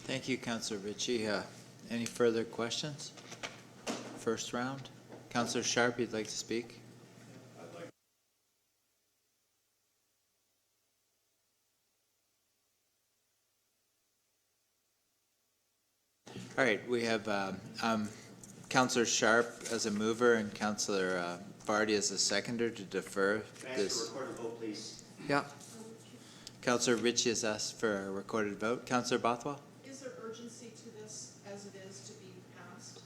Thank you, Councillor Ritchie. Any further questions? First round. Councillor Sharp, you'd like to speak? All right, we have Councillor Sharp as a mover and Councillor Vardy as a seconder to defer this. Recorded vote, please. Yeah. Councillor Ritchie has asked for a recorded vote. Councillor Bothwell? Is there urgency to this as it is to be passed?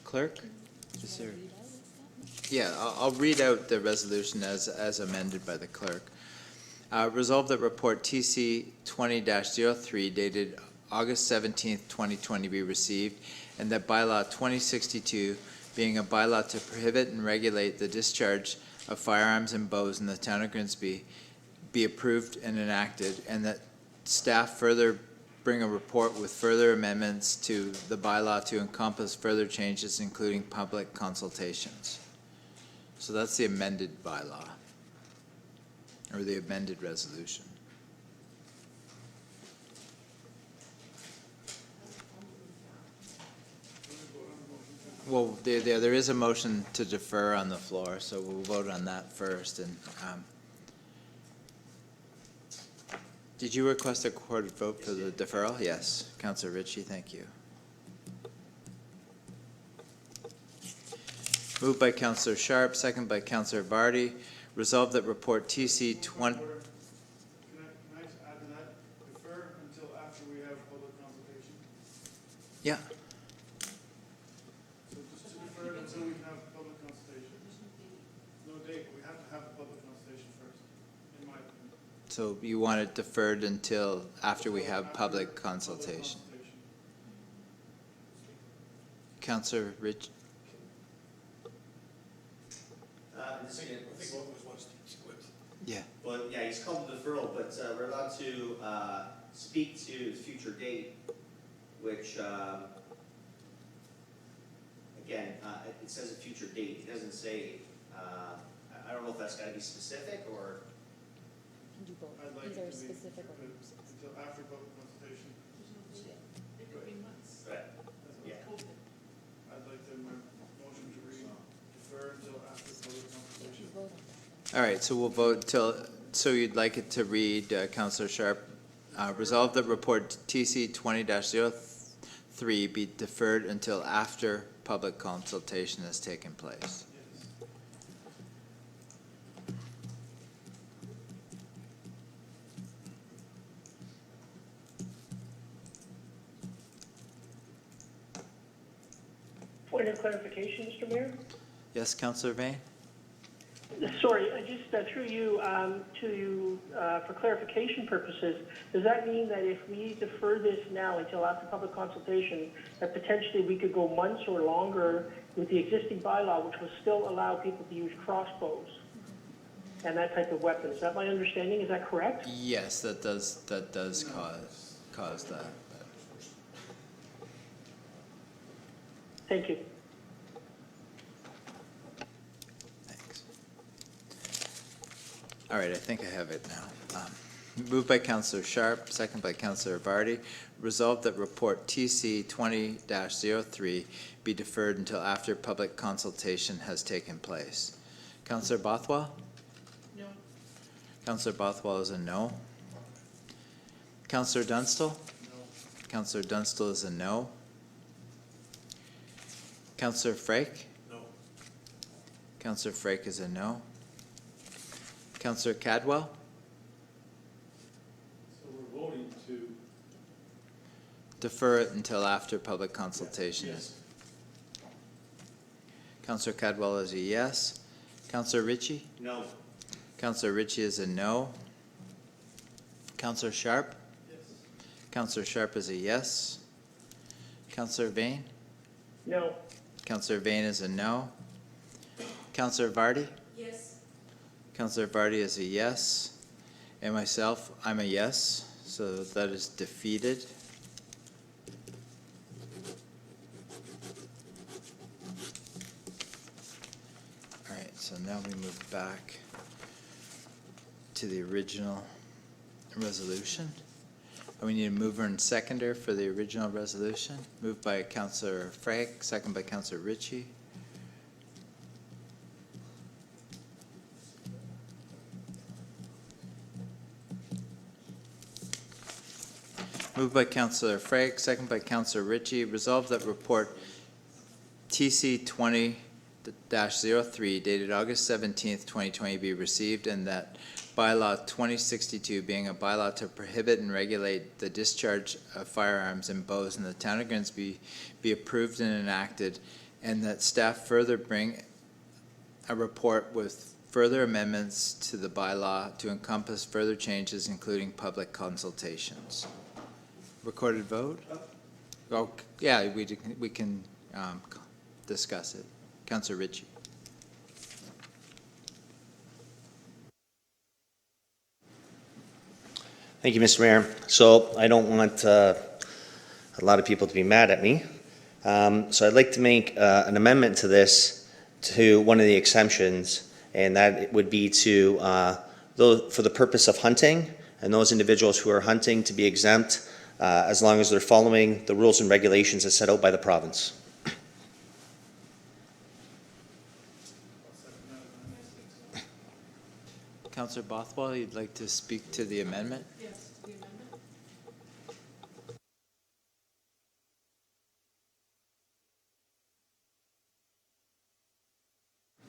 Clerk? Is there? Yeah, I'll read out the resolution as amended by the clerk. Resolved that report TC 20-03 dated August 17th, 2020 be received, and that bylaw 2062, being a bylaw to prohibit and regulate the discharge of firearms and bows in the town of Grimsby, be approved and enacted, and that staff further bring a report with further amendments to the bylaw to encompass further changes, including public consultations. So that's the amended bylaw, or the amended resolution. Well, there is a motion to defer on the floor, so we'll vote on that first. And did you request a recorded vote for the deferral? Yes. Councillor Ritchie, thank you. Moved by Councillor Sharp, second by Councillor Vardy. Resolved that report TC 20. Can I just add to that? Defer until after we have public consultation. Yeah. So just to defer it until we have public consultation. No date, but we have to have a public consultation first, in my opinion. So you want it deferred until after we have public consultation. Councillor Ritchie. Yeah. But yeah, he's called the deferral, but we're allowed to speak to the future date, which again, it says a future date. It doesn't say. I don't know if that's got to be specific or. Do both. I'd like Either it to be specific or until after public consultation. It could be months. Right. Yeah. I'd like to, my motion to defer until after public consultation. vote on that. All right, so we'll vote till, so you'd like it to read, Councillor Sharp, resolve that report TC 20-03 be deferred until after public consultation has taken place. Yes. Point of clarification, Mr. Mayor? Yes, Councillor Vane? Sorry, I just through you for clarification purposes, does that mean that if we defer this now until after public consultation, that potentially we could go months or longer with the existing bylaw, which will still allow people to use crossbows and that type of weapon? Is that my understanding? Is that correct? Yes, that does cause that. Thank you. Thanks. All right, I think I have it now. Moved by Councillor Sharp, second by Councillor Vardy. Resolved that report TC 20-03 be deferred until after public consultation has taken place. Councillor Bothwell? No. Councillor Bothwell is a no. Councillor Dunstall? No. Councillor Dunstall is a no. Councillor Frake? No. Councillor Frake is a no. Councillor Cadwell? So we're voting to. Defer it until after public consultation. Yes. Councillor Cadwell is a yes. Councillor Ritchie? No. Councillor Ritchie is a no. Councillor Sharp? Yes. Councillor Sharp is a yes. Councillor Vane? No. Councillor Vane is a no. Councillor Vardy? Yes. Councillor Vardy is a yes. And myself, I'm a yes. So that is defeated. All right, so now we move back to the original resolution. We need a mover and seconder for the original resolution. Moved by Councillor Frank, second by Councillor Ritchie. Moved by Councillor Frank, second by Councillor Ritchie. Resolved that report TC 20-03 dated August 17th, 2020 be received, and that bylaw 2062 being a bylaw to prohibit and regulate the discharge of firearms and bows in the town of Grimsby be approved and enacted, and that staff further bring a report with further amendments to the bylaw to encompass further changes, including public consultations. Recorded vote? Oh, yeah, we can discuss it. Councillor Ritchie. Thank you, Mr. Mayor. So I don't want a lot of people to be mad at me. So I'd like to make an amendment to this to one of the exemptions, and that would be to, for the purpose of hunting, and those individuals who are hunting to be exempt as long as they're following the rules and regulations as set out by the province. Councillor Bothwell, you'd like to speak to the amendment? Yes, the amendment.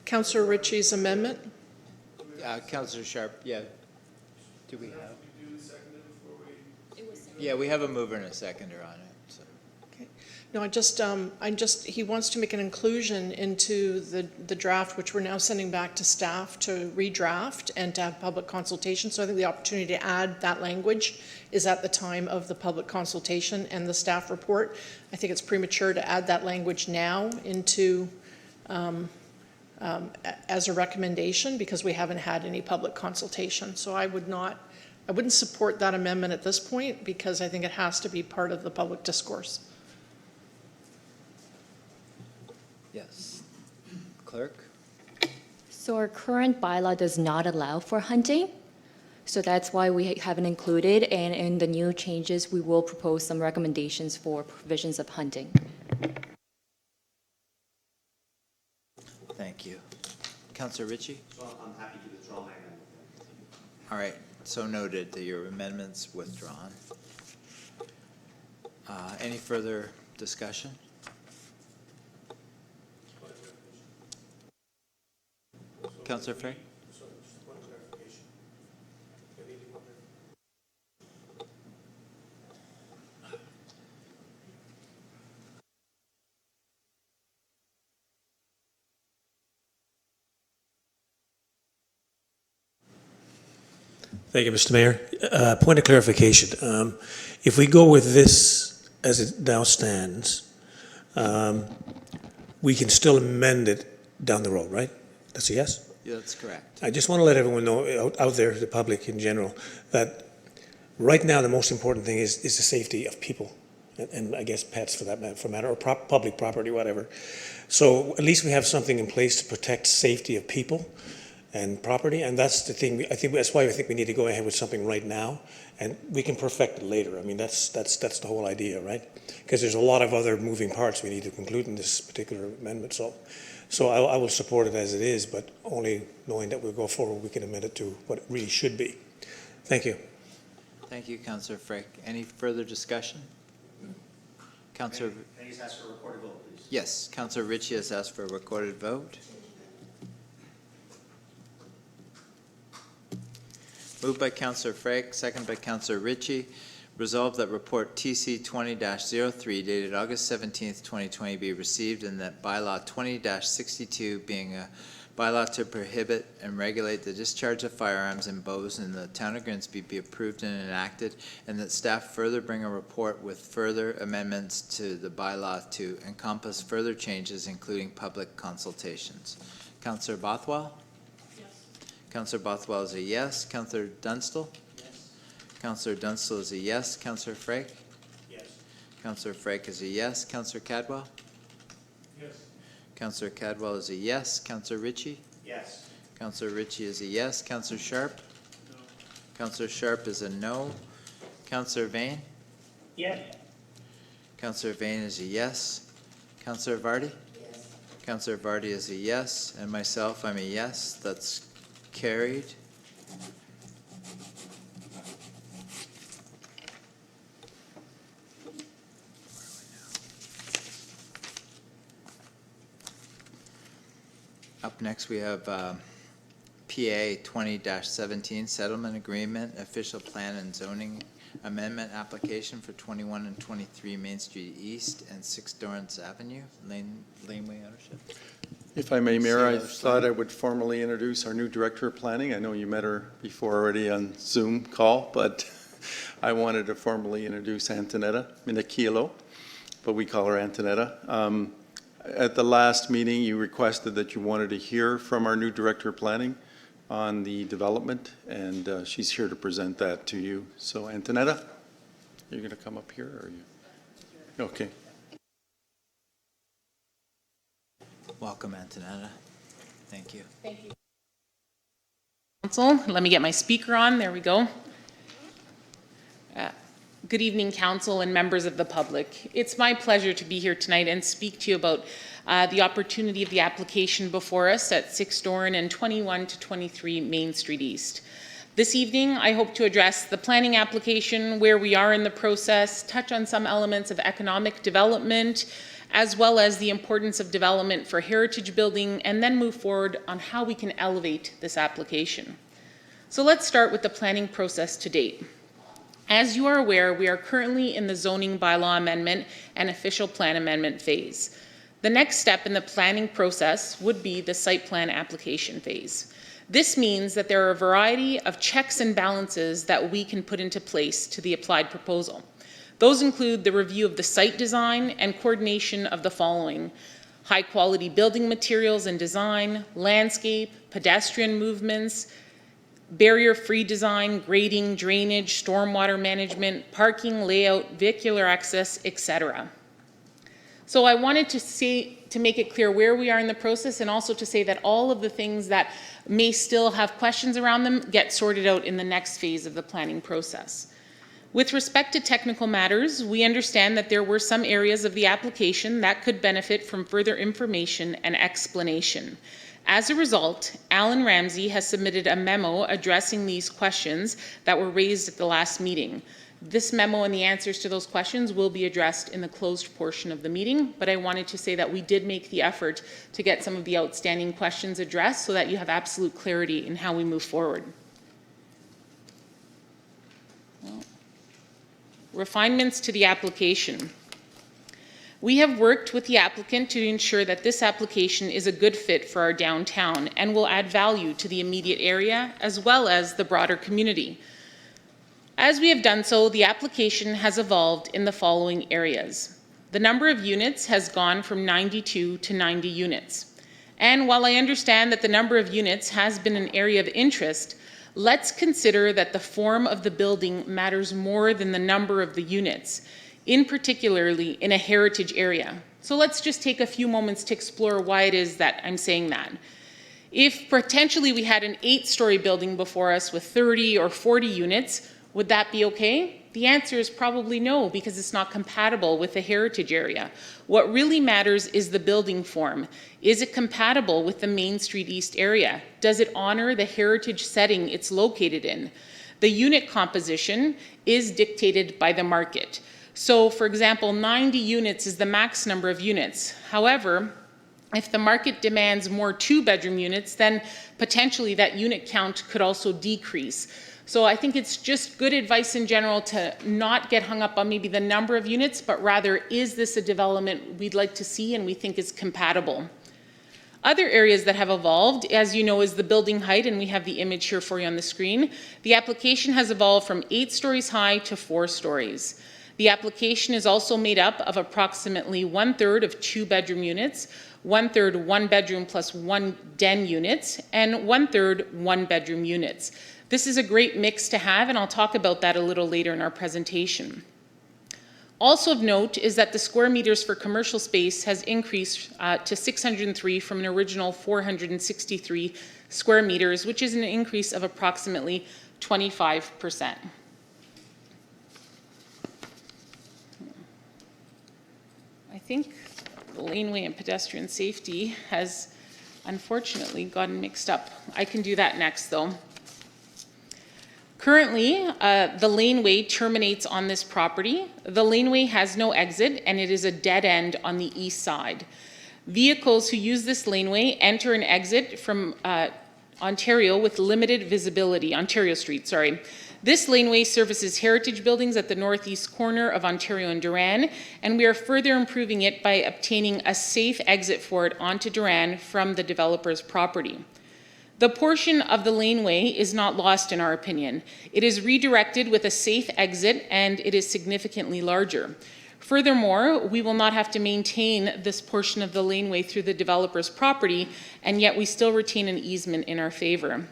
Councillor Ritchie's amendment. Councillor Sharp, yeah. Do we have? We do the second before we. Yeah, we have a mover and a seconder on it. So. Okay. No, he wants to make an inclusion into the draft, which we're now sending back to staff to redraft and to have public consultation. So I think the opportunity to add that language is at the time of the public consultation and the staff report. I think it's premature to add that language now into as a recommendation because we haven't had any public consultation. So I wouldn't support that amendment at this point because I think it has to be part of the public discourse. Yes. Clerk? So our current bylaw does not allow for hunting. So that's why we haven't included, and in the new changes, we will propose some recommendations for provisions of hunting. Thank you. Councillor Ritchie? So I'm happy to withdraw my amendment. All right, so noted that your amendment's withdrawn. Any further discussion? Councillor Frey? Thank you, Mr. Mayor. Point of clarification. If we go with this as it now stands, we can still amend it down the road, right? That's a yes? Yeah, that's correct. I just want to let everyone know out there, the public in general, that right now the most important thing is the safety of people, and I guess pets for that matter, or public property, whatever. So at least we have something in place to protect safety of people and property, and that's the thing. I think that's why I think we need to go ahead with something right now, and we can perfect it later. I mean, that's the whole idea, right? Because there's a lot of other moving parts we need to conclude in this particular amendment. So I will support it as it is, but only knowing that we'll go forward, we can amend it to what it really should be. Thank you. Thank you, Councillor Frick. Any further discussion? Councillor, Can I just ask for a recorded vote, please? yes, Councillor Ritchie has asked for a recorded vote. Moved by Councillor Frick, second by Councillor Ritchie. Resolved that report TC 20-03 dated August 17th, 2020 be received, and that bylaw 20-62 being a bylaw to prohibit and regulate the discharge of firearms and bows in the town of Grimsby be approved and enacted, and that staff further bring a report with further amendments to the bylaw to encompass further changes, including public consultations. Councillor Bothwell? Yes. Councillor Bothwell is a yes. Councillor Dunstall? Yes. Councillor Dunstall is a yes. Councillor Frake? Yes. Councillor Frake is a yes. Councillor Cadwell? Yes. Councillor Cadwell is a yes. Councillor Ritchie? Yes. Councillor Ritchie is a yes. Councillor Sharp? No. Councillor Sharp is a no. Councillor Vane? Yes. Councillor Vane is a yes. Councillor Vardy? Yes. Councillor Vardy is a yes, and myself, I'm a yes. That's carried. Up next, we have PA 20-17 Settlement Agreement, Official Plan and Zoning Amendment Application for 21 and 23 Main Street East and 6 Dorrance Avenue, laneway ownership. If I may, Mayor, I CEO thought I would formally introduce our new Director of Planning. I know you met her before already on Zoom call, but I wanted to formally introduce Antonetta Minaquilo, but we call her Antonetta. At the last meeting, you requested that you wanted to hear from our new Director of Planning on the development, and she's here to present that to you. So Antonetta, you're going to come up here, or are you? Okay. Welcome, Antonetta. Thank you. Thank you. Council, let me get my speaker on. There we go. Good evening, Council and members of the public. It's my pleasure to be here tonight and speak to you about the opportunity of the application before us at 6 Doran and 21 to 23 Main Street East. This evening, I hope to address the planning application, where we are in the process, touch on some elements of economic development, as well as the importance of development for heritage building, and then move forward on how we can elevate this application. So let's start with the planning process to date. As you are aware, we are currently in the zoning bylaw amendment and official plan amendment phase. The next step in the planning process would be the site plan application phase. This means that there are a variety of checks and balances that we can put into place to the applied proposal. Those include the review of the site design and coordination of the following: high quality building materials and design, landscape, pedestrian movements, barrier-free design, grading, drainage, stormwater management, parking, layout, vehicular access, etc. So I wanted to make it clear where we are in the process, and also to say that all of the things that may still have questions around them get sorted out in the next phase of the planning process. With respect to technical matters, we understand that there were some areas of the application that could benefit from further information and explanation. As a result, Alan Ramsey has submitted a memo addressing these questions that were raised at the last meeting. This memo and the answers to those questions will be addressed in the closed portion of the meeting, but I wanted to say that we did make the effort to get some of the outstanding questions addressed so that you have absolute clarity in how we move forward. Refinements to the application. We have worked with the applicant to ensure that this application is a good fit for our downtown and will add value to the immediate area as well as the broader community. As we have done so, the application has evolved in the following areas. The number of units has gone from 92 to 90 units. And while I understand that the number of units has been an area of interest, let's consider that the form of the building matters more than the number of the units, in particularly in a heritage area. So let's just take a few moments to explore why it is that I'm saying that. If potentially we had an 8-story building before us with 30 or 40 units, would that be okay? The answer is probably no, because it's not compatible with the heritage area. What really matters is the building form. Is it compatible with the Main Street East area? Does it honor the heritage setting it's located in? The unit composition is dictated by the market. So, for example, 90 units is the max number of units. However, if the market demands more 2-bedroom units, then potentially that unit count could also decrease. So I think it's just good advice in general to not get hung up on maybe the number of units, but rather, is this a development we'd like to see and we think is compatible? Other areas that have evolved, as you know, is the building height, and we have the image here for you on the screen. The application has evolved from 8 stories high to 4 stories. The application is also made up of approximately 1/3 of 2-bedroom units, 1/3 1-bedroom plus 1 den units, and 1/3 1-bedroom units. This is a great mix to have, and I'll talk about that a little later in our presentation. Also of note is that the square meters for commercial space has increased to 603 from an original 463 square meters, which is an increase of approximately 25%. think the laneway and pedestrian safety has unfortunately gotten mixed up. I can do that next though. Currently, the laneway terminates on this property. The laneway has no exit and it is a dead end on the east side. Vehicles who use this laneway enter and exit from Ontario with limited visibility, Ontario Street, sorry. This laneway services heritage buildings at the northeast corner of Ontario and Durand, and we are further improving it by obtaining a safe exit for it onto Durand from the developer's property. The portion of the laneway is not lost in our opinion. It is redirected with a safe exit and it is significantly larger. Furthermore, we will not have to maintain this portion of the laneway through the developer's property, and yet we still retain an easement in our favor.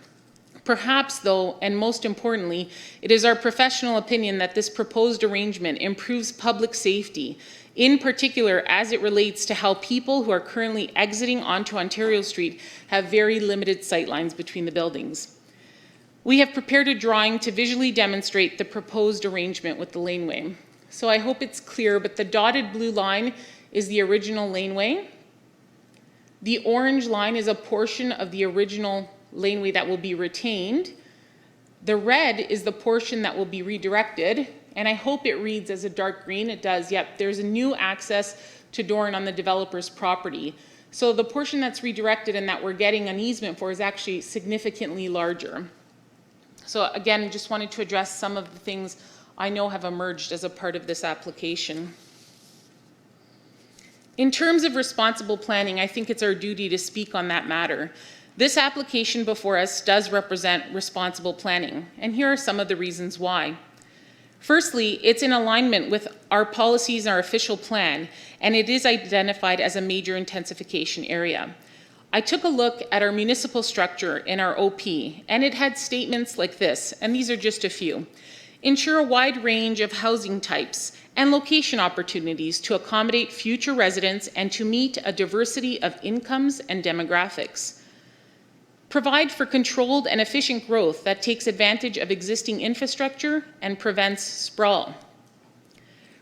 Perhaps though, and most importantly, it is our professional opinion that this proposed arrangement improves public safety, in particular as it relates to how people who are currently exiting onto Ontario Street have very limited sightlines between the buildings. We have prepared a drawing to visually demonstrate the proposed arrangement with the laneway. So I hope it's clear, but the dotted blue line is the original laneway. The orange line is a portion of the original laneway that will be retained. The red is the portion that will be redirected, and I hope it reads as a dark green. It does, yep. There's a new access to Doran on the developer's property. So the portion that's redirected and that we're getting an easement for is actually significantly larger. So again, just wanted to address some of the things I know have emerged as a part of this application. In terms of responsible planning, I think it's our duty to speak on that matter. This application before us does represent responsible planning, and here are some of the reasons why. Firstly, it's in alignment with our policies and our official plan, and it is identified as a major intensification area. I took a look at our municipal structure in our OP, and it had statements like this, and these are just a few. Ensure a wide range of housing types and location opportunities to accommodate future residents and to meet a diversity of incomes and demographics. Provide for controlled and efficient growth that takes advantage of existing infrastructure and prevents sprawl.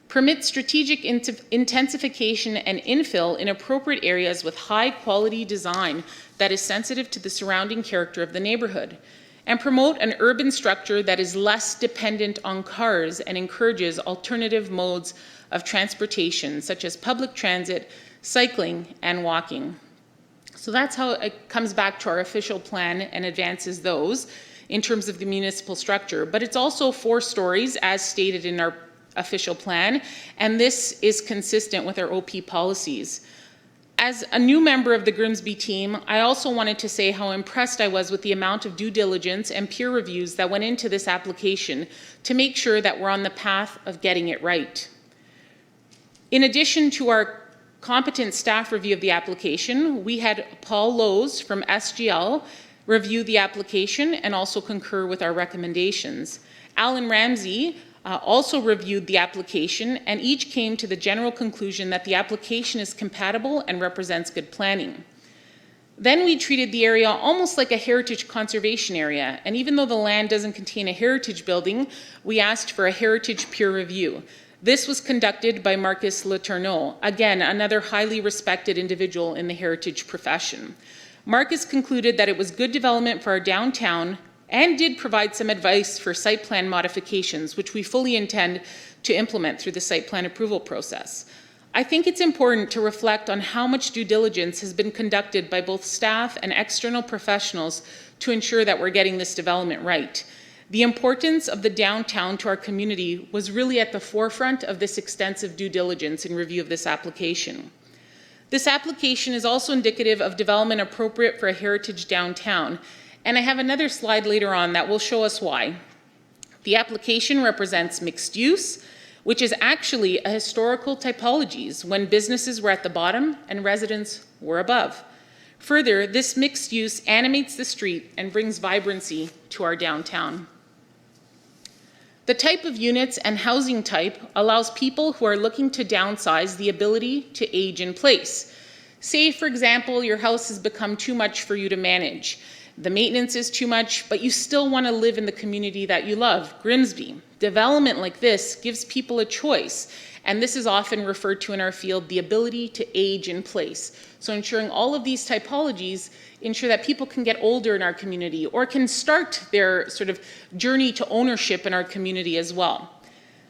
Permit strategic intensification and infill in appropriate areas with high quality design that is sensitive to the surrounding character of the neighborhood. And promote an urban structure that is less dependent on cars and encourages alternative modes of transportation, such as public transit, cycling, and walking. So that's how it comes back to our official plan and advances those in terms of the municipal structure. But it's also 4 stories as stated in our official plan, and this is consistent with our OP policies. As a new member of the Grimsby team, I also wanted to say how impressed I was with the amount of due diligence and peer reviews that went into this application to make sure that we're on the path of getting it right. In addition to our competent staff review of the application, we had Paul Lowe's from SGL review the application and also concur with our recommendations. Alan Ramsey also reviewed the application, and each came to the general conclusion that the application is compatible and represents good planning. Then we treated the area almost like a heritage conservation area, and even though the land doesn't contain a heritage building, we asked for a heritage peer review. This was conducted by Marcus Letourneau, again, another highly respected individual in the heritage profession. Marcus concluded that it was good development for our downtown and did provide some advice for site plan modifications, which we fully intend to implement through the site plan approval process. I think it's important to reflect on how much due diligence has been conducted by both staff and external professionals to ensure that we're getting this development right. The importance of the downtown to our community was really at the forefront of this extensive due diligence in review of this application. This application is also indicative of development appropriate for a heritage downtown, and I have another slide later on that will show us why. The application represents mixed use, which is actually a historical typologies when businesses were at the bottom and residents were above. Further, this mixed use animates the street and brings vibrancy to our downtown. The type of units and housing type allows people who are looking to downsize the ability to age in place. Say, for example, your house has become too much for you to manage. The maintenance is too much, but you still want to live in the community that you love, Grimsby. Development like this gives people a choice, And this is often referred to in our field, the ability to age in place. So ensuring all of these typologies ensure that people can get older in our community or can start their sort of journey to ownership in our community as well.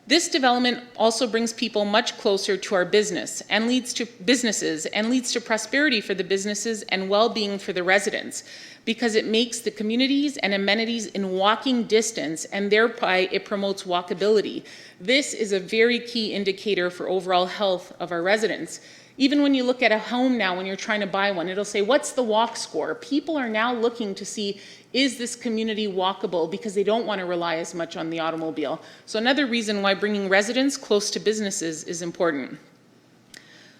This development also brings people much closer to our businesses and leads to prosperity for the businesses and well-being for the residents, because it makes the communities and amenities in walking distance, and thereby it promotes walkability. This is a very key indicator for overall health of our residents. Even when you look at a home now, when you're trying to buy one, it'll say, what's the walk score? People are now looking to see, is this community walkable, because they don't want to rely as much on the automobile. So another reason why bringing residents close to businesses is important.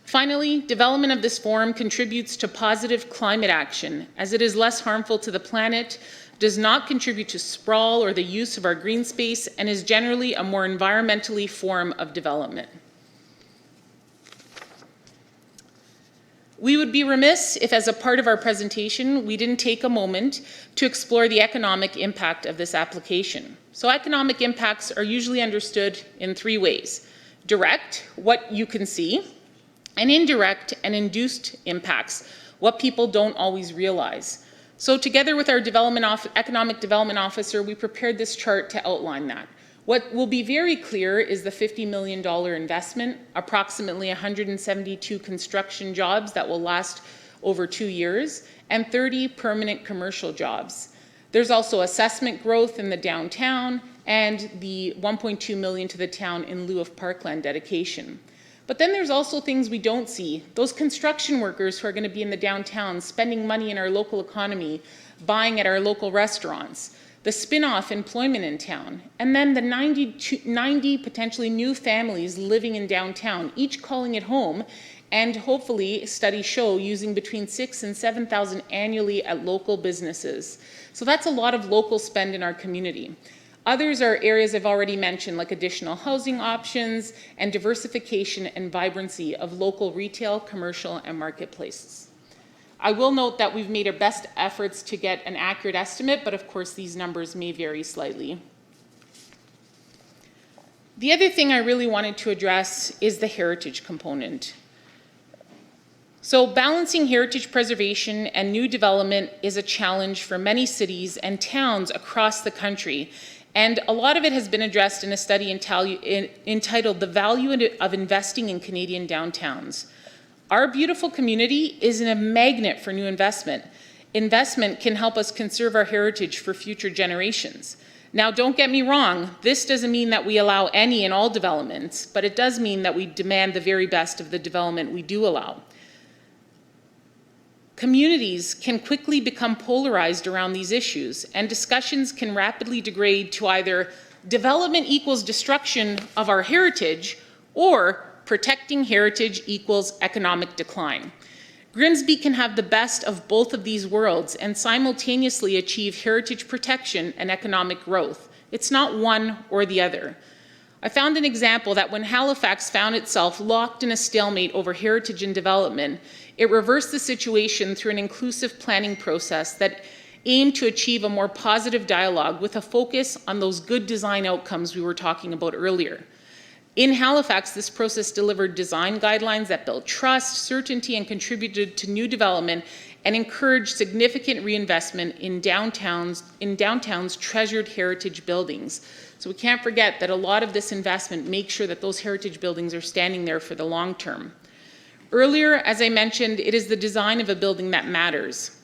Finally, development of this forum contributes to positive climate action, as it is less harmful to the planet, does not contribute to sprawl or the use of our green space, and is generally a more environmentally form of development. We would be remiss if, as a part of our presentation, we didn't take a moment to explore the economic impact of this application. So economic impacts are usually understood in three ways: direct, what you can see, and indirect and induced impacts, what people don't always realize. So together with our economic development officer, we prepared this chart to outline that. What will be very clear is the $50 million investment, approximately 172 construction jobs that will last over 2 years, and 30 permanent commercial jobs. There's also assessment growth in the downtown and the $1.2 million to the town in lieu of parkland dedication. But then there's also things we don't see. Those construction workers who are going to be in the downtown, spending money in our local economy, buying at our local restaurants, the spin-off employment in town, and then the 90 potentially new families living in downtown, each calling it home, and hopefully, studies show, using between 6,000 and 7,000 annually at local businesses. So that's a lot of local spend in our community. Others are areas I've already mentioned, like additional housing options and diversification and vibrancy of local retail, commercial, and marketplaces. I will note that we've made our best efforts to get an accurate estimate, but of course these numbers may vary slightly. The other thing I really wanted to address is the heritage component. So balancing heritage preservation and new development is a challenge for many cities and towns across the country. And a lot of it has been addressed in a study entitled The Value of Investing in Canadian Downtowns. Our beautiful community is a magnet for new investment. Investment can help us conserve our heritage for future generations. Now, don't get me wrong, this doesn't mean that we allow any and all developments, but it does mean that we demand the very best of the development we do allow. Communities can quickly become polarized around these issues, and discussions can rapidly degrade to either development equals destruction of our heritage or protecting heritage equals economic decline. Grimsby can have the best of both of these worlds and simultaneously achieve heritage protection and economic growth. It's not one or the other. I found an example that when Halifax found itself locked in a stalemate over heritage and development, it reversed the situation through an inclusive planning process that aimed to achieve a more positive dialogue with a focus on those good design outcomes we were talking about earlier. In Halifax, this process delivered design guidelines that built trust, certainty, and contributed to new development and encouraged significant reinvestment in downtown's treasured heritage buildings. So we can't forget that a lot of this investment makes sure that those heritage buildings are standing there for the long term. Earlier, as I mentioned, it is the design of a building that matters.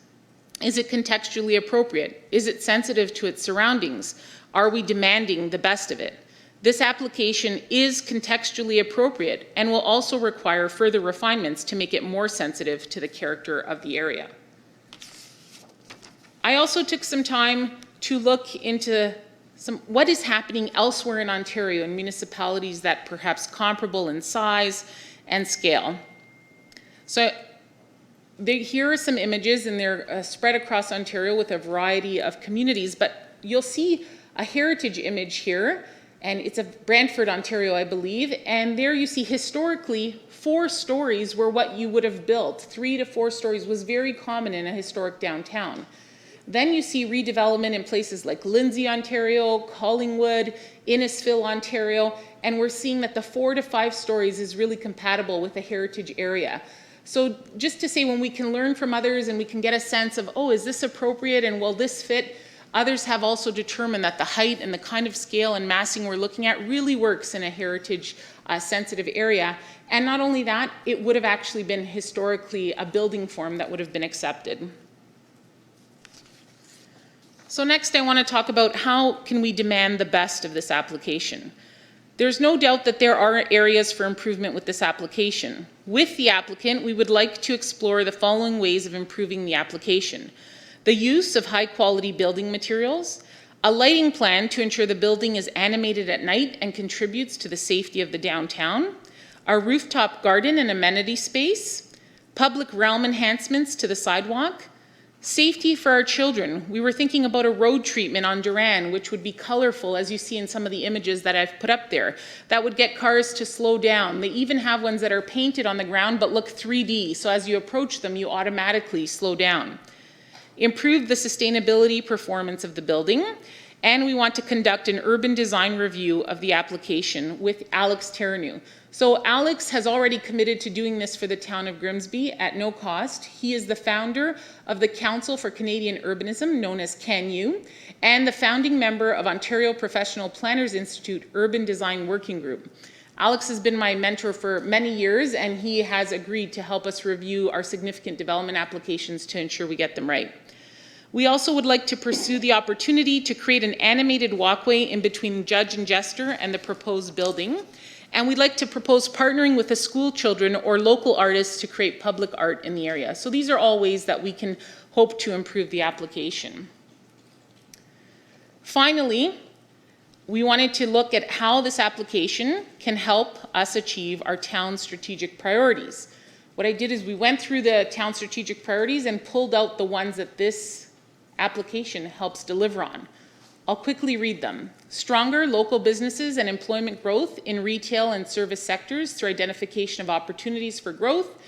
Is it contextually appropriate? Is it sensitive to its surroundings? Are we demanding the best of it? This application is contextually appropriate and will also require further refinements to make it more sensitive to the character of the area. I also took some time to look into what is happening elsewhere in Ontario in municipalities that perhaps comparable in size and scale. So here are some images, and they're spread across Ontario with a variety of communities, but you'll see a heritage image here, and it's of Brantford, Ontario, I believe, and there you see historically 4 stories were what you would have built. 3 to 4 stories was very common in a historic downtown. Then you see redevelopment in places like Lindsay, Ontario, Collingwood, Innisfil, Ontario, and we're seeing that the 4 to 5 stories is really compatible with a heritage area. So just to say, when we can learn from others and we can get a sense of, oh, is this appropriate and will this fit? Others have also determined that the height and the kind of scale and massing we're looking at really works in a heritage sensitive area. And not only that, it would have actually been historically a building form that would have been accepted. So next I want to talk about how can we demand the best of this application. There's no doubt that there are areas for improvement with this application. With the applicant, we would like to explore the following ways of improving the application. The use of high quality building materials, a lighting plan to ensure the building is animated at night and contributes to the safety of the downtown, a rooftop garden and amenity space, public realm enhancements to the sidewalk, safety for our children. We were thinking about a road treatment on Duran, which would be colorful, as you see in some of the images that I've put up there. That would get cars to slow down. They even have ones that are painted on the ground but look 3D, so as you approach them, you automatically slow down. Improve the sustainability performance of the building, and we want to conduct an urban design review of the application with Alex Terreneau. So Alex has already committed to doing this for the town of Grimsby at no cost. He is the founder of the Council for Canadian Urbanism, known as CANU, and the founding member of Ontario Professional Planners Institute Urban Design Working Group. Alex has been my mentor for many years, and he has agreed to help us review our significant development applications to ensure we get them right. We also would like to pursue the opportunity to create an animated walkway in between Judge and Jester and the proposed building. And we'd like to propose partnering with the school children or local artists to create public art in the area. So these are all ways that we can hope to improve the application. Finally, we wanted to look at how this application can help us achieve our town's strategic priorities. What I did is we went through the town strategic priorities and pulled out the ones that this application helps deliver on. I'll quickly read them. Stronger local businesses and employment growth in retail and service sectors through identification of opportunities for growth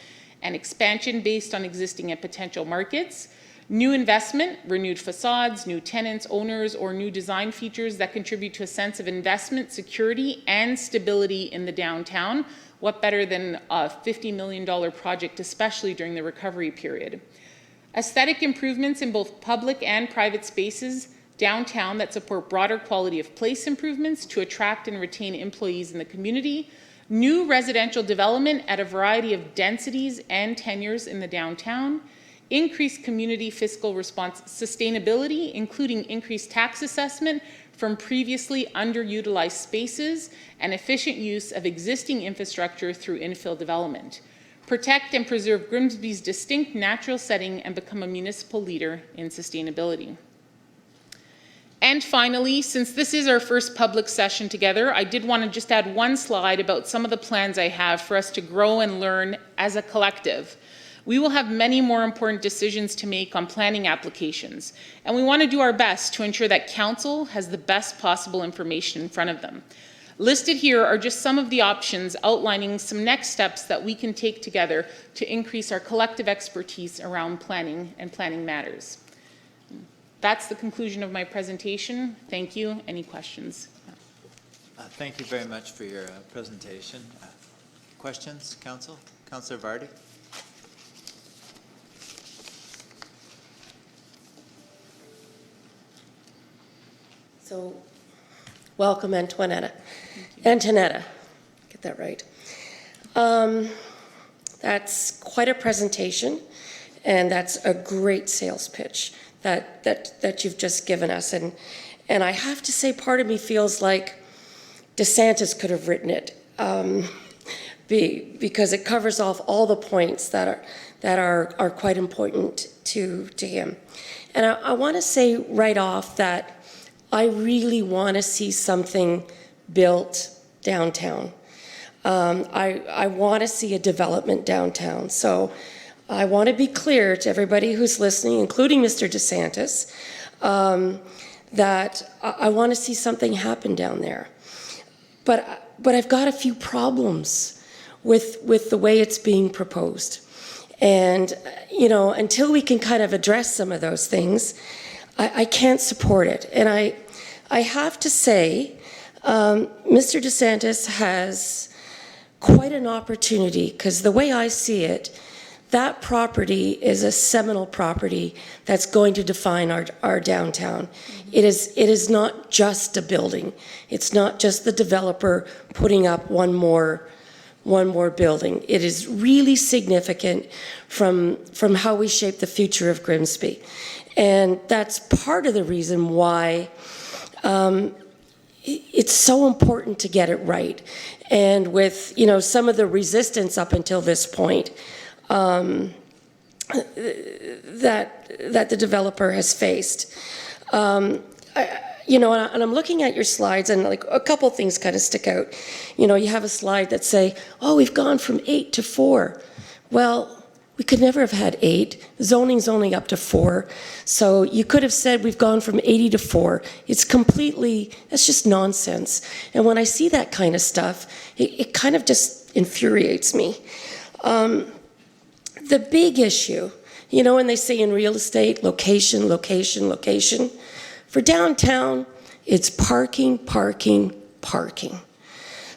and expansion based on existing and potential markets. New investment, renewed facades, new tenants, owners, or new design features that contribute to a sense of investment, security, and stability in the downtown. What better than a $50 million project, especially during the recovery period? Aesthetic improvements in both public and private spaces downtown that support broader quality of place improvements to attract and retain employees in the community, new residential development at a variety of densities and tenures in the downtown, increased community fiscal response sustainability, including increased tax assessment from previously underutilized spaces, and efficient use of existing infrastructure through infill development. Protect and preserve Grimsby's distinct natural setting and become a municipal leader in sustainability. And finally, since this is our first public session together, I did want to just add one slide about some of the plans I have for us to grow and learn as a collective. We will have many more important decisions to make on planning applications, and we want to do our best to ensure that council has the best possible information in front of them. Listed here are just some of the options outlining some next steps that we can take together to increase our collective expertise around planning and planning matters. That's the conclusion of my presentation. Thank you. Any questions? Thank you very much for your presentation. Questions, Council? Councillor Vardy? So, welcome, Antoinetta. Antonetta, get that right. That's quite a presentation, and that's a great sales pitch that you've just given us. And I have to say, part of me feels like DeSantis could have written it, because it covers off all the points that are quite important to him. And I want to say right off that I really want to see something built downtown. I want to see a development downtown. So I want to be clear to everybody who's listening, including Mr. DeSantis, that I want to see something happen down there. But I've got a few problems with the way it's being proposed. And, you know, until we can kind of address some of those things, I can't support it. And I have to say, Mr. DeSantis has quite an opportunity, because the way I see it, that property is a seminal property that's going to define our downtown. It is not just a building. It's not just the developer putting up one more building. It is really significant from how we shape the future of Grimsby. And that's part of the reason why it's so important to get it right. And with, you know, some of the resistance up until this point that the developer has faced. You know, and I'm looking at your slides, and like a couple things kind of stick out. You know, you have a slide that say, oh, we've gone from 8 to 4. Well, we could never have had 8. Zoning's only up to 4. So you could have said we've gone from 80 to 4. It's completely, that's just nonsense. And when I see that kind of stuff, it kind of just infuriates me. The big issue, you know, when they say in real estate, location, location, location. For downtown, it's parking, parking, parking.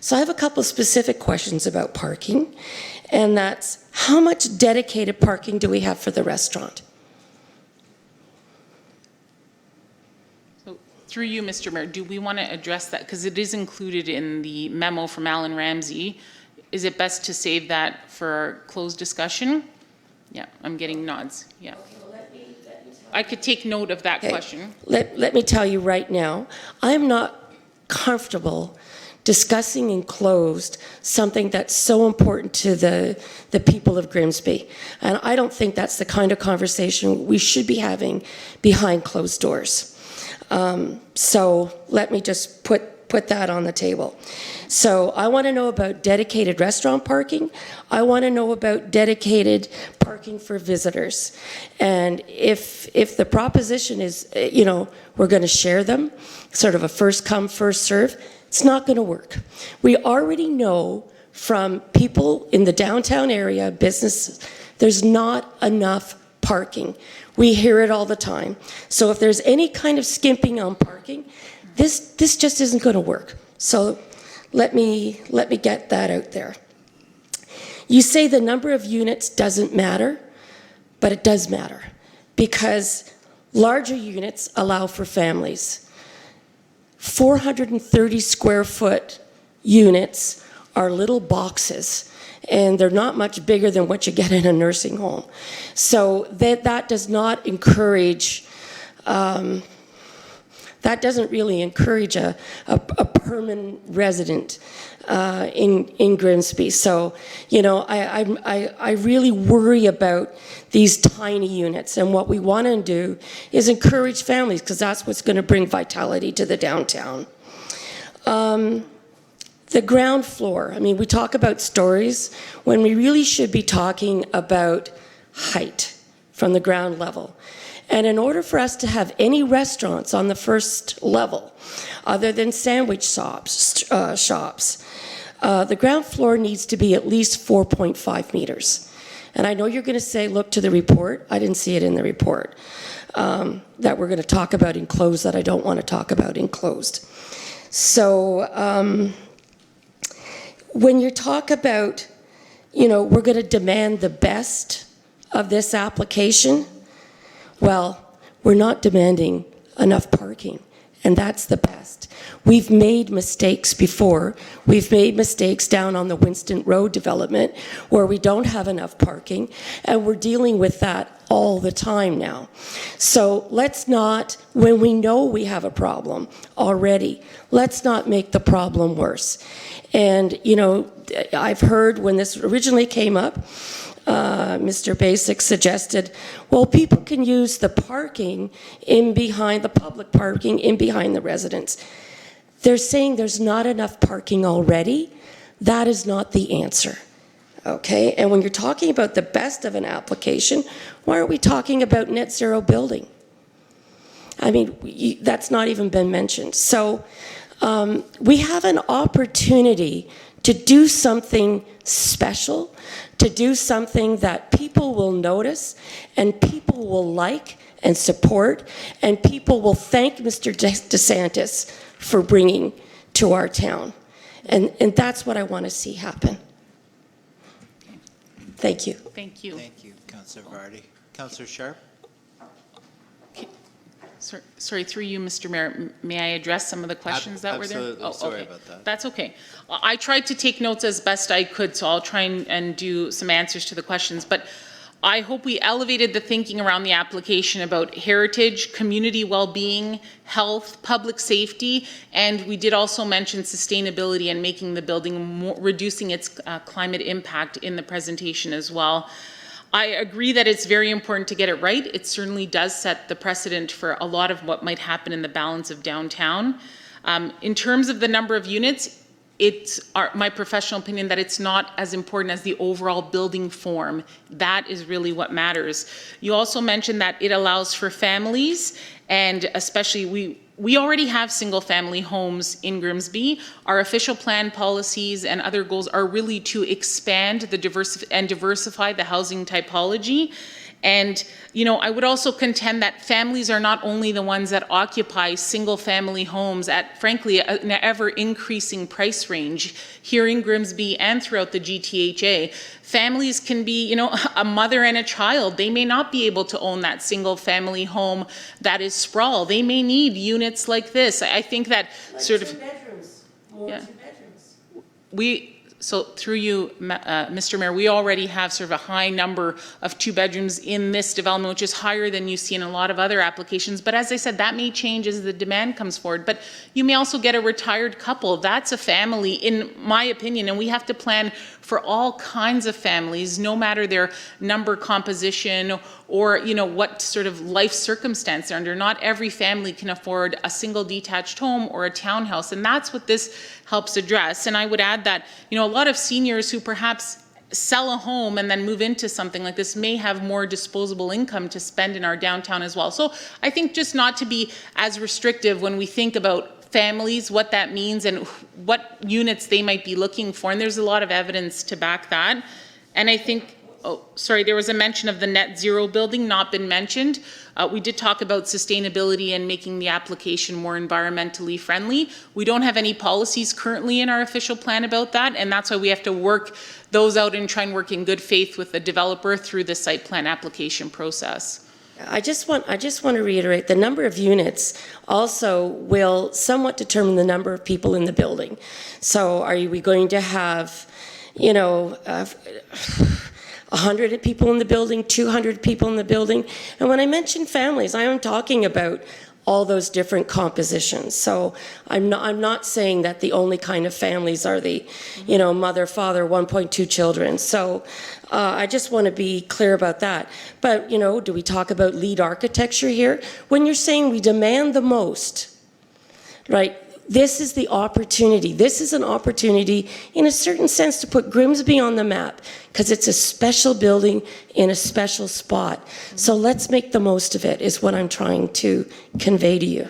So I have a couple specific questions about parking, and that's how much dedicated parking do we have for the restaurant? So, through you, Mr. Mayor, do we want to address that? Because it is included in the memo from Alan Ramsey. Is it best to save that for our closed discussion? Yeah, I'm getting nods. Yeah. I could take note of that question. Let me tell you right now, I'm not comfortable discussing in closed something that's so important to the people of Grimsby. And I don't think that's the kind of conversation we should be having behind closed doors. So let me just put that on the table. So I want to know about dedicated restaurant parking. I want to know about dedicated parking for visitors. And if the proposition is, you know, we're going to share them, sort of a first come, first serve, it's not going to work. We already know from people in the downtown area, business, there's not enough parking. We hear it all the time. So if there's any kind of skimping on parking, this just isn't going to work. So let me get that out there. You say the number of units doesn't matter, but it does matter, because larger units allow for families. 430 square foot units are little boxes, and they're not much bigger than what you get in a nursing home. So that does not encourage, that doesn't really encourage a permanent resident in Grimsby. So, you know, I really worry about these tiny units, and what we want to do is encourage families, because that's what's going to bring vitality to the downtown. The ground floor, I mean, we talk about stories when we really should be talking about height from the ground level. And in order for us to have any restaurants on the first level, other than sandwich shops, the ground floor needs to be at least 4.5 meters. And I know you're going to say, look to the report. I didn't see it in the report that we're going to talk about in closed, that I don't want to talk about in closed. So when you talk about, you know, we're going to demand the best of this application, well, we're not demanding enough parking, and that's the best. We've made mistakes before. We've made mistakes down on the Winston Road development where we don't have enough parking, and we're dealing with that all the time now. So let's not, when we know we have a problem already, let's not make the problem worse. And, you know, I've heard when this originally came up, Mr. Basic suggested, well, people can use the parking in behind, the public parking in behind the residents. They're saying there's not enough parking already. That is not the answer, okay? And when you're talking about the best of an application, why are we talking about net zero building? I mean, that's not even been mentioned. So we have an opportunity to do something special, to do something that people will notice and people will like and support, and people will thank Mr. DeSantis for bringing to our town. And that's what I want to see happen. Thank you. Thank you. Thank you, Councillor Vardy. Councillor Sharp? Sorry, through you, Mr. Mayor, may I address some of the questions that were there? Absolutely. Sorry about that. That's okay. I tried to take notes as best I could, so I'll try and do some answers to the questions. But I hope we elevated the thinking around the application about heritage, community well-being, health, public safety, and we did also mention sustainability and making the building more, reducing its climate impact in the presentation as well. I agree that it's very important to get it right. It certainly does set the precedent for a lot of what might happen in the balance of downtown. In terms of the number of units, it's my professional opinion that it's not as important as the overall building form. That is really what matters. You also mentioned that it allows for families, and especially we already have single-family homes in Grimsby. Our official plan policies and other goals are really to expand the diversify the housing typology. And, you know, I would also contend that families are not only the ones that occupy single-family homes at, frankly, an ever-increasing price range here in Grimsby and throughout the GTHA. Families can be, you know, a mother and a child. They may not be able to own that single-family home that is sprawl. They may need units like this. I think that like sort of... 2 bedrooms, more yeah. 2 bedrooms. So through you, Mr. Mayor, we already have sort of a high number of 2 bedrooms in this development, which is higher than you see in a lot of other applications. But as I said, that may change as the demand comes forward. But you may also get a retired couple. That's a family, in my opinion, and we have to plan for all kinds of families, no matter their number composition or, you know, what sort of life circumstance they're under. Not every family can afford a single detached home or a townhouse, and that's what this helps address. And I would add that, you know, a lot of seniors who perhaps sell a home and then move into something like this may have more disposable income to spend in our downtown as well. So I think just not to be as restrictive when we think about families, what that means and what units they might be looking for. And there's a lot of evidence to back that. And I think, oh, sorry, there was a mention of the net zero building not been mentioned. We did talk about sustainability and making the application more environmentally friendly. We don't have any policies currently in our official plan about that, and that's why we have to work those out and try and work in good faith with the developer through the site plan application process. I just want to reiterate, the number of units also will somewhat determine the number of people in the building. So are we going to have, you know, 100 people in the building, 200 people in the building? And when I mention families, I am talking about all those different compositions. So I'm not saying that the only kind of families are the, you know, mother, father, 1.2 children. So I just want to be clear about that. But, you know, do we talk about LEED architecture here? When you're saying we demand the most, right? This is the opportunity. This is an opportunity, in a certain sense, to put Grimsby on the map, because it's a special building in a special spot. So let's make the most of it, is what I'm trying to convey to you.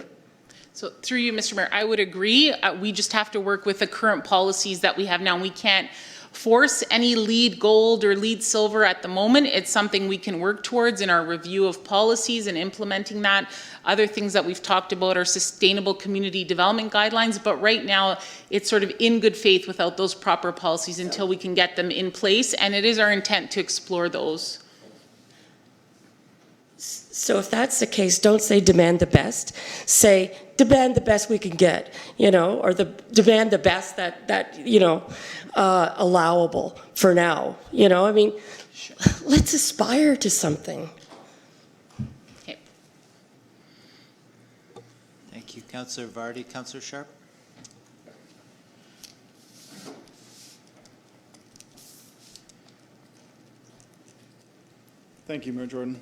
So through you, Mr. Mayor, I would agree. We just have to work with the current policies that we have now. We can't force any LEED gold or LEED silver at the moment. It's something we can work towards in our review of policies and implementing that. Other things that we've talked about are sustainable community development guidelines, but right now it's sort of in good faith without those proper policies until we can get them in place, and it is our intent to explore those. So if that's the case, don't say demand the best. Say demand the best we can get, you know, or demand the best that you know, allowable for now. You know, I mean, let's aspire to something. Okay. Thank you, Councillor Vardy. Councillor Sharp? Thank you, Mayor Jordan.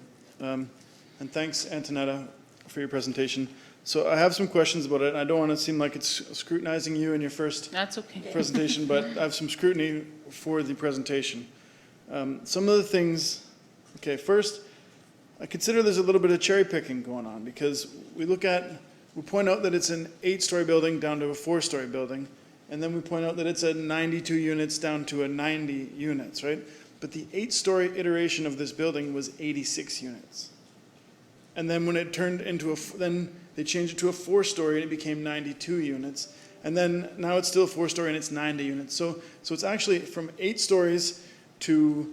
And thanks, Antonetta, for your presentation. So I have some questions about it, and I don't want to seem like it's scrutinizing you in your first That's okay. presentation, but I have some scrutiny for the presentation. Some of the things, okay, first, I consider there's a little bit of cherry picking going on, because we point out that it's an 8-story building down to a 4-story building, and then we point out that it's a 92 units down to a 90 units, right? But the 8-story iteration of this building was 86 units. And then when it turned into then they changed it to a 4-story and it became 92 units. And then now it's still a 4-story and it's 90 units. So it's actually from 8 stories to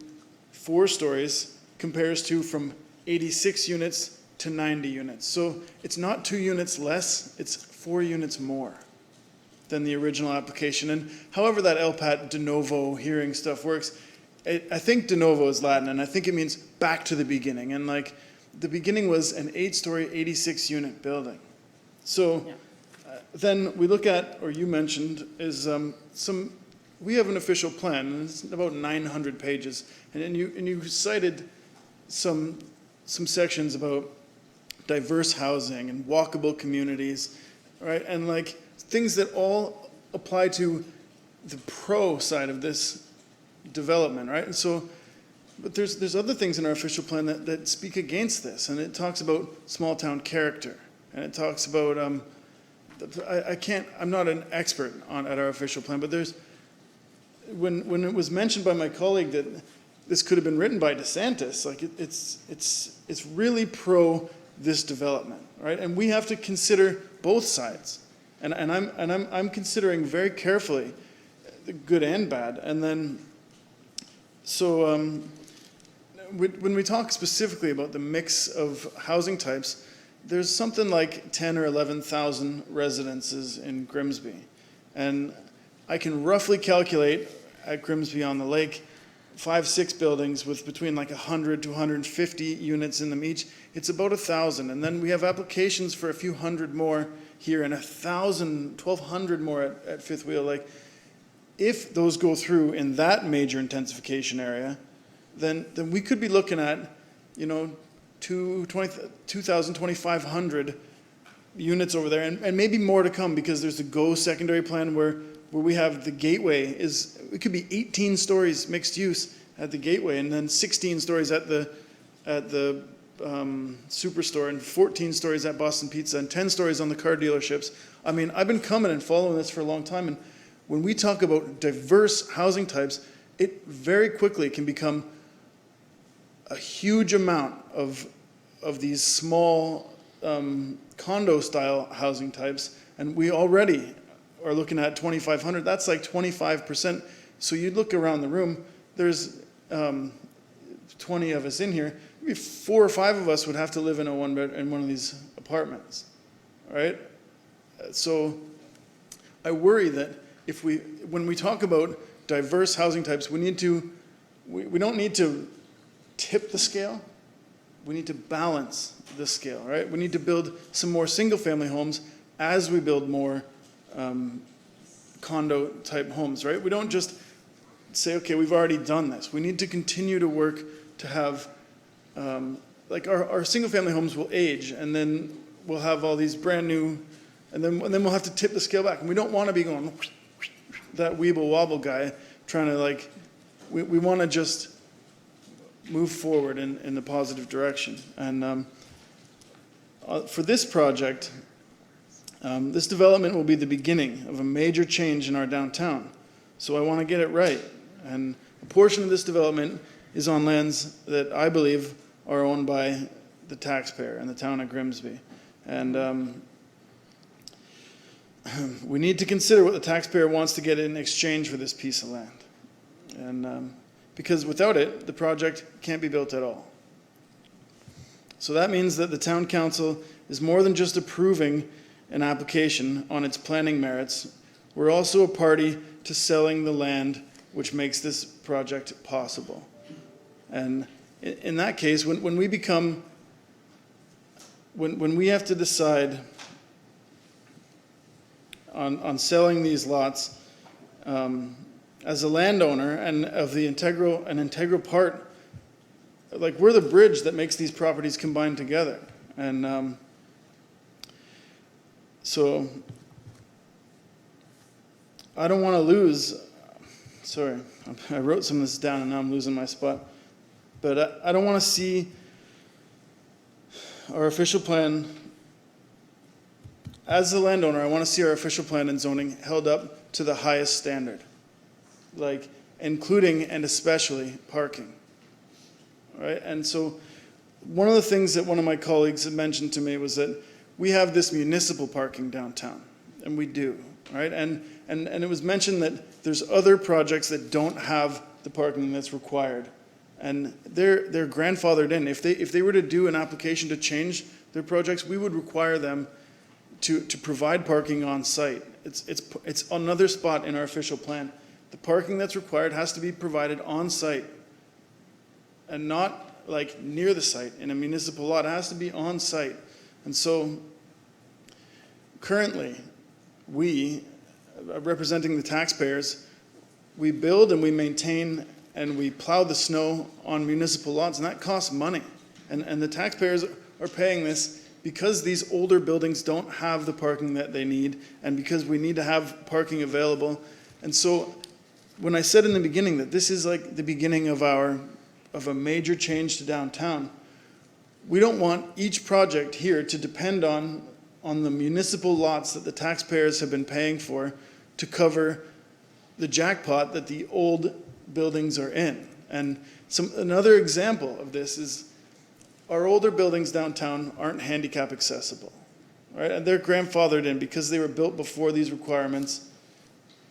4 stories compares to from 86 units to 90 units. So it's not 2 units less, it's 4 units more than the original application. And however that LPAT de novo hearing stuff works, I think de novo is Latin, and I think it means back to the beginning. And like, the beginning was an 8-story, 86-unit building. So then we look at, or you mentioned, is we have an official plan, and it's about 900 pages. And you cited some sections about diverse housing and walkable communities, right? And like things that all apply to the pro side of this development, right? And so, but there's other things in our official plan that speak against this, and it talks about small town character, and it talks about I'm not an expert at our official plan, but there's when it was mentioned by my colleague that this could have been written by DeSantis, like it's really pro this development, right? And we have to consider both sides, and I'm considering very carefully the good and bad, and then so. When we talk specifically about the mix of housing types, there's something like 10 or 11,000 residences in Grimsby. And I can roughly calculate at Grimsby on the Lake, 5-6 buildings with between like 100 to 150 units in them each. It's about 1,000. And then we have applications for a few hundred more here and 1,000, 1,200 more at Fifth Wheel. Like, if those go through in that major intensification area, then we could be looking at, 2,000, 2,500 units over there, and maybe more to come, because there's a GO secondary plan where we have the gateway it could be 18 stories mixed use at the gateway, and then 16 stories at the Superstore, and 14 stories at Boston Pizza, and 10 stories on the car dealerships. I mean, I've been coming and following this for a long time, and when we talk about diverse housing types, it very quickly can become a huge amount of these small condo-style housing types, and we already are looking at 2,500. That's like 25%. So you look around the room, there's 20 of us in here. Maybe 4 or 5 of us would have to live in one of these apartments, right? So I worry that when we talk about diverse housing types, we don't need to tip the scale. We need to balance the scale, right? We need to build some more single-family homes as we build more condo-type homes, right? We don't just say, okay, we've already done this. We need to continue to work to have, like our single-family homes will age, and then we'll have all these brand new, and then we'll have to tip the scale back. And we don't want to be going that weeble wobble guy trying to we want to just move forward in the positive direction. And for this project, this development will be the beginning of a major change in our downtown. So I want to get it right. And a portion of this development is on lands that I believe are owned by the taxpayer and the town of Grimsby. And we need to consider what the taxpayer wants to get in exchange for this piece of land. And because without it, the project can't be built at all. So that means that the town council is more than just approving an application on its planning merits. We're also a party to selling the land which makes this project possible. And in that case, when we have to decide on selling these lots, as a landowner and of an integral part, like we're the bridge that makes these properties combine together. And so I don't want to lose, sorry, I wrote some of this down and now I'm losing my spot. But I don't want to see our official plan, as a landowner, I want to see our official plan and zoning held up to the highest standard, like including and especially parking, right? And so one of the things that one of my colleagues had mentioned to me was that we have this municipal parking downtown, and we do, right? And it was mentioned that there's other projects that don't have the parking that's required, and they're grandfathered in. If they were to do an application to change their projects, we would require them to provide parking on site. It's another spot in our official plan. The parking that's required has to be provided on site and not like near the site in a municipal lot. It has to be on site. And so currently, we, representing the taxpayers, we build and we maintain and we plow the snow on municipal lots, and that costs money. And the taxpayers are paying this because these older buildings don't have the parking that they need, and because we need to have parking available. And so when I said in the beginning that this is like the beginning of a major change to downtown, we don't want each project here to depend on the municipal lots that the taxpayers have been paying for to cover the jackpot that the old buildings are in. And another example of this is our older buildings downtown aren't handicap accessible, right? And they're grandfathered in because they were built before these requirements.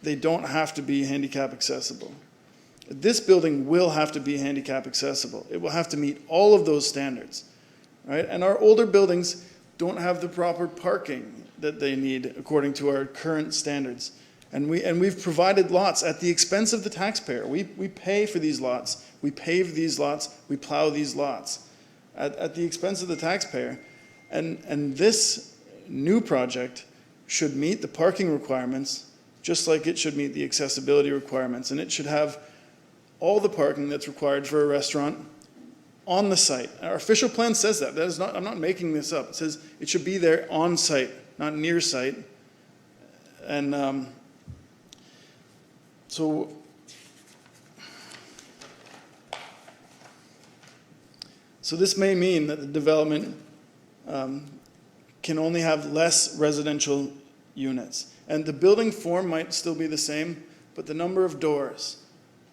They don't have to be handicap accessible. This building will have to be handicap accessible. It will have to meet all of those standards, right? And our older buildings don't have the proper parking that they need according to our current standards. And we've provided lots at the expense of the taxpayer. We pay for these lots. We pave these lots. We plow these lots at the expense of the taxpayer. And this new project should meet the parking requirements just like it should meet the accessibility requirements. And it should have all the parking that's required for a restaurant on the site. Our official plan says that. That is not, I'm not making this up. It says it should be there on site, not near site. And so this may mean that the development can only have less residential units. And the building form might still be the same, but the number of doors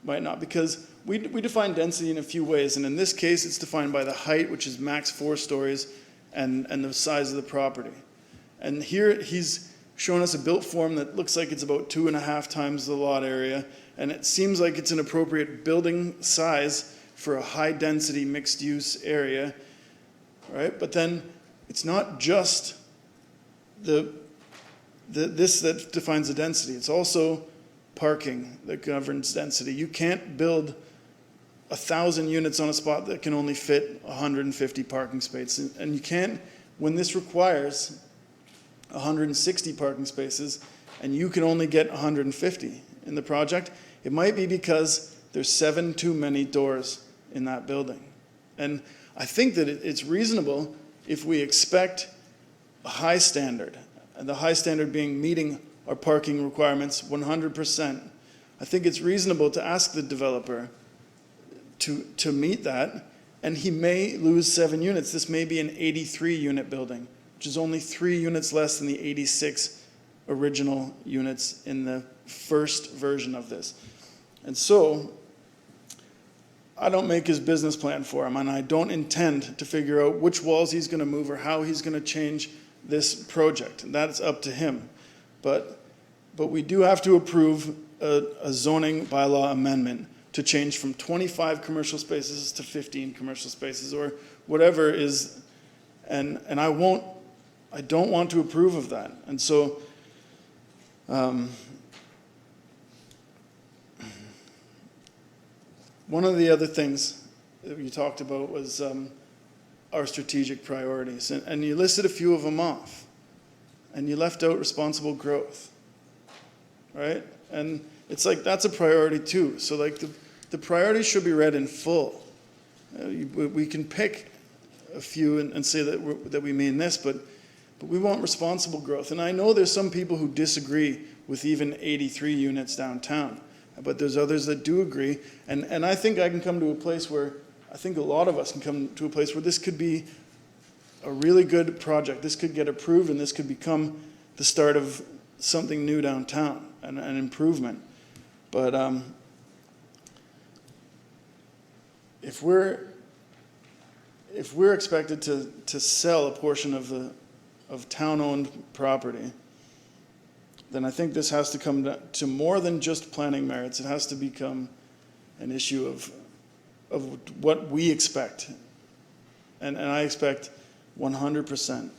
might not, because we define density in a few ways, and in this case it's defined by the height, which is max 4 stories, and the size of the property. And here he's shown us a built form that looks like it's about 2.5 times the lot area, and it seems like it's an appropriate building size for a high density mixed use area, right? But then it's not just this that defines the density. It's also parking that governs density. You can't build 1,000 units on a spot that can only fit 150 parking spaces. And you can't, when this requires 160 parking spaces and you can only get 150 in the project, it might be because there's 7 too many doors in that building. And I think that it's reasonable if we expect a high standard, and the high standard being meeting our parking requirements 100%. I think it's reasonable to ask the developer to meet that, and he may lose 7 units. This may be an 83 unit building, which is only 3 units less than the 86 original units in the first version of this. And so I don't make his business plan for him, and I don't intend to figure out which walls he's going to move or how he's going to change this project. And that's up to him. But we do have to approve a zoning bylaw amendment to change from 25 commercial spaces to 15 commercial spaces, or whatever is, and I don't want to approve of that. And so one of the other things that you talked about was our strategic priorities, and you listed a few of them off, and you left out responsible growth, right? And it's like that's a priority too. So like the priorities should be read in full. We can pick a few and say that we mean this, but we want responsible growth. And I know there's some people who disagree with even 83 units downtown, but there's others that do agree. And I think I can come to a place where, I think a lot of us can come to a place where this could be a really good project. This could get approved, and this could become the start of something new downtown, an improvement. But if if we're expected to sell a portion of town-owned property, then I think this has to come to more than just planning merits. It has to become an issue of what we expect. And I expect 100%.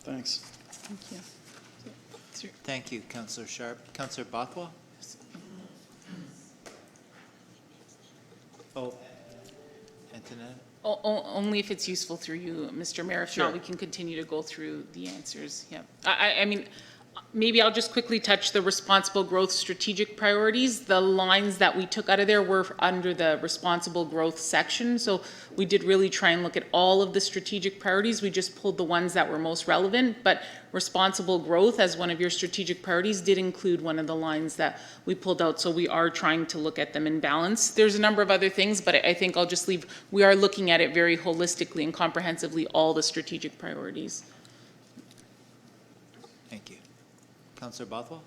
Thanks. Thank you. Thank you, Councillor Sharp. Councillor Bothwell? Oh, Antoinette? Only if it's useful through you, Mr. Mayor. If not, we can continue to go through the answers. Yeah. I mean, maybe I'll just quickly touch the responsible growth strategic priorities. The lines that we took out of there were under the responsible growth section. So we did really try and look at all of the strategic priorities. We just pulled the ones that were most relevant, but responsible growth as one of your strategic priorities did include one of the lines that we pulled out. So we are trying to look at them in balance. There's a number of other things, but I think I'll just leave, we are looking at it very holistically and comprehensively, all the strategic priorities. Thank you. Councillor Bothwell?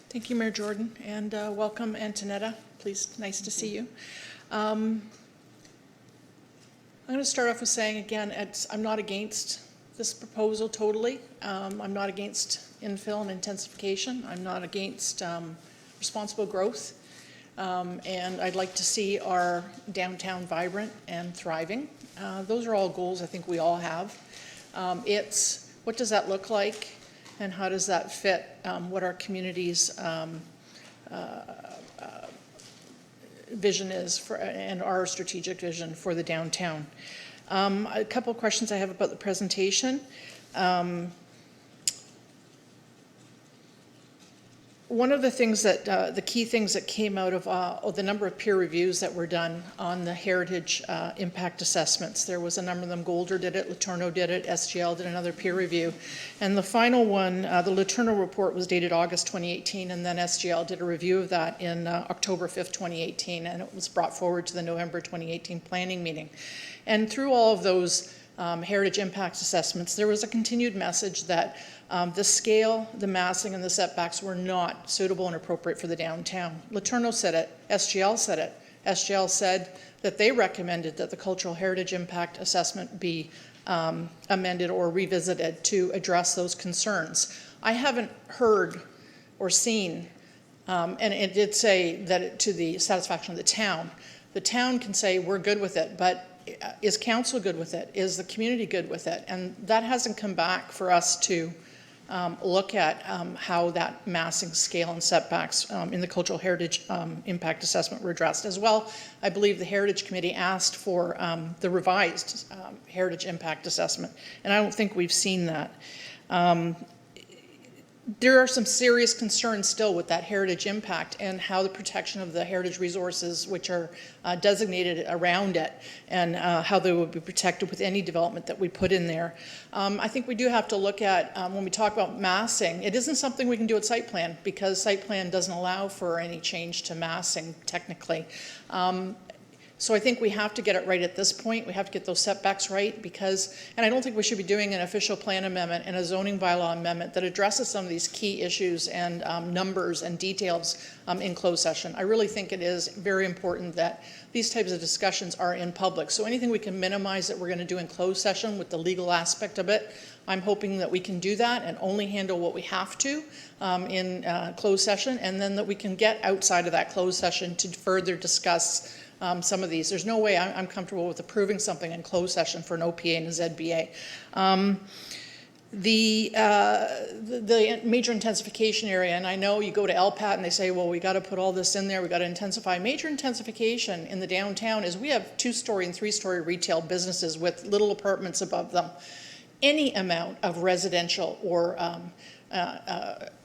Thank you, Mayor Jordan, and welcome, Antonetta. Please, nice to see you. I'm going to start off with saying, again, I'm not against this proposal totally. I'm not against infill and intensification. I'm not against responsible growth. And I'd like to see our downtown vibrant and thriving. Those are all goals I think we all have. It's what does that look like, and how does that fit what our community's vision is for, and our strategic vision for the downtown. A couple of questions I have about the presentation. One of the things that, the key things that came out of the number of peer reviews that were done on the heritage impact assessments, there was a number of them. Golder did it, Letourneau did it, SGL did another peer review. And the final one, the Letourneau report was dated August 2018, and then SGL did a review of that in October 5th, 2018, and it was brought forward to the November 2018 planning meeting. And through all of those heritage impact assessments, there was a continued message that the scale, the massing, and the setbacks were not suitable and appropriate for the downtown. Letourneau said it, SGL said it. SGL said that they recommended that the cultural heritage impact assessment be amended or revisited to address those concerns. I haven't heard or seen, and it did say that to the satisfaction of the town. The town can say we're good with it, but is council good with it? Is the community good with it? And that hasn't come back for us to look at how that massing, scale, and setbacks in the cultural heritage impact assessment were addressed. As well, I believe the Heritage Committee asked for the revised heritage impact assessment, and I don't think we've seen that. There are some serious concerns still with that heritage impact and how the protection of the heritage resources which are designated around it, and how they will be protected with any development that we put in there. I think we do have to look at, when we talk about massing, it isn't something we can do at site plan, because site plan doesn't allow for any change to massing technically. So I think we have to get it right at this point. We have to get those setbacks right, because, and I don't think we should be doing an official plan amendment and a zoning bylaw amendment that addresses some of these key issues and numbers and details in closed session. I really think it is very important that these types of discussions are in public. So anything we can minimize that we're going to do in closed session with the legal aspect of it, I'm hoping that we can do that and only handle what we have to in closed session, and then that we can get outside of that closed session to further discuss some of these. There's no way I'm comfortable with approving something in closed session for an OPA and a ZBA. The major intensification area, and I know you go to LPAT and they say, well, we got to put all this in there, we got to intensify. Major intensification in the downtown is we have 2-story and 3-story retail businesses with little apartments above them. Any amount of residential or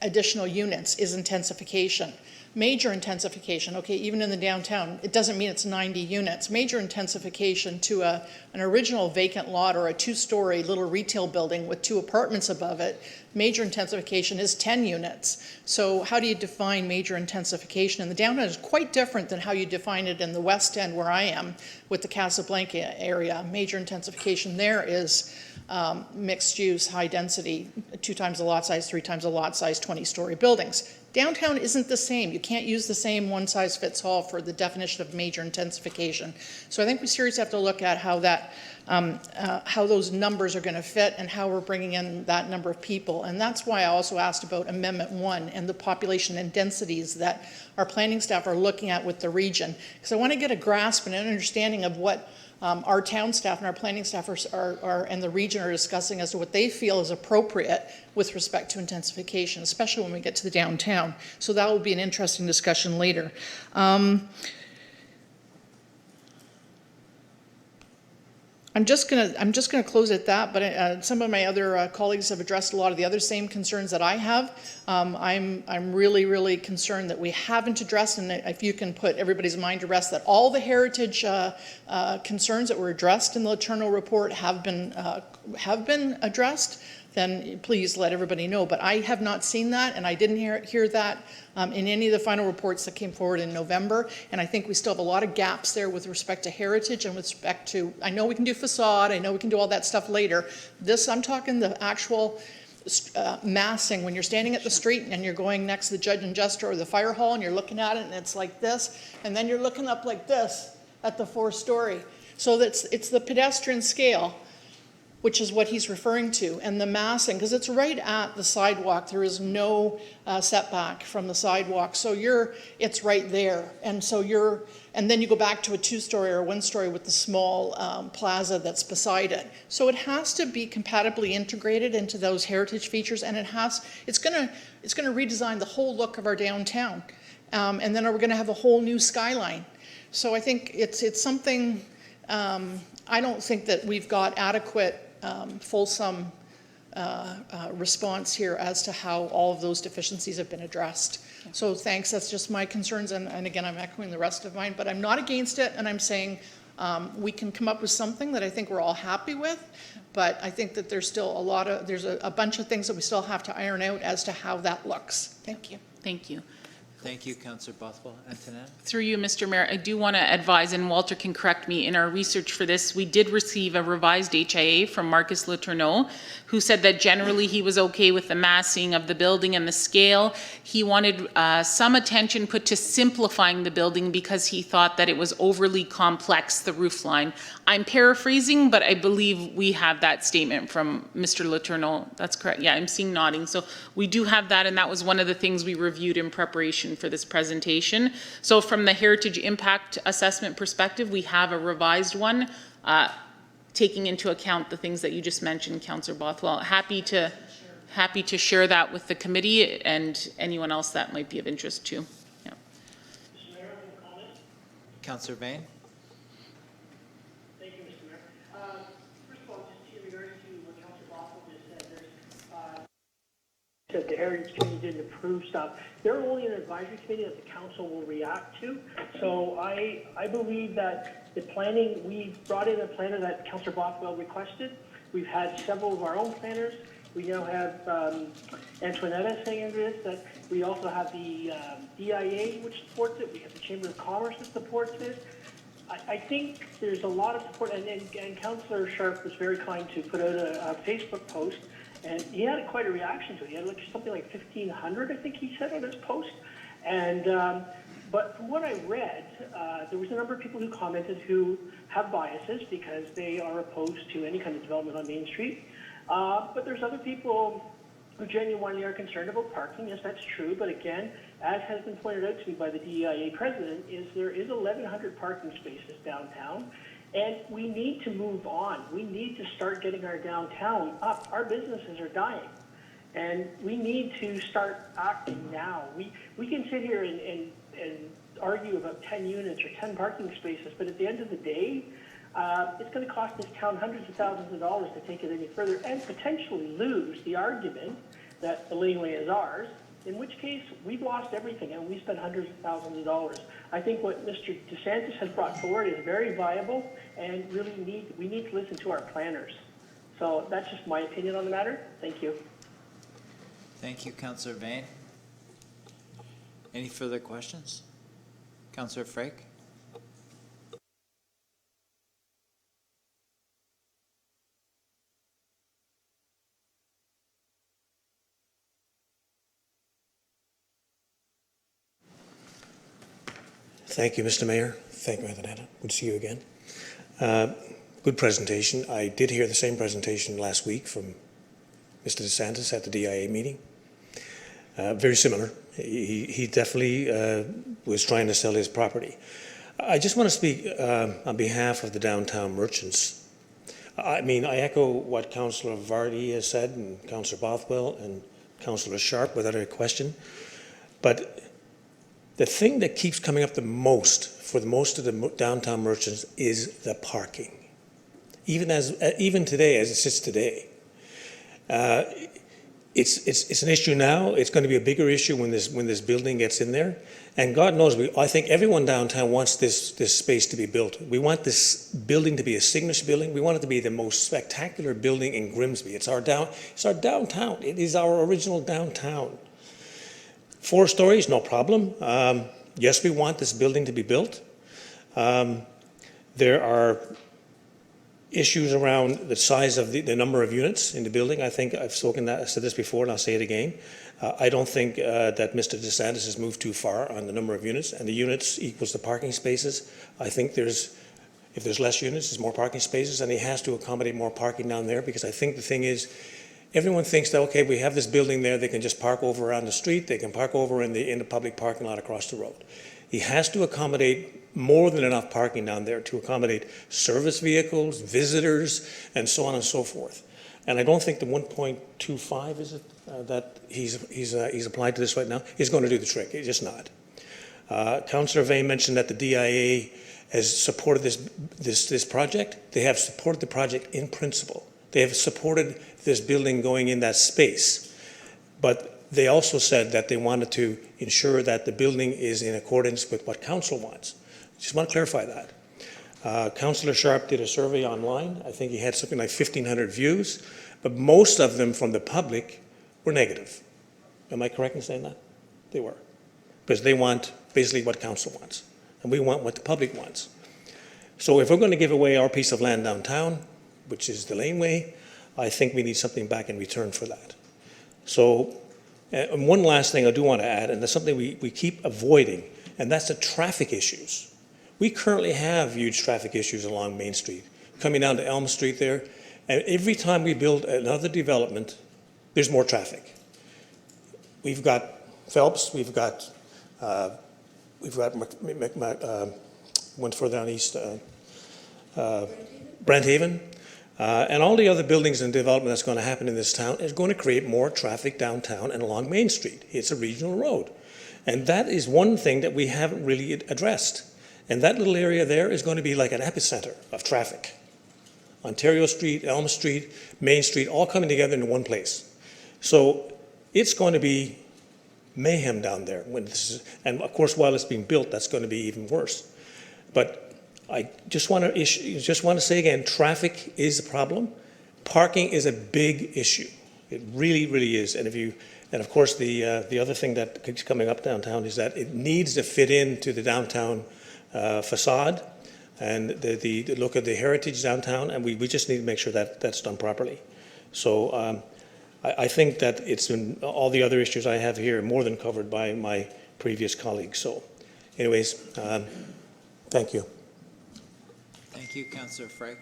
additional units is intensification. Major intensification, okay, even in the downtown, it doesn't mean it's 90 units. Major intensification to an original vacant lot or a 2-story little retail building with 2 apartments above it, major intensification is 10 units. So how do you define major intensification in the downtown? Is quite different than how you define it in the West End where I am with the Casablanca area. Major intensification there is mixed use, high density, 2 times the lot size, 3 times the lot size, 20-story buildings. Downtown isn't the same. You can't use the same one-size-fits-all for the definition of major intensification. So I think we seriously have to look at how that, how those numbers are going to fit and how we're bringing in that number of people. And that's why I also asked about Amendment 1 and the population and densities that our planning staff are looking at with the region. Because I want to get a grasp and an understanding of what our town staff and our planning staff are and the region are discussing as to what they feel is appropriate with respect to intensification, especially when we get to the downtown. So that will be an interesting discussion later. I'm just gonna close at that, but some of my other colleagues have addressed a lot of the other same concerns that I have. I'm really concerned that we haven't addressed, and if you can put everybody's mind to rest, that all the heritage concerns that were addressed in the Letourneau report have been addressed, then please let everybody know. But I have not seen that, and I didn't hear that in any of the final reports that came forward in November. And I think we still have a lot of gaps there with respect to heritage and with respect to, I know we can do facade, I know we can do all that stuff later. This, I'm talking the actual massing, when you're standing at the street and you're going next to the Judge and Jester or the fire hall and you're looking at it and it's like this, and then you're looking up like this at the 4-story. So it's the pedestrian scale, which is what he's referring to, and the massing, because it's right at the sidewalk. There is no setback from the sidewalk, so it's right there. And so and then you go back to a 2-story or a 1-story with the small plaza that's beside it. So it has to be compatibly integrated into those heritage features, and it's gonna redesign the whole look of our downtown. And then we're gonna have a whole new skyline. So I think it's something, I don't think that we've got adequate fulsome response here as to how all of those deficiencies have been addressed. So thanks, that's just my concerns, and again, I'm echoing the rest of mine, but I'm not against it, and I'm saying we can come up with something that I think we're all happy with, but I think that there's still there's a bunch of things that we still have to iron out as to how that looks. Thank you. Thank you. Thank you, Councillor Bothwell. Antoinette? Through you, Mr. Mayor, I do want to advise, and Walter can correct me, in our research for this, we did receive a revised HIA from Marcus Letourneau, who said that generally he was okay with the massing of the building and the scale. He wanted some attention put to simplifying the building because he thought that it was overly complex, the roof line. I'm paraphrasing, but I believe we have that statement from Mr. Letourneau. That's correct. Yeah, I'm seeing nodding. So we do have that, and that was one of the things we reviewed in preparation for this presentation. So from the heritage impact assessment perspective, we have a revised one, taking into account the things that you just mentioned, Councillor Bothwell. Happy to share that with the committee and anyone else that might be of interest too. Yeah. Councillor Bain? Thank you, Mr. Mayor. First of all, just in regards to what Councillor Bothwell just said, said the Heritage Committee didn't approve stuff. They're only an advisory committee that the council will react to. So I believe that the planning, we brought in a planner that Councillor Bothwell requested. We've had several of our own planners. We now have Antoinette saying this, that we also have the DIA, which supports it. We have the Chamber of Commerce that supports it. I think there's a lot of support, and Councillor Sharp was very kind to put out a Facebook post, and he had quite a reaction to it. He had something like 1,500, I think he said, on his post. And but from what I read, there was a number of people who commented who have biases because they are opposed to any kind of development on Main Street. But there's other people who genuinely are concerned about parking. Yes, that's true. But again, as has been pointed out to me by the DEIA president, there is 1,100 parking spaces downtown. And we need to move on. We need to start getting our downtown up. Our businesses are dying. And we need to start acting now. We can sit here and argue about 10 units or 10 parking spaces, but at the end of the day, it's going to cost this town hundreds of thousands of dollars to take it any further and potentially lose the argument that the laneway is ours, in which case we've lost everything and we spent hundreds of thousands of dollars. I think what Mr. DeSantis has brought forward is very viable, and really we need to listen to our planners. So that's just my opinion on the matter. Thank you. Thank you, Councillor Bain. Any further questions? Councillor Frake? Thank you, Mr. Mayor. Thank you, Antonetta. Good to see you again. Good presentation. I did hear the same presentation last week from Mr. DeSantis at the DIA meeting. Very similar. He definitely was trying to sell his property. I just want to speak on behalf of the downtown merchants. I mean, I echo what Councillor Vardy has said, and Councillor Bothwell, and Councillor Sharp, without a question. But the thing that keeps coming up the most for the most of the downtown merchants is the parking. Even today, as it sits today, it's an issue now. It's going to be a bigger issue when this building gets in there. And God knows, I think everyone downtown wants this space to be built. We want this building to be a signature building. We want it to be the most spectacular building in Grimsby. It's our downtown. It is our original downtown. 4 stories, no problem. Yes, we want this building to be built. There are issues around the size of the number of units in the building. I think I've said this before, and I'll say it again. I don't think that Mr. DeSantis has moved too far on the number of units, and the units equals the parking spaces. I think if there's less units, there's more parking spaces, and he has to accommodate more parking down there, because I think the thing is, everyone thinks that, okay, we have this building there, they can just park over on the street, they can park over in the public parking lot across the road. He has to accommodate more than enough parking down there to accommodate service vehicles, visitors, and so on and so forth. And I don't think the 1.25, is it, that he's applied to this right now, is going to do the trick. It's just not. Councillor Vane mentioned that the DIA has supported this project. They have supported the project in principle. They have supported this building going in that space. But they also said that they wanted to ensure that the building is in accordance with what council wants. Just want to clarify that. Councillor Sharp did a survey online. I think he had something like 1,500 views, but most of them from the public were negative. Am I correct in saying that? They were. Because they want basically what council wants, and we want what the public wants. So if we're going to give away our piece of land downtown, which is the laneway, I think we need something back in return for that. So, and one last thing I do want to add, and that's something we keep avoiding, and that's the traffic issues. We currently have huge traffic issues along Main Street, coming down to Elm Street there, and every time we build another development, there's more traffic. We've got Phelps, we've got one further down east, Brenthaven, and all the other buildings and development that's going to happen in this town is going to create more traffic downtown and along Main Street. It's a regional road. And that is one thing that we haven't really addressed. And that little area there is going to be like an epicenter of traffic. Ontario Street, Elm Street, Main Street, all coming together in one place. So it's going to be mayhem down there. And of course, while it's being built, that's going to be even worse. But I just want to say again, traffic is a problem. Parking is a big issue. It really, really is. And of course, the other thing that keeps coming up downtown is that it needs to fit into the downtown facade and the look of the heritage downtown, and we just need to make sure that that's done properly. So I think that it's been, all the other issues I have here are more than covered by my previous colleagues. So anyways, thank you. Thank you, Councillor Frank.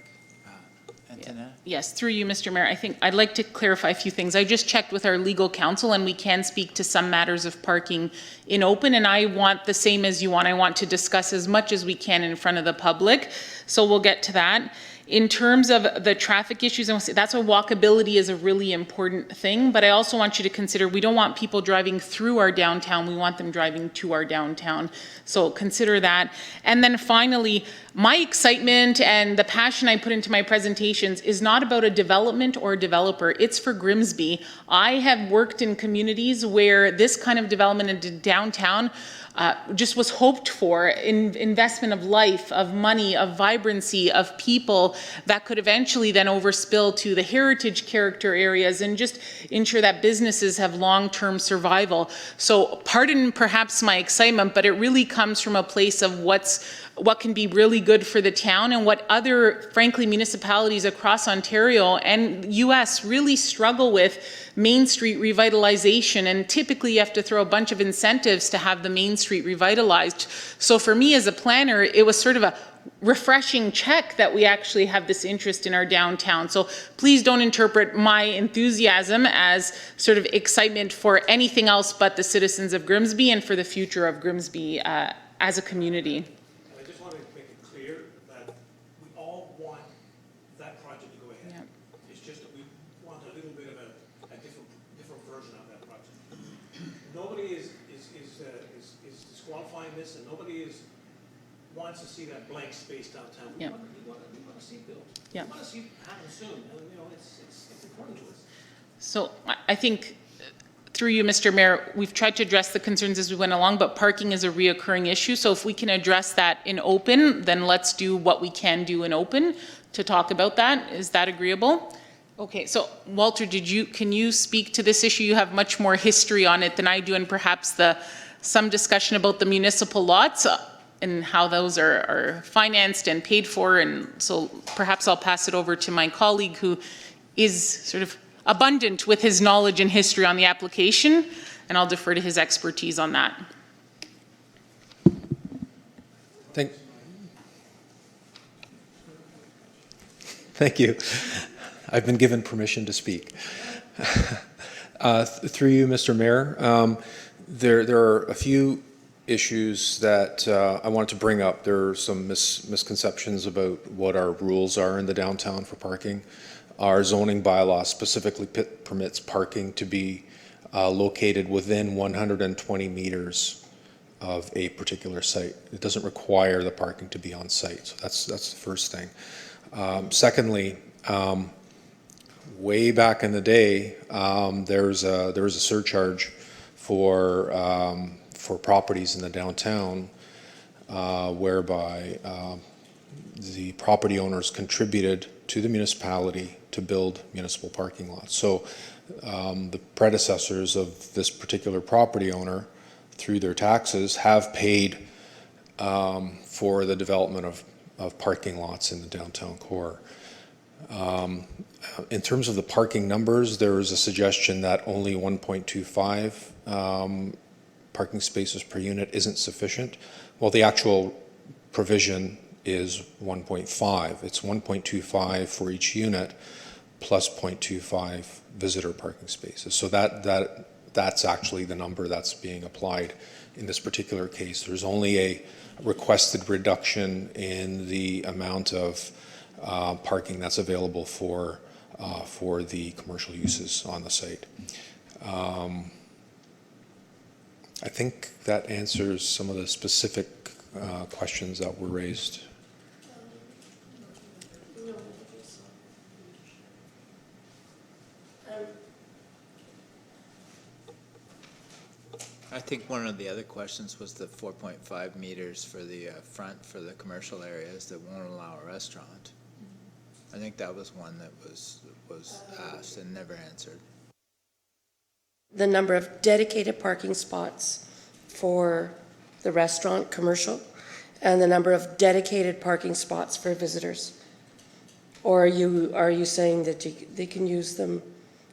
Antonetta? Yes, through you, Mr. Mayor. I think I'd like to clarify a few things. I just checked with our legal counsel, and we can speak to some matters of parking in open, and I want the same as you want. I want to discuss as much as we can in front of the public, so we'll get to that. In terms of the traffic issues, that's why walkability is a really important thing, but I also want you to consider we don't want people driving through our downtown, we want them driving to our downtown. So consider that. And then finally, my excitement and the passion I put into my presentations is not about a development or a developer, it's for Grimsby. I have worked in communities where this kind of development into downtown just was hoped for, in investment of life, of money, of vibrancy, of people, municipal, that could eventually then overspill to the heritage character areas and just ensure that businesses have long-term survival. So pardon perhaps my excitement, but it really comes from a place of what can be really good for the town and what other, frankly, municipalities across Ontario and US really struggle with Main Street revitalization. And typically you have to throw a bunch of incentives to have the Main Street revitalized. So for me as a planner, it was sort of a refreshing check that we actually have this interest in our downtown. So please don't interpret my enthusiasm as sort of excitement for anything else but the citizens of Grimsby and for the future of Grimsby as a community. I just want to make it clear that we all want that project to go ahead. Yeah. It's just that we want a little bit of a different version of that project. Nobody is disqualifying this, and nobody wants to see that blank space downtown. We Yeah. want to see it built. Yeah. We want to see it happen soon, and it's important to us. So I think through you, Mr. Mayor, we've tried to address the concerns as we went along, but parking is a reoccurring issue. So if we can address that in open, then let's do what we can do in open to talk about that. Is that agreeable? Okay, so Walter, can you speak to this issue? You have much more history on it than I do, and perhaps some discussion about the municipal lots and how those are financed and paid for. And so perhaps I'll pass it over to my colleague who is sort of abundant with his knowledge and history on the application, and I'll defer to his expertise on that. Thank you. I've been given permission to speak. Through you, Mr. Mayor, there are a few issues that I wanted to bring up. There are some misconceptions about what our rules are in the downtown for parking. Our zoning bylaw specifically permits parking to be located within 120 meters of a particular site. It doesn't require the parking to be on site. So that's the first thing. Secondly, way back in the day, there was a surcharge for properties in the downtown, whereby the property owners contributed to the municipality to build municipal parking lots. So the predecessors of this particular property owner, through their taxes, have paid for the development of parking lots in the downtown core. In terms of the parking numbers, there is a suggestion that only 1.25 parking spaces per unit isn't sufficient. Well, the actual provision is 1.5. It's 1.25 for each unit plus 0.25 visitor parking spaces. So that's actually the number that's being applied in this particular case. There's only a requested reduction in the amount of parking that's available for the commercial uses on the site. I think that answers some of the specific questions that were raised. I think one of the other questions was the 4.5 meters for the front for the commercial areas that won't allow a restaurant. I think that was one that was asked and never answered. The number of dedicated parking spots for the restaurant commercial and the number of dedicated parking spots for visitors? Or are you saying that they can use them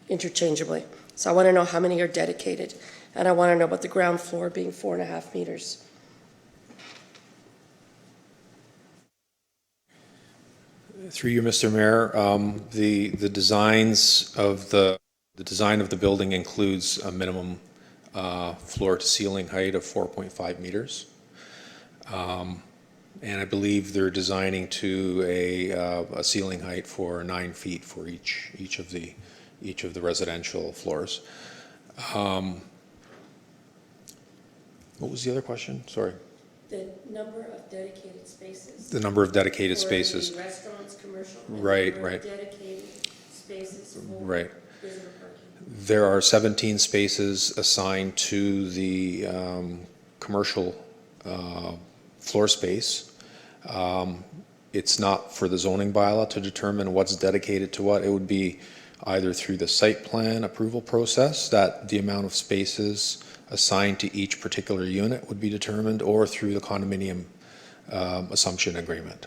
interchangeably? So I want to know how many are dedicated, and I want to know about the ground floor being 4.5 meters. Through you, Mr. Mayor, the design of the building includes a minimum floor to ceiling height of 4.5 meters. And I believe they're designing to a ceiling height for 9 feet for each of the residential floors. What was the other question? Sorry. The number of dedicated spaces. The number of dedicated spaces. For the restaurants, commercial. Right, and the number right. of dedicated spaces for Right. visitor parking. There are 17 spaces assigned to the commercial floor space. it's not for the zoning bylaw to determine what's dedicated to what. It would be either through the site plan approval process, that the amount of spaces assigned to each particular unit would be determined, or through the condominium assumption agreement.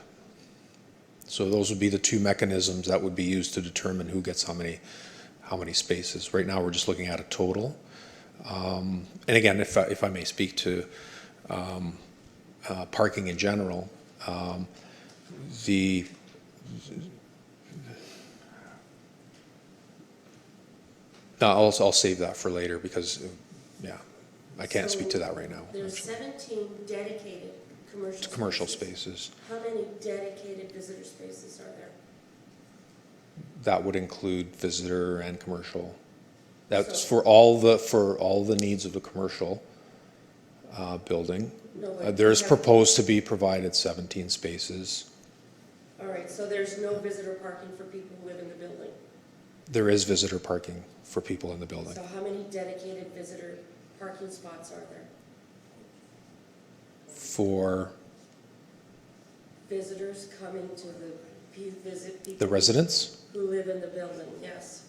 So those would be the two mechanisms that would be used to determine who gets how many spaces. Right now, we're just looking at a total. And again, if I may speak to parking in general, I'll save that for later because, yeah, I can't speak to that right now. There's 17 dedicated Commercial spaces. How many dedicated visitor spaces are there? That would include visitor and commercial. That's for all the needs of the commercial building. No, but There's you have- proposed to be provided 17 spaces. All right, so there's no visitor parking for people who live in the building? There is visitor parking for people in the building. So how many dedicated visitor parking spots are there? For Visitors coming to visit people. the residents? Who live in the building, yes.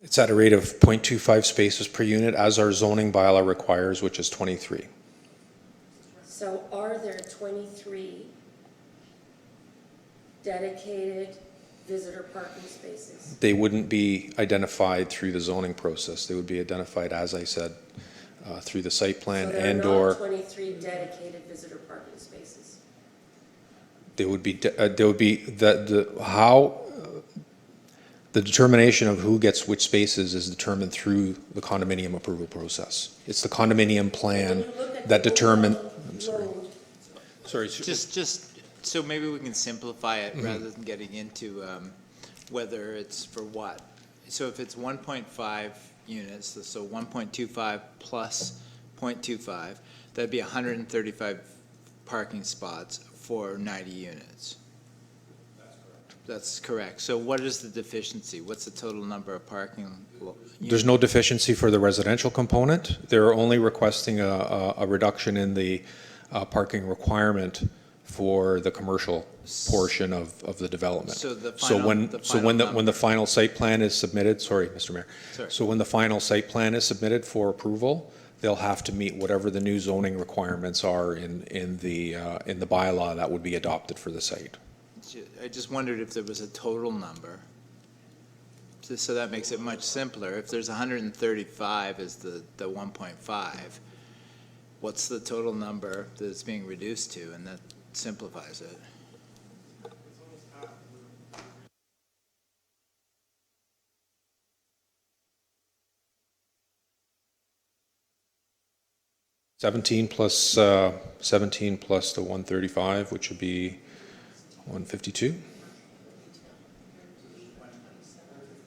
It's at a rate of 0.25 spaces per unit, as our zoning bylaw requires, which is 23. So are there 23 dedicated visitor parking spaces? They wouldn't be identified through the zoning process. They would be identified, as I said, through the site plan So there are and/or not 23 dedicated visitor parking spaces? there would be the determination of who gets which spaces is determined through the condominium approval process. It's the condominium plan that determine. I'm sorry. Sorry. Just, so maybe we can simplify it rather than getting into whether it's for what. So if it's 1.5 units, so 1.25 plus 0.25, that'd be 135 parking spots for 90 units. That's correct. So what is the deficiency? What's the total number of parking? There's no deficiency for the residential component. They're only requesting a reduction in the parking requirement for the commercial portion of the development. So the So final, when the final site plan is submitted, sorry, Mr. Mayor. Sorry. So when the final site plan is submitted for approval, they'll have to meet whatever the new zoning requirements are in the bylaw that would be adopted for the site. I just wondered if there was a total number. So that makes it much simpler. If there's 135 as the 1.5, what's the total number that it's being reduced to? And that simplifies it. Seventeen plus the 135, which would be 152.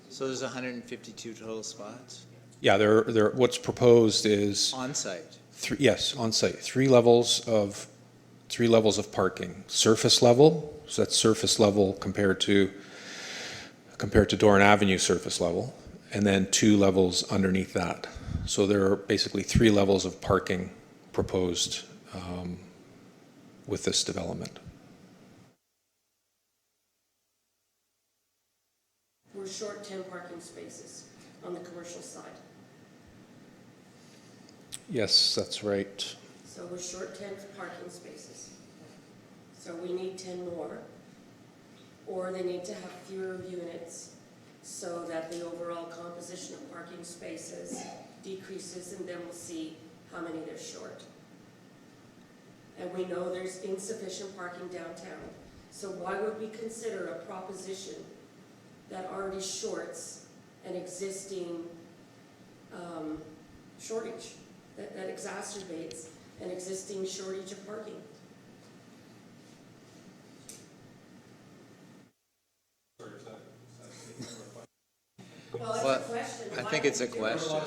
So there's 152 total spots Yeah, what's proposed is on site. yes, on site, three levels of parking. Surface level, so that's surface level compared to Doran Avenue surface level, and then 2 levels underneath that. So there are basically 3 levels of parking proposed with this development. We're short 10 parking spaces on the commercial side. Yes, that's right. So we're short 10 parking spaces. So we need 10 more, or they need to have fewer units so that the overall composition of parking spaces decreases, and then we'll see how many they're short. And we know there's insufficient parking downtown. So why would we consider a proposition that already shorts an existing shortage, that exacerbates an existing shortage of parking? Well, it's a question. I think it's a question.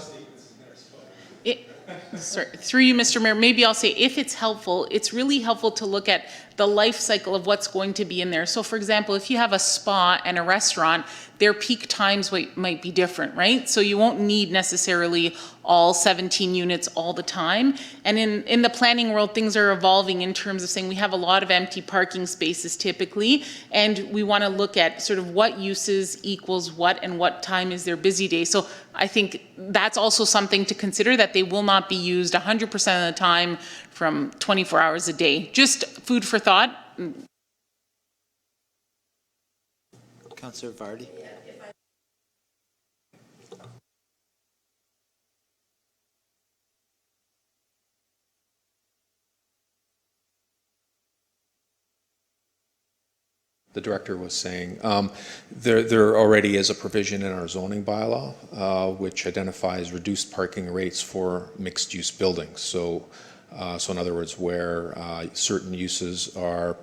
Sorry, through you, Mr. Mayor, maybe I'll say, if it's helpful, it's really helpful to look at the life cycle of what's going to be in there. So for example, if you have a spa and a restaurant, their peak times might be different, right? So you won't need necessarily all 17 units all the time. And in the planning world, things are evolving in terms of saying we have a lot of empty parking spaces typically, and we want to look at sort of what uses equals what and what time is their busy day. So I think that's also something to consider, that they will not be used 100% of the time from 24 hours a day. Just food for thought. Councillor Vardy? The director was saying, there already is a provision in our zoning bylaw which identifies reduced parking rates for mixed-use buildings. So in other words, where certain uses are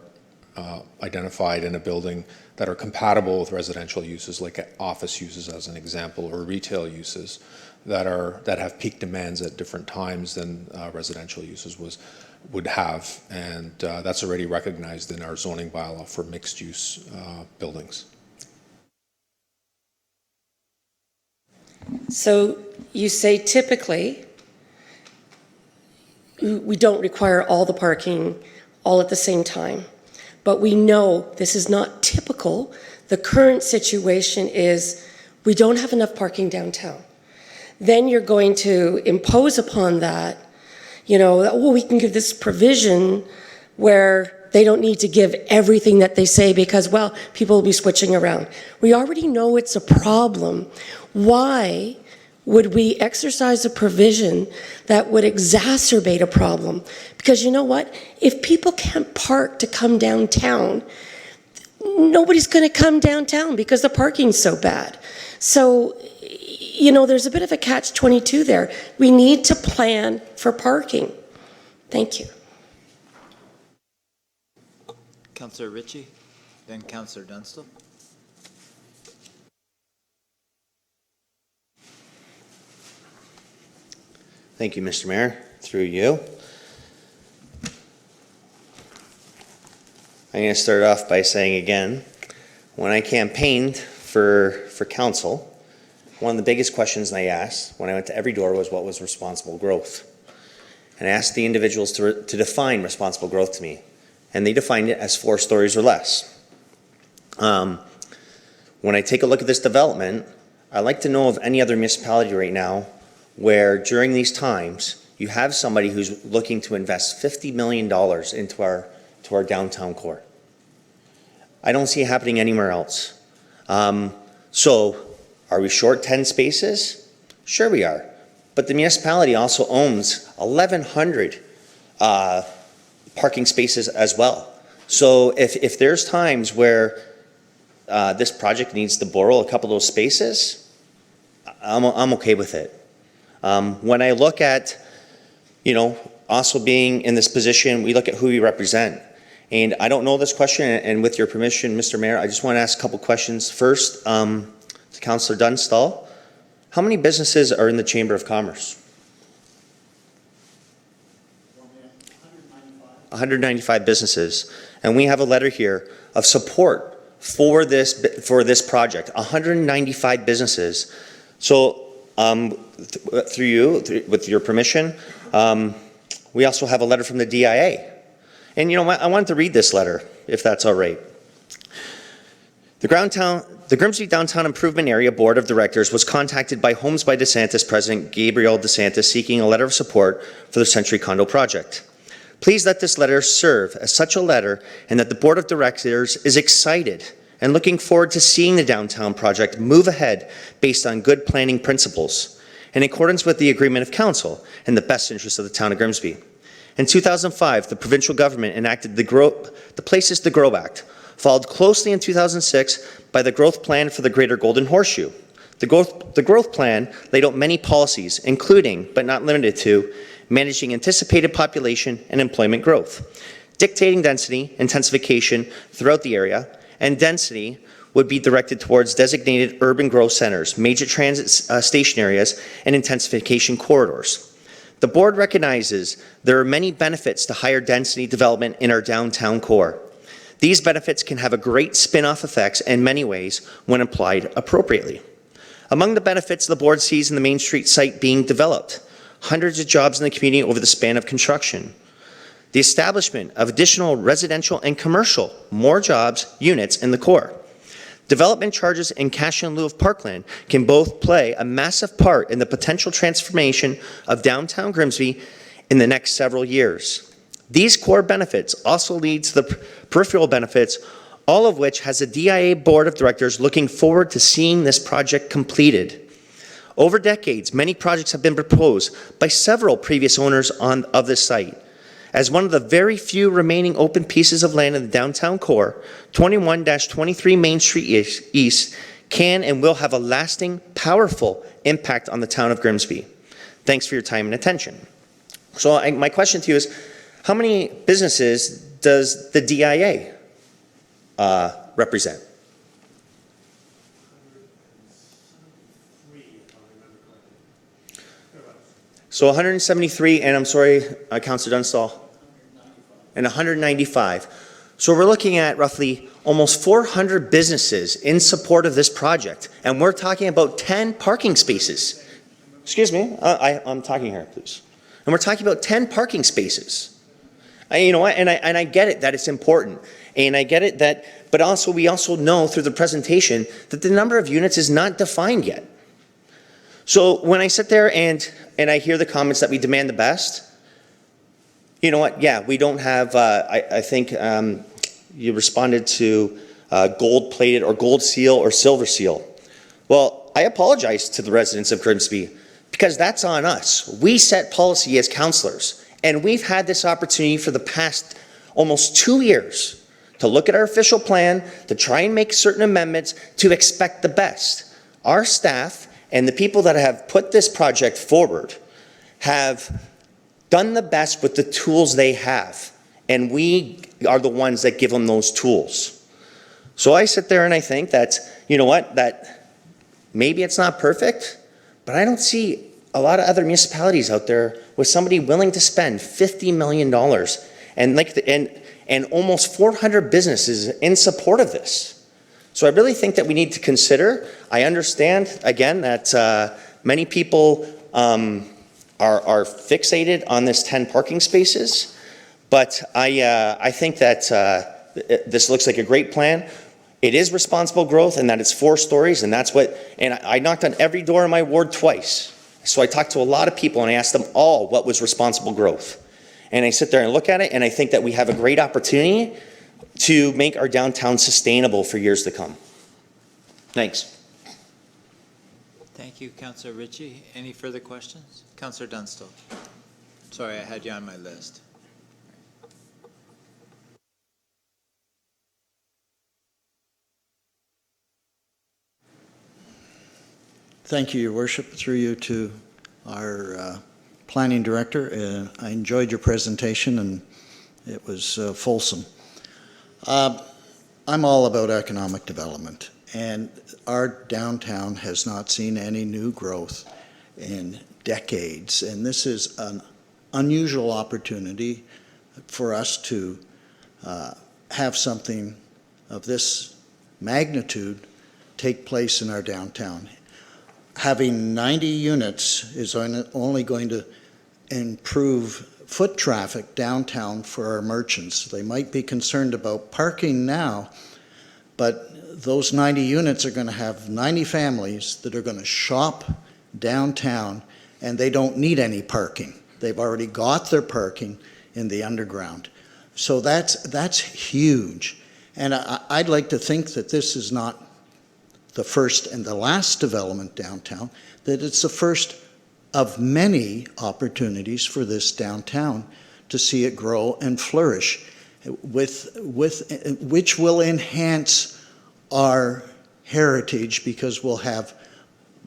identified in a building that are compatible with residential uses, like office uses as an example, or retail uses that have peak demands at different times than residential uses would have, and that's already recognized in our zoning bylaw for mixed-use buildings. So you say typically we don't require all the parking all at the same time, but we know this is not typical. The current situation is we don't have enough parking downtown. Then you're going to impose upon that, we can give this provision where they don't need to give everything that they say because, people will be switching around. We already know it's a problem. Why would we exercise a provision that would exacerbate a problem? Because you know what? If people can't park to come downtown, nobody's going to come downtown because the parking's so bad. So, there's a bit of a catch-22 there. We need to plan for parking. Thank you. Councillor Ritchie, then Councillor Dunstall. Thank you, Mr. Mayor. Through you. I'm going to start off by saying again, when I campaigned for council, one of the biggest questions I asked when I went to every door was, what was responsible growth? And I asked the individuals to define responsible growth to me, and they defined it as 4 stories or less. When I take a look at this development, I'd like to know of any other municipality right now where during these times you have somebody who's looking to invest $50 million into our downtown core. I don't see it happening anywhere else. So are we short 10 spaces? Sure we are. But the municipality also owns 1,100 parking spaces as well. So if there's times where this project needs to borrow a couple of those spaces, I'm okay with it. When I look at, also being in this position, we look at who we represent. And I don't know this question, and with your permission, Mr. Mayor, I just want to ask a couple questions. First, to Councillor Dunstall, how many businesses are in the Chamber of Commerce? 195 businesses. And we have a letter here of support for this project, 195 businesses. So through you, with your permission, we also have a letter from the DIA. And I wanted to read this letter, if that's all right. The Grimsby Downtown Improvement Area Board of Directors was contacted by Homes by DeSantis President Gabriel DeSantis seeking a letter of support for the Century Condo Project. Please let this letter serve as such a letter, and that the Board of Directors is excited and looking forward to seeing the downtown project move ahead based on good planning principles, in accordance with the agreement of council in the best interest of the town of Grimsby. In 2005, the provincial government enacted the Places to Grow Act, followed closely in 2006 by the Growth Plan for the Greater Golden Horseshoe. The growth plan laid out many policies, including, but not limited to, managing anticipated population and employment growth, dictating density intensification throughout the area, and density would be directed towards designated urban growth centers, major transit station areas, and intensification corridors. The board recognizes there are many benefits to higher density development in our downtown core. These benefits can have a great spin-off effects in many ways when applied appropriately. Among the benefits the board sees in the Main Street site being developed, hundreds of jobs in the community over the span of construction, the establishment of additional residential and commercial, more jobs, units in the core. Development charges and cash in lieu of parkland can both play a massive part in the potential transformation of downtown Grimsby in the next several years. These core benefits also lead to the peripheral benefits, all of which has a DIA board of directors looking forward to seeing this project completed. Over decades, many projects have been proposed by several previous owners of this site. As one of the very few remaining open pieces of land in the downtown core, 21-23 Main Street East can and will have a lasting, powerful impact on the town of Grimsby. Thanks for your time and attention. So my question to you is, how many businesses does the DIA represent? So 173, and I'm sorry, Councillor Dunstall, and 195. So we're looking at roughly almost 400 businesses in support of this project, and we're talking about 10 parking spaces. Excuse me, I'm talking here, please. And we're talking about 10 parking spaces. You know what, and I get it that it's important, and I get it that, but also we also know through the presentation that the number of units is not defined yet. So when I sit there and I hear the comments that we demand the best, you know what, yeah, we don't have, I think you responded to gold-plated or gold seal or silver seal. Well, I apologize to the residents of Grimsby because that's on us. We set policy as councillors, and we've had this opportunity for the past almost 2 years to look at our official plan, to try and make certain amendments, to expect the best. Our staff and the people that have put this project forward have done the best with the tools they have, and we are the ones that give them those tools. So I sit there and I think that, you know what, that maybe it's not perfect, but I don't see a lot of other municipalities out there with somebody willing to spend $50 million and almost 400 businesses in support of this. So I really think that we need to consider, I understand, again, that many people are fixated on this 10 parking spaces, but I think that this looks like a great plan. It is responsible growth, and that it's 4 stories, and that's what, and I knocked on every door in my ward twice. So I talked to a lot of people, and I asked them all what was responsible growth. And I sit there and look at it, and I think that we have a great opportunity to make our downtown sustainable for years to come. Thanks. Thank you, Councillor Ritchie. Any further questions? Councillor Dunstall. Sorry, I had you on my list. Thank you, Your Worship. Through you to our planning director. I enjoyed your presentation, and it was fulsome. I'm all about economic development, and our downtown has not seen any new growth in decades, and this is an unusual opportunity for us to have something of this magnitude take place in our downtown. Having 90 units is only going to improve foot traffic downtown for our merchants. They might be concerned about parking now, but those 90 units are going to have 90 families that are going to shop downtown, and they don't need any parking. They've already got their parking in the underground. So that's huge. And I'd like to think that this is not the first and the last development downtown, that it's the first of many opportunities for this downtown to see it grow and flourish, which will enhance our heritage, because we'll have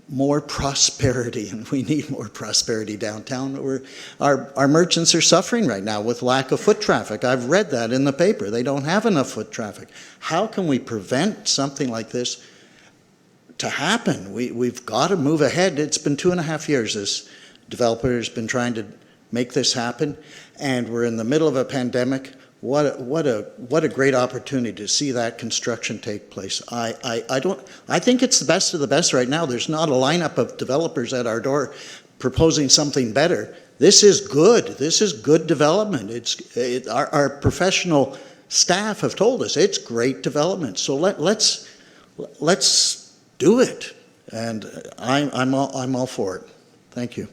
more prosperity, and we need more prosperity downtown. Our merchants are suffering right now with lack of foot traffic. I've read that in the paper. They don't have enough foot traffic. How can we prevent something like this to happen? We've got to move ahead. It's been 2.5 years. developer's been trying to make this happen, and we're in the middle of a pandemic. What a great opportunity to see that construction take place. I think it's the best of the best right now. There's not a lineup of developers at our door proposing something better. This is good. This is good development. Our professional staff have told us it's great development. So let's do it. And I'm all for it. Thank you.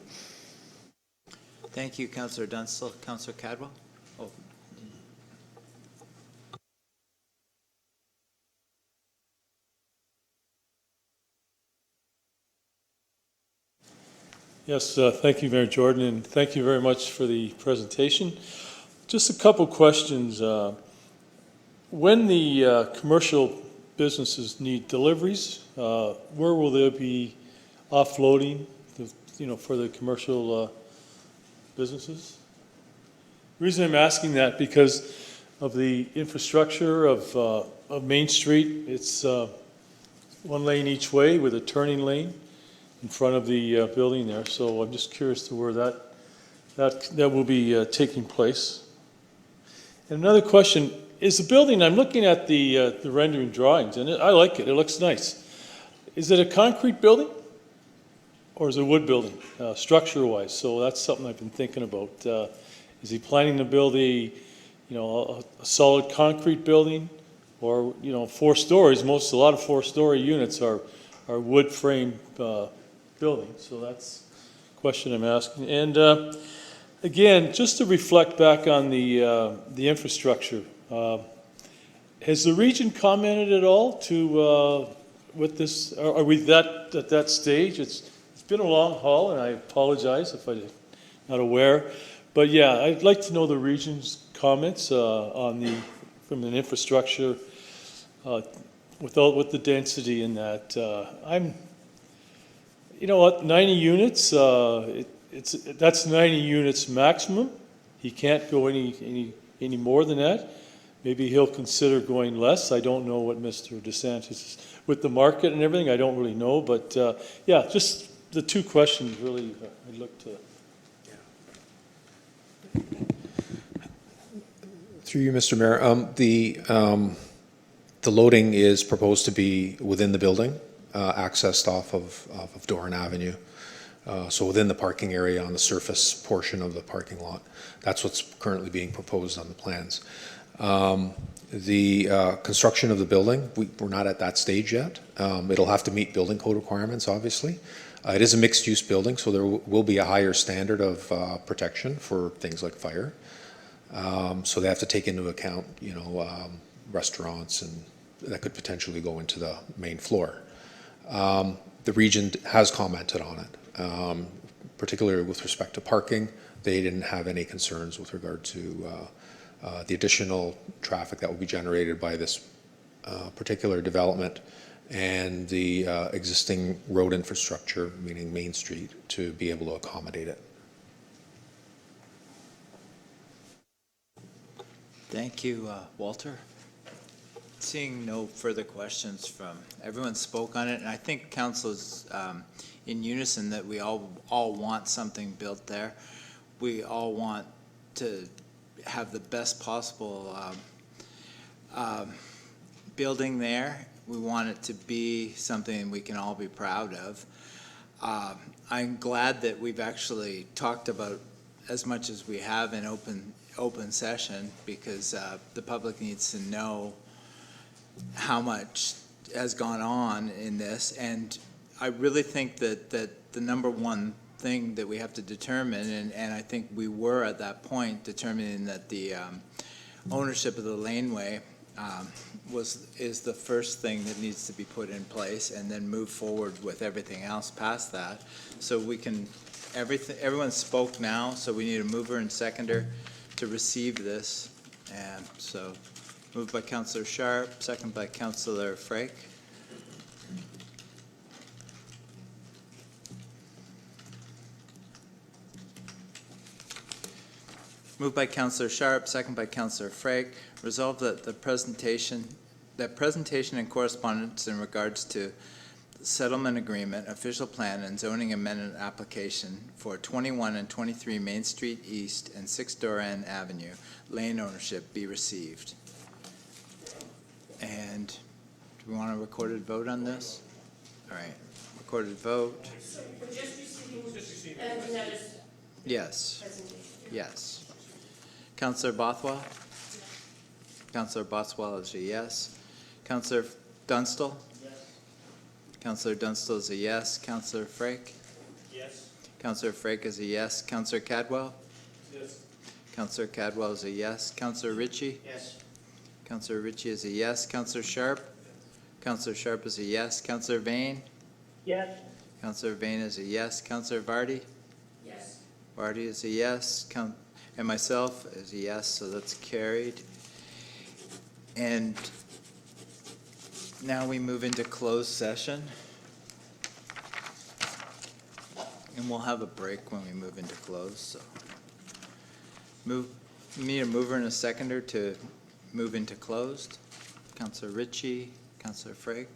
Thank you, Councillor Dunstall. Councillor Cadwell? Oh. Yes, thank you, Mayor Jordan, and thank you very much for the presentation. Just a couple questions. When the commercial businesses need deliveries, where will they be offloading, for the commercial businesses? The reason I'm asking that because of the infrastructure of Main Street. It's one lane each way with a turning lane in front of the building there. So I'm just curious to where that will be taking place. And another question is the building. I'm looking at the rendering drawings, and I like it. It looks nice. Is it a concrete building, or is it a wood building, structure-wise? So that's something I've been thinking about. Is he planning to build a solid concrete building, or 4 stories? A lot of 4-story units are wood frame buildings. So that's a question I'm asking. And again, just to reflect back on the infrastructure, has the region commented at all to with this? Are we at that stage? It's been a long haul, and I apologize if I'm not aware. But yeah, I'd like to know the region's comments from an infrastructure with the density in that. You know what, 90 units. That's 90 units maximum. He can't go any more than that. Maybe he'll consider going less. I don't know what Mr. DeSantis is with the market and everything. I don't really know, but yeah, just the 2 questions really. I'd look to. Through you, Mr. Mayor, the loading is proposed to be within the building, accessed off of Doran Avenue. So within the parking area on the surface portion of the parking lot. That's what's currently being proposed on the plans. The construction of the building, we're not at that stage yet. It'll have to meet building code requirements, obviously. It is a mixed-use building, so there will be a higher standard of protection for things like fire. So they have to take into account, restaurants, and that could potentially go into the main floor. The region has commented on it, particularly with respect to parking. They didn't have any concerns with regard to the additional traffic that will be generated by this particular development and the existing road infrastructure, meaning Main Street, to be able to accommodate it. Thank you, Walter. Seeing no further questions from everyone spoke on it, and I think council is in unison that we all want something built there. We all want to have the best possible building there. We want it to be something we can all be proud of. I'm glad that we've actually talked about as much as we have in open session, because the public needs to know how much has gone on in this. And I really think that the number one thing that we have to determine, and I think we were at that point determining that the ownership of the laneway is the first thing that needs to be put in place, and then move forward with everything else past that. So we can, everyone spoke now, so we need a mover and seconder to receive this. And so moved by Councillor Sharp, second by Councillor Frake. Moved by Councillor Sharp, second by Councillor Frake. Resolved that presentation and correspondence in regards to settlement agreement, official plan, and zoning amendment application for 21 and 23 Main Street East and 6 Doran Avenue, lane ownership be received. And do we want a recorded vote on this? All right, recorded vote. Yes. Yes. Councillor Bothwell? Councillor Bothwell is a yes. Councillor Dunstall? Yes. Councillor Dunstall is a yes. Councillor Frake? Yes. Councillor Frake is a yes. Councillor Cadwell? Yes. Councillor Cadwell is a yes. Councillor Ritchie? Yes. Councillor Ritchie is a yes. Councillor Sharp? Councillor Sharp is a yes. Councillor Vane? Yes. Councillor Vane is a yes. Councillor Vardy? Yes. Vardy is a yes. And myself is a yes, so that's carried. And now we move into closed session. And we'll have a break when we move into closed, so. We need a mover and a seconder to move into closed. Councillor Ritchie, Councillor Frake.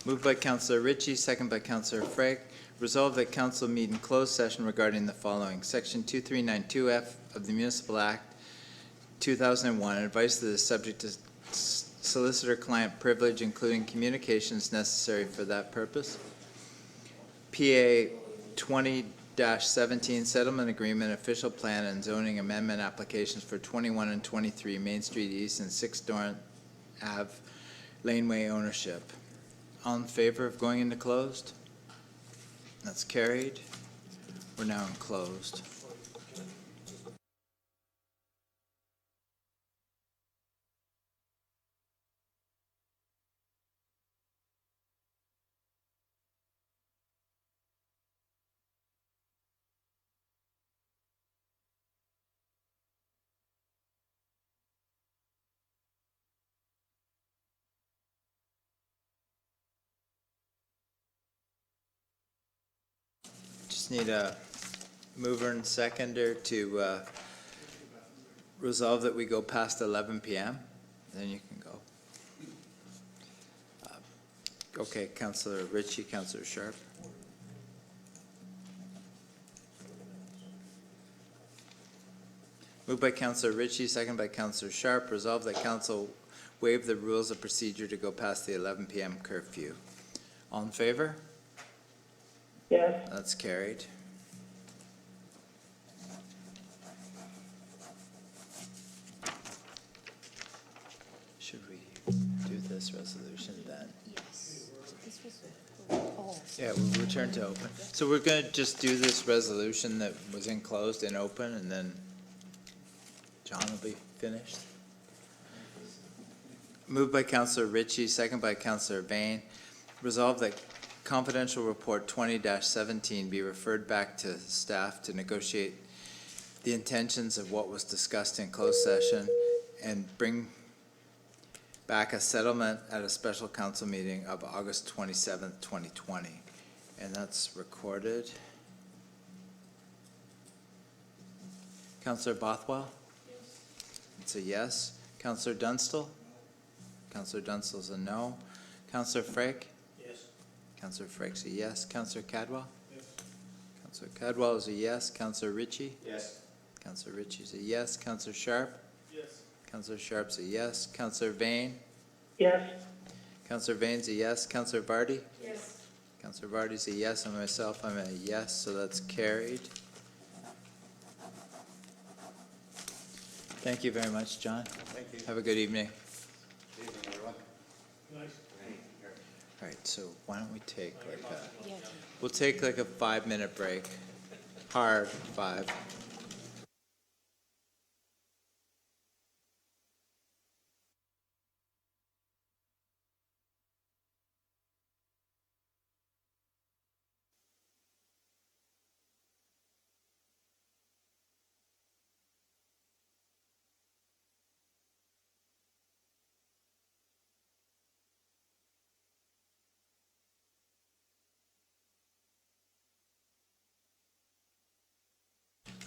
Moved by Councillor Ritchie, second by Councillor Frake. Resolved that council meet in closed session regarding the following. Section 2392F of the Municipal Act 2001, advice that is subject to solicitor-client privilege, including communications necessary for that purpose. PA 20-17, settlement agreement, official plan, and zoning amendment applications for 21 and 23 Main Street East and 6 Dorrant Ave laneway ownership. All in favor of going into closed? That's carried. We're now in closed. Just need a mover and seconder to resolve that we go past 11 p.m. Then you can go. Okay, Councillor Ritchie, Councillor Sharp. Moved by Councillor Ritchie, second by Councillor Sharp. Resolve that council waive the rules of procedure to go past the 11 p.m. curfew. All in favor? Yes. That's carried. Should we do this resolution then? Yes. This was, Yeah, we'll return to open. So we're going to just do this resolution that was in closed and open, and then John will be finished. Moved by Councillor Ritchie, second by Councillor Vane. Resolve that confidential report 20-17 be referred back to staff to negotiate the intentions of what was discussed in closed session and bring back a settlement at a special council meeting of August 27th, 2020. And that's recorded. Councillor Bothwell? Yes. It's a yes. Councillor Dunstall? Councillor Dunstall's a no. Councillor Frake? Councillor Frake's a yes. Councillor Cadwell? Yes. Councillor Cadwell is a yes. Councillor Ritchie? Yes. Councillor Ritchie's a yes. Councillor Sharp? Yes. Councillor Sharp's a yes. Councillor Vane? Yes. Councillor Vane's a yes. Councillor Vardy? Yes. Councillor Vardy's a yes, and myself, I'm a yes, so that's carried. Thank you very much, John. Thank you. Have a good evening. Good evening, everyone. Nice. All right, so why don't we take like a, yeah. we'll take like a 5-minute break. Hard 5.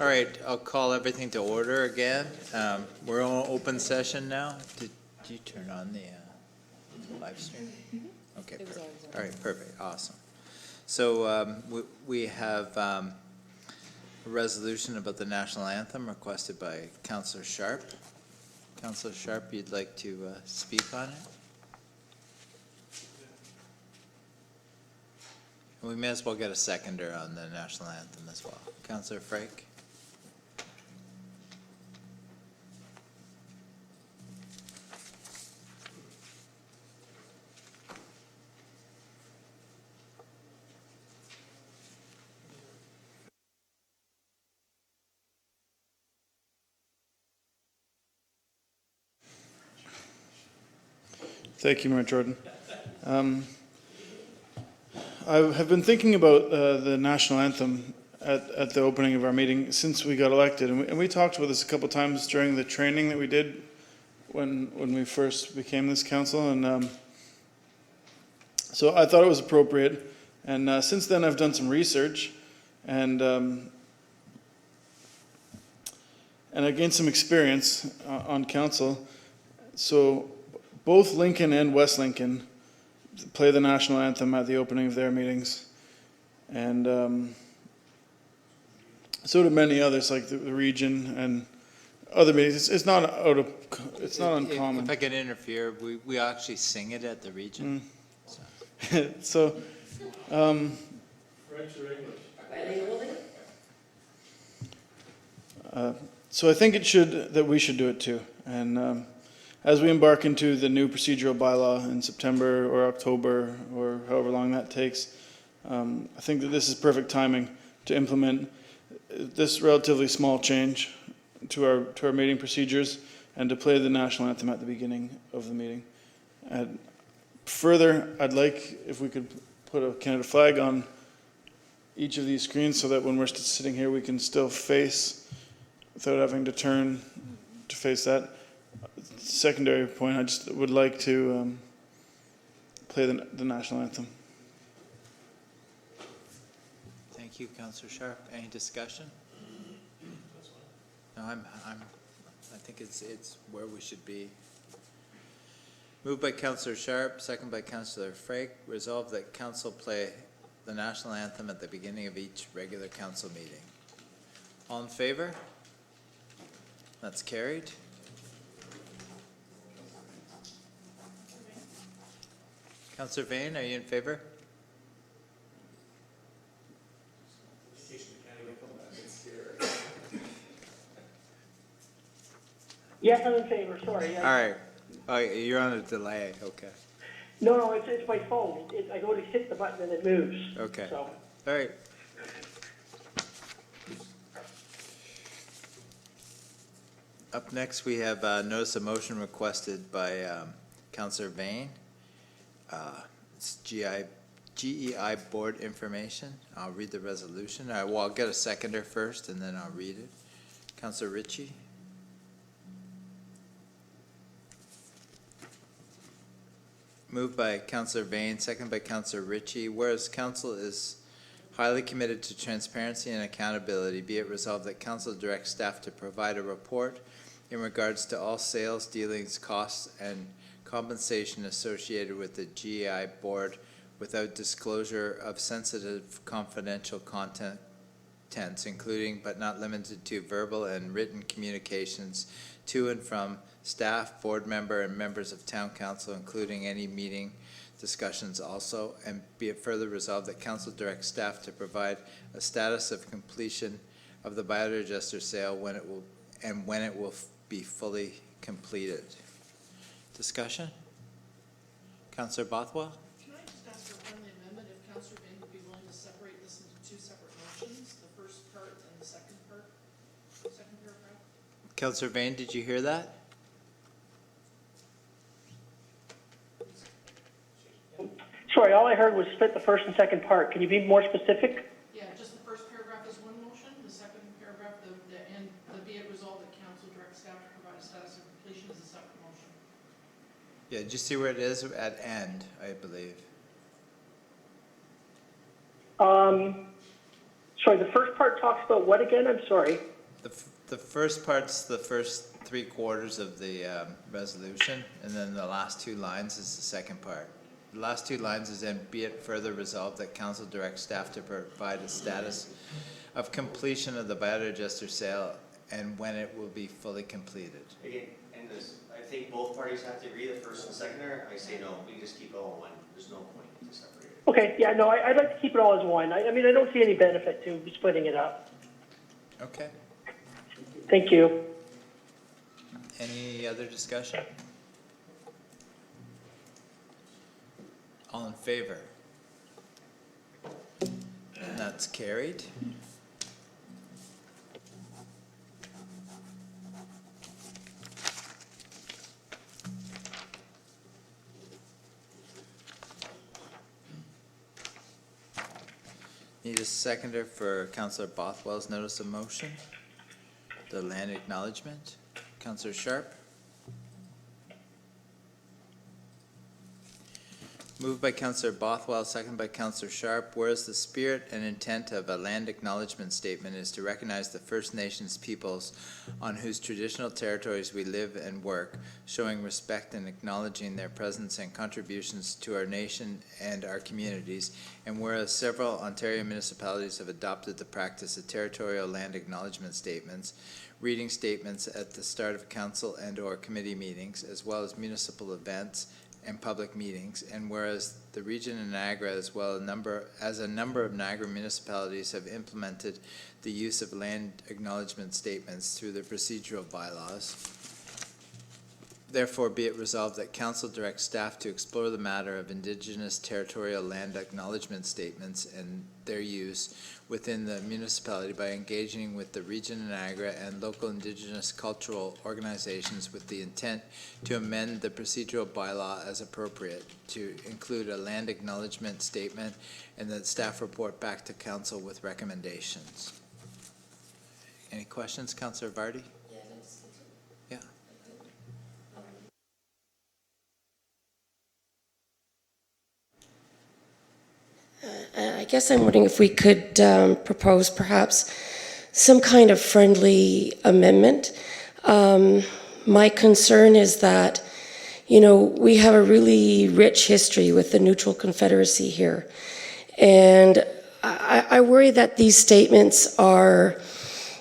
All right, I'll call everything to order again. We're on open session now. Did you turn on the live stream? Okay, perfect. All right, perfect, awesome. So we have a resolution about the national anthem requested by Councillor Sharp. Councillor Sharp, you'd like to speak on it? We may as well get a seconder on the national anthem as well. Councillor Frake? Thank you, Mayor Jordan. I have been thinking about the national anthem at the opening of our meeting since we got elected, and we talked about this a couple times during the training that we did when we first became this council, and so I thought it was appropriate. And since then, I've done some research, and I gained some experience on council. So both Lincoln and West Lincoln play the national anthem at the opening of their meetings, and so do many others, like the region and other meetings. It's not uncommon. If I could interfere, we actually sing it at the region. So, French or English? so I think that we should do it too. And as we embark into the new procedural bylaw in September or October or however long that takes, I think that this is perfect timing to implement this relatively small change to our meeting procedures and to play the national anthem at the beginning of the meeting. And further, I'd like if we could put a Canada flag on each of these screens so that when we're sitting here we can still face without having to turn to face that. Secondary point, I just would like to play the national anthem. Thank you, Councillor Sharp. Any discussion? No, I think it's where we should be. Moved by Councillor Sharp, second by Councillor Frake. Resolved that council play the national anthem at the beginning of each regular council meeting. All in favor? That's carried. Councillor Vane, are you in favor? Yes, I'm in favor, sorry. All right. Oh, you're on a delay, okay. No, it's my phone. I go to hit the button and it moves. Okay. So, All right. Up next, we have notice of motion requested by Councillor Vane. It's GEI board information. I'll read the resolution. Well, I'll get a seconder first and then I'll read it. Councillor Ritchie. Moved by Councillor Vane, second by Councillor Ritchie. Whereas council is highly committed to transparency and accountability, be it resolved that council directs staff to provide a report in regards to all sales, dealings, costs, and compensation associated with the GEI board without disclosure of sensitive confidential contents, including but not limited to verbal and written communications to and from staff, board member, and members of town council, including any meeting discussions also, and be it further resolved that council directs staff to provide a status of completion of the biodigester sale when it will be fully completed. Discussion? Councillor Bothwell? Can I just ask for a friendly amendment if Councillor Vane would be willing to separate this into two separate motions, the first part and the second paragraph? Councillor Vane, did you hear that? sorry, all I heard was split the first and second part. Can you be more specific? Yeah, just the first paragraph is one motion, the second paragraph, and the be it resolved that council directs staff to provide a status of completion is a separate motion. Yeah, did you see where it is at end, I believe? Sorry, the first part talks about what again? I'm sorry. The first part's the first 3/4 of the resolution, and then the last 2 lines is the second part. The last 2 lines is, "And be it further resolved that council directs staff to provide a status of completion of the biodigester sale and when it will be fully completed." Again, and this, I think both parties have to agree, the first and seconder. I say no, we can just keep it all in one. There's no point to separate it. Okay, yeah, no, I'd like to keep it all as one. I mean, I don't see any benefit to splitting it up. Okay. Thank you. Any other discussion? All in favor? And that's carried. Need a seconder for Councillor Bothwell's notice of motion, the land acknowledgement. Councillor Sharp. Moved by Councillor Bothwell, seconded by Councillor Sharp. Whereas the spirit and intent of a land acknowledgement statement is to recognize the First Nations peoples on whose traditional territories we live and work, showing respect and acknowledging their presence and contributions to our nation and our communities. And whereas several Ontario municipalities have adopted the practice of territorial land acknowledgement statements, reading statements at the start of council and/or committee meetings, as well as municipal events and public meetings, and whereas the region of Niagara, as well as a number of Niagara municipalities have implemented the use of land acknowledgement statements through their procedural bylaws, therefore be it resolved that council directs staff to explore the matter of Indigenous territorial land acknowledgement statements and their use within the municipality by engaging with the region of Niagara and local Indigenous cultural organizations with the intent to amend the procedural bylaw as appropriate to include a land acknowledgement statement, and that staff report back to council with recommendations. Any questions, Councillor Vardy? Yeah. I guess I'm wondering if we could propose perhaps some kind of friendly amendment. My concern is that, you know, we have a really rich history with the Neutral Confederacy here. And I worry that these statements are,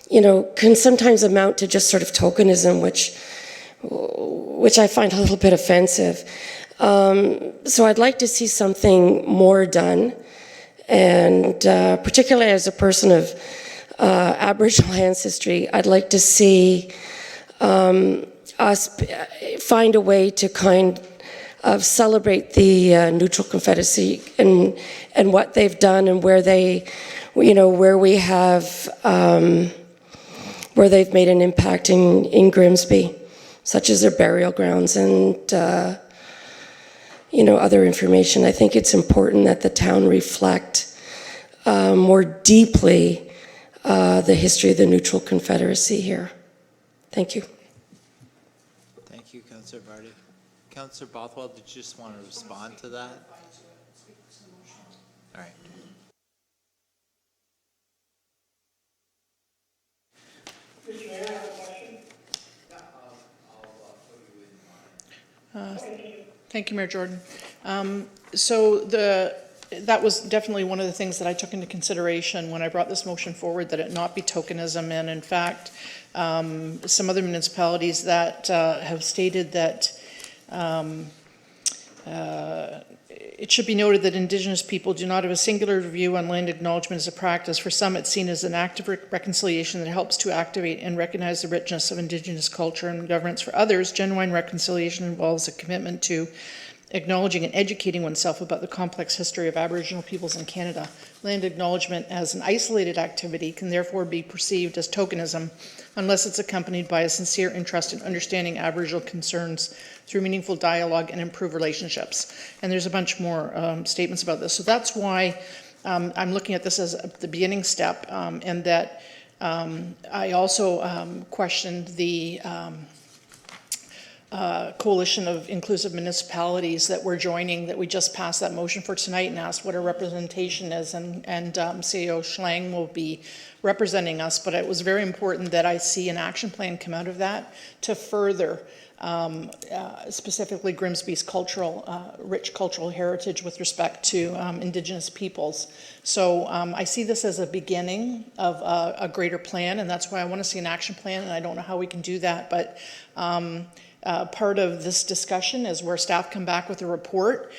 you know, can sometimes amount to just sort of tokenism, which I find a little bit offensive. So I'd like to see something more done. And particularly as a person of Aboriginal ancestry, I'd like to see us find a way to kind of celebrate the Neutral Confederacy and what they've done and where they, you know, where we have, where they've made an impact in Grimsby, such as their burial grounds and you know, other information. I think it's important that the town reflect more deeply the history of the Neutral Confederacy here. Thank you. Thank you, Councillor Vardy. Councillor Bothwell, did you just want to respond to that? All right. Mr. Mayor, I have a question. I'll put you in. Thank you, Mayor Jordan. That was definitely one of the things that I took into consideration when I brought this motion forward, that it not be tokenism. And in fact, some other municipalities that have stated that it should be noted that Indigenous people do not have a singular view on land acknowledgement as a practice. For some, it's seen as an act of reconciliation that helps to activate and recognize the richness of Indigenous culture and governance. For others, genuine reconciliation involves a commitment to acknowledging and educating oneself about the complex history of Aboriginal peoples in Canada. Land acknowledgement as an isolated activity can therefore be perceived as tokenism unless it's accompanied by a sincere interest in understanding Aboriginal concerns through meaningful dialogue and improved relationships. And there's a bunch more statements about this. So that's why I'm looking at this as the beginning step, and that I also questioned the coalition of inclusive municipalities that we're joining, that we just passed that motion for tonight and asked what our representation is, and CEO Schlang will be representing us, but it was very important that I see an action plan come out of that to further specifically Grimsby's rich cultural heritage with respect to Indigenous peoples. So I see this as a beginning of a greater plan, and that's why I want to see an action plan, and I don't know how we can do that, but part of this discussion is where staff come back with a report,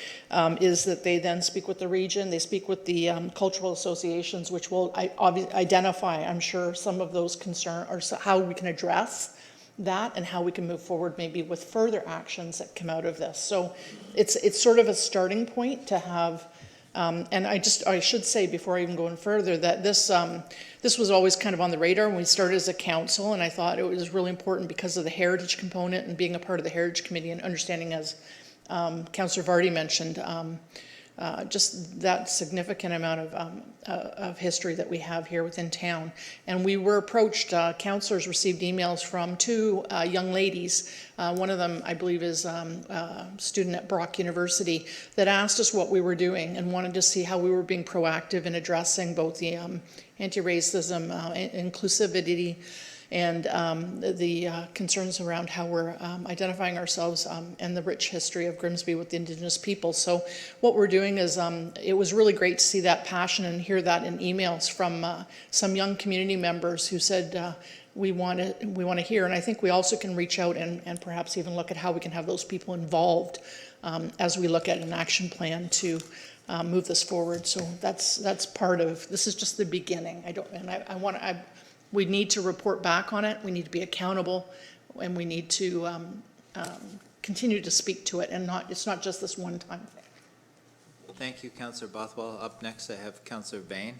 is that they then speak with the region, they speak with the cultural associations, which will identify, I'm sure, some of those concerns, or how we can address that and how we can move forward maybe with further actions that come out of this. So it's sort of a starting point to have, and I should say before I even go in further that this was always kind of on the radar when we started as a council, and I thought it was really important because of the heritage component and being a part of the Heritage Committee and understanding, as Councillor Vardy mentioned, just that significant amount of history that we have here within town. And we were approached, councillors received emails from two young ladies. One of them, I believe, is a student at Brock University, that asked us what we were doing and wanted to see how we were being proactive in addressing both the anti-racism, inclusivity, and the concerns around how we're identifying ourselves and the rich history of Grimsby with the Indigenous people. So what we're doing is, it was really great to see that passion and hear that in emails from some young community members who said, we want to hear. And I think we also can reach out and perhaps even look at how we can have those people involved as we look at an action plan to move this forward. So that's part of, this is just the beginning. We need to report back on it, we need to be accountable, and we need to continue to speak to it, and it's not just this one-time thing. Thank you, Councillor Bothwell. Up next, I have Councillor Bain,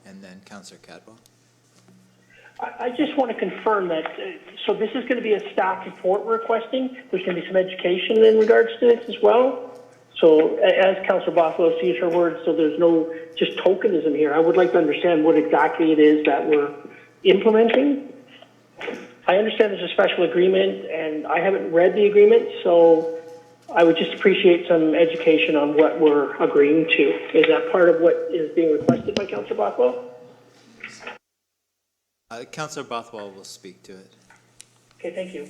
and then Councillor Cadwell. I just want to confirm that, so this is going to be a staff report requesting. There's going to be some education in regards to this as well. So as Councillor Bothwell sees her words, so there's no just tokenism here. I would like to understand what exactly it is that we're implementing. I understand there's a special agreement, and I haven't read the agreement, so I would just appreciate some education on what we're agreeing to. Is that part of what is being requested by Councillor Bothwell? Councillor Bothwell will speak to it. Okay, thank you.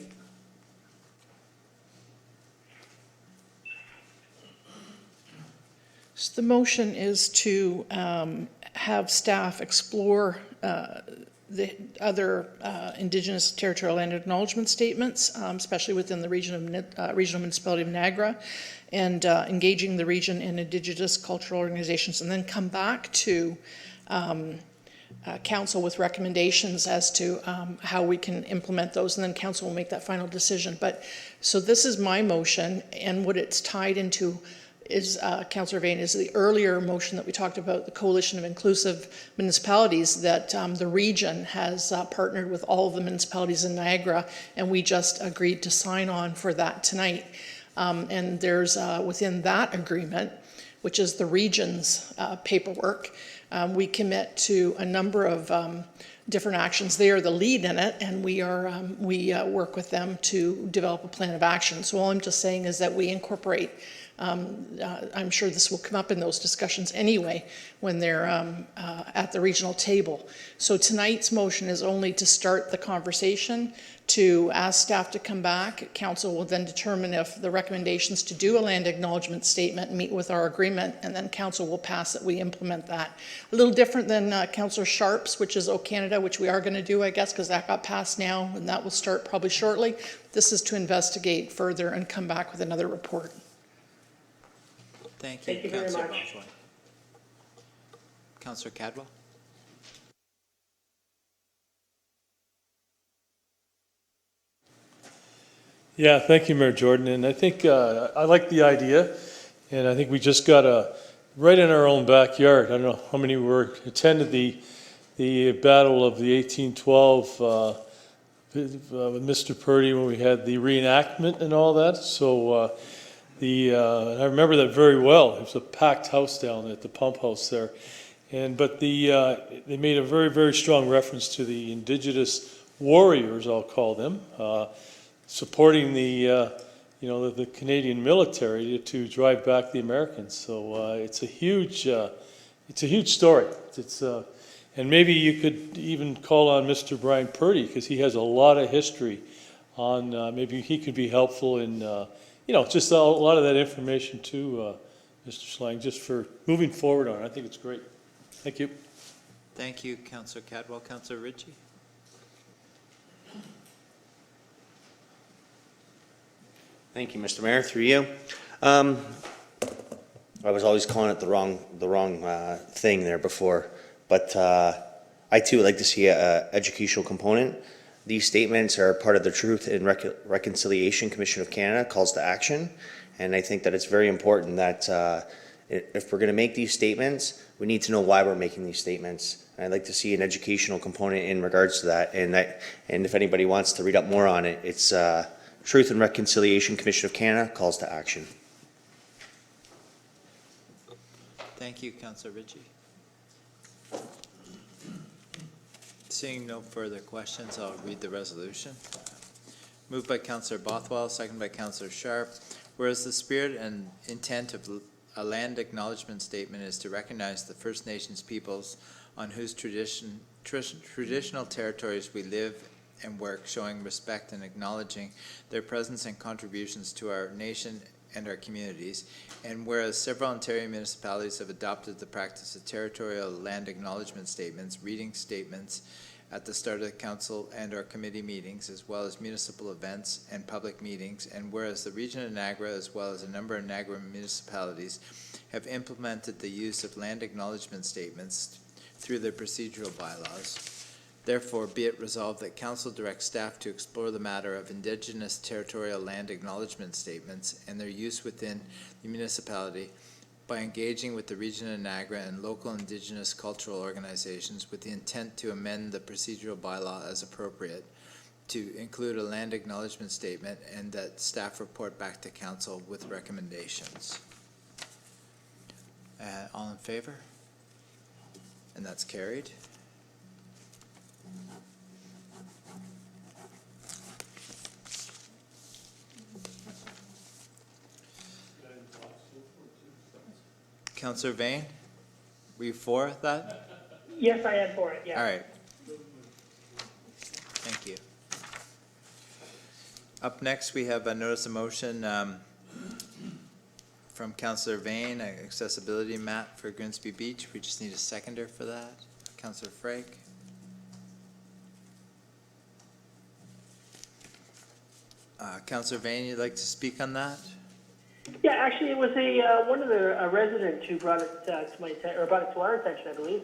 So the motion is to have staff explore the other Indigenous territorial land acknowledgement statements, especially within the regional municipality of Niagara, and engaging the region and Indigenous cultural organizations, and then come back to council with recommendations as to how we can implement those, and then council will make that final decision. But so this is my motion, and what it's tied into is, Councillor Vane, is the earlier motion that we talked about, the Coalition of Inclusive Municipalities, that the region has partnered with all of the municipalities in Niagara, and we just agreed to sign on for that tonight. And there's within that agreement, which is the region's paperwork, we commit to a number of different actions. They are the lead in it, and we work with them to develop a plan of action. So all I'm just saying is that we incorporate, I'm sure this will come up in those discussions anyway when they're at the regional table. So tonight's motion is only to start the conversation, to ask staff to come back. Council will then determine if the recommendations to do a land acknowledgement statement meet with our agreement, and then council will pass that we implement that. A little different than Councillor Sharp's, which is O Canada, which we are going to do, I guess, because that got passed now, and that will start probably shortly. This is to investigate further and come back with another report. Thank you, Thank you very Councillor much. Bothwell. Councillor Cadwell. Yeah, thank you, Mayor Jordan. And I think I like the idea, and I think we just got right in our own backyard. I don't know how many attended the Battle of the 1812 with Mr. Purdy when we had the reenactment and all that. So I remember that very well. It was a packed house down at the pump house there, but they made a very, very strong reference to the Indigenous warriors, I'll call them. supporting the Canadian military to drive back the Americans. So it's a huge story. And maybe you could even call on Mr. Brian Purdy, because he has a lot of history on, maybe he could be helpful in, just a lot of that information too, Mr. Schlang, just for moving forward on it. I think it's great. Thank you. Thank you, Councillor Cadwell. Councillor Ritchie? Thank you, Mr. Mayor, through you. I was always calling it the wrong thing there before, but I too would like to see a educational component. These statements are part of the Truth and Reconciliation Commission of Canada calls to action, and I think that it's very important that if we're going to make these statements, we need to know why we're making these statements. And I'd like to see an educational component in regards to that, and if anybody wants to read up more on it, it's Truth and Reconciliation Commission of Canada calls to action. Thank you, Councillor Ritchie. Seeing no further questions, I'll read the resolution. Moved by Councillor Bothwell, second by Councillor Sharp. Whereas the spirit and intent of a land acknowledgement statement is to recognize the First Nations peoples on whose traditional territories we live and work, showing respect and acknowledging their presence and contributions to our nation and our communities. And whereas several Ontario municipalities have adopted the practice of territorial land acknowledgement statements, reading statements at the start of the council and our committee meetings, as well as municipal events and public meetings, and whereas the region of Niagara, as well as a number of Niagara municipalities, have implemented the use of land acknowledgement statements through their procedural bylaws. Therefore, be it resolved that Council directs staff to explore the matter of Indigenous territorial land acknowledgement statements and their use within the municipality by engaging with the region of Niagara and local Indigenous cultural organizations with the intent to amend the procedural bylaw as appropriate to include a land acknowledgement statement, and that staff report back to Council with recommendations. All in favor? And that's carried. Councillor Vane, were you for that? Yes, I am for it, yeah. All right. Thank you. Up next, we have a notice of motion from Councillor Vane, an accessibility map for Grimsby Beach. We just need a seconder for that. Councillor Frake. Councillor Vane, you'd like to speak on that? Yeah, actually, it was one of the residents who brought it to my or brought it to our attention, I believe.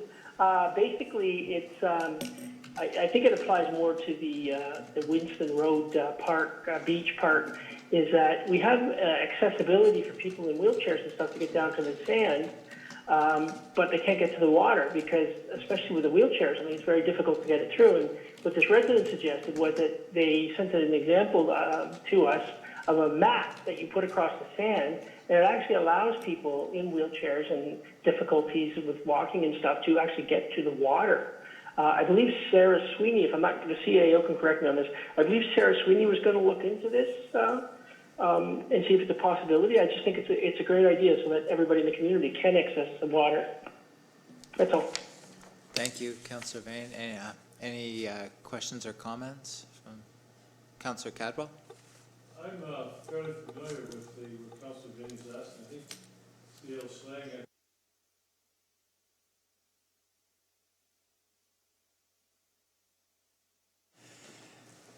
Basically, it's I think it applies more to the Winston Road Park beach part. Is that we have accessibility for people in wheelchairs and stuff to get down to the sand, but they can't get to the water because, especially with the wheelchairs, I mean, it's very difficult to get it through. And what this resident suggested was that they sent an example to us of a mat that you put across the sand, and it actually allows people in wheelchairs and difficulties with walking and stuff to actually get to the water. I believe Sarah Sweeney, if I'm not, the CAO can correct me on this, I believe Sarah Sweeney was going to look into this and see if it's a possibility. I just think it's a great idea so that everybody in the community can access the water. That's all. Thank you, Councillor Vane. Any questions or comments from Councillor Cadwell? I'm fairly familiar with what Councillor Vane's asking. I think C.L. Schlang.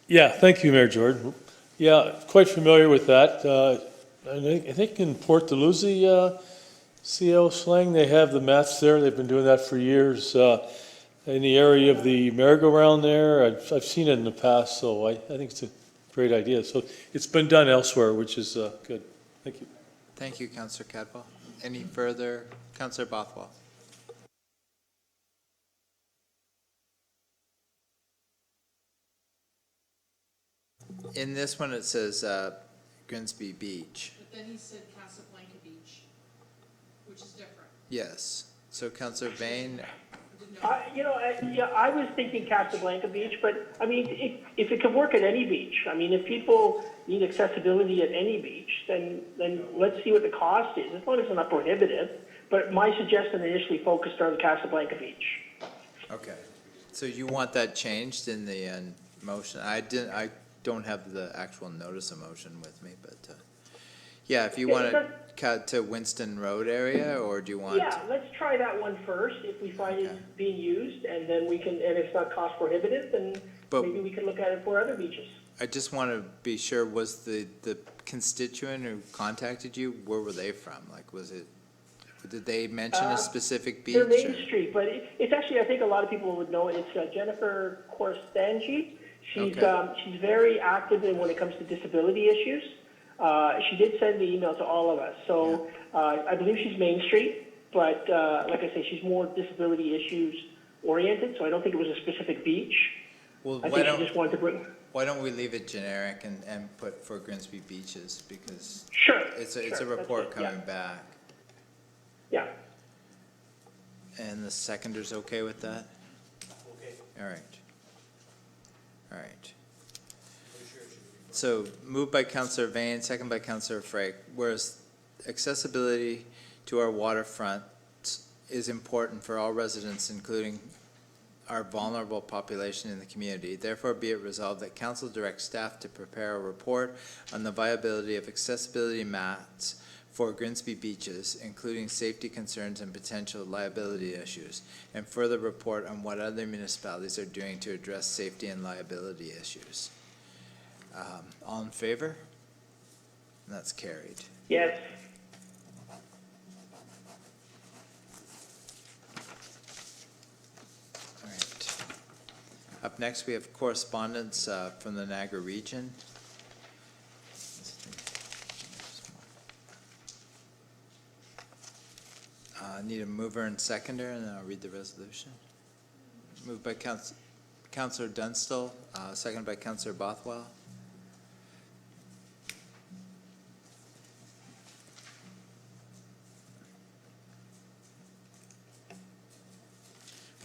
Yeah, thank you, Mayor Jordan. Yeah, quite familiar with that. I think in Port Dalhousie, C.L. Schlang, they have the mats there. They've been doing that for years. In the area of the merry-go-round there, I've seen it in the past, so I think it's a great idea. So it's been done elsewhere, which is good. Thank you. Thank you, Councillor Cadwell. Any further? Councillor Bothwell. In this one, it says Grimsby Beach. But then he said Casablanca Beach, which is different. Yes. So Councillor Vane, Did I was thinking Casablanca Beach, but I mean, if it could work at any beach, I mean, if people need accessibility at any beach, then let's see what the cost is. As long as it's not prohibitive. But my suggestion initially focused on Casablanca Beach. Okay. So you want that changed in the motion? I don't have the actual notice of motion with me, but yeah, if you want to cut to Winston Road area, or do you want? Yeah, let's try that one first. If we find it's being used, and then we can, and it's not cost prohibitive, then maybe we can look at it for other beaches. I just want to be sure, was the constituent who contacted you, where were they from? Like, did they mention a specific beach? They're Main Street, but it's actually, I think a lot of people would know it. It's Jennifer Correspondence. She's very active when it comes to disability issues. She did send the email to all of us. So I believe she's Main Street, but like I say, she's more disability issues oriented, so I don't think it was a specific beach. Well, I think she just wanted to bring... Why don't we leave it generic and put for Grimsby Beaches, because it's a report coming back. Yeah. And the seconder's okay with that? Okay. All right. So moved by Councillor Vane, second by Councillor Frake. Whereas accessibility to our waterfront is important for all residents, including our vulnerable population in the community. Therefore, be it resolved that Council directs staff to prepare a report on the viability of accessibility maps for Grimsby Beaches, including safety concerns and potential liability issues, and further report on what other municipalities are doing to address safety and liability issues. All in favor? And that's carried. Yes. All right. Up next, we have correspondence from the Niagara region. I need a mover and seconder, and then I'll read the resolution. Moved by Councillor Dunstall, seconded by Councillor Bothwell.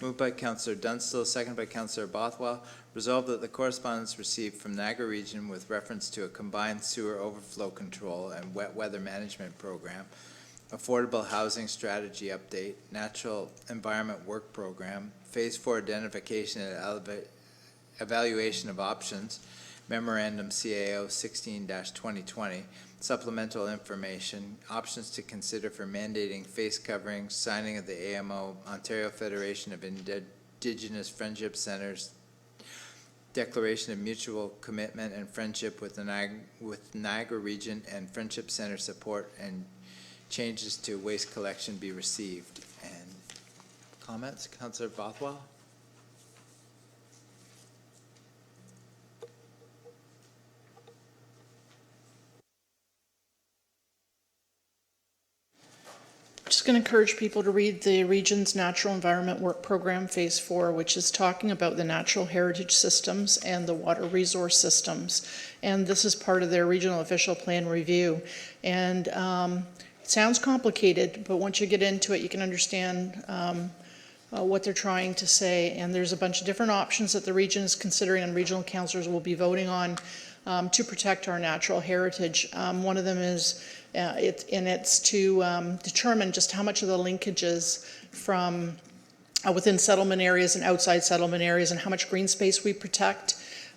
Moved by Councillor Dunstall, seconded by Councillor Bothwell. Resolved that the correspondence received from Niagara Region with reference to a combined sewer overflow control and wet weather management program, affordable housing strategy update, natural environment work program, phase 4 identification and evaluation of options, memorandum CAO 16-2020, supplemental information, options to consider for mandating face coverings, signing of the AMO, Ontario Federation of Indigenous Friendship Centers, declaration of mutual commitment and friendship with Niagara Region and Friendship Center support, and changes to waste collection be received. And comments, Councillor Bothwell? Just going to encourage people to read the region's Natural Environment Work Program Phase 4, which is talking about the natural heritage systems and the water resource systems. And this is part of their regional official plan review. And it sounds complicated, but once you get into it, you can understand what they're trying to say. And there's a bunch of different options that the region is considering and regional councillors will be voting on to protect our natural heritage. One of them is it's to determine just how much of the linkages from within settlement areas and outside settlement areas and how much green space we protect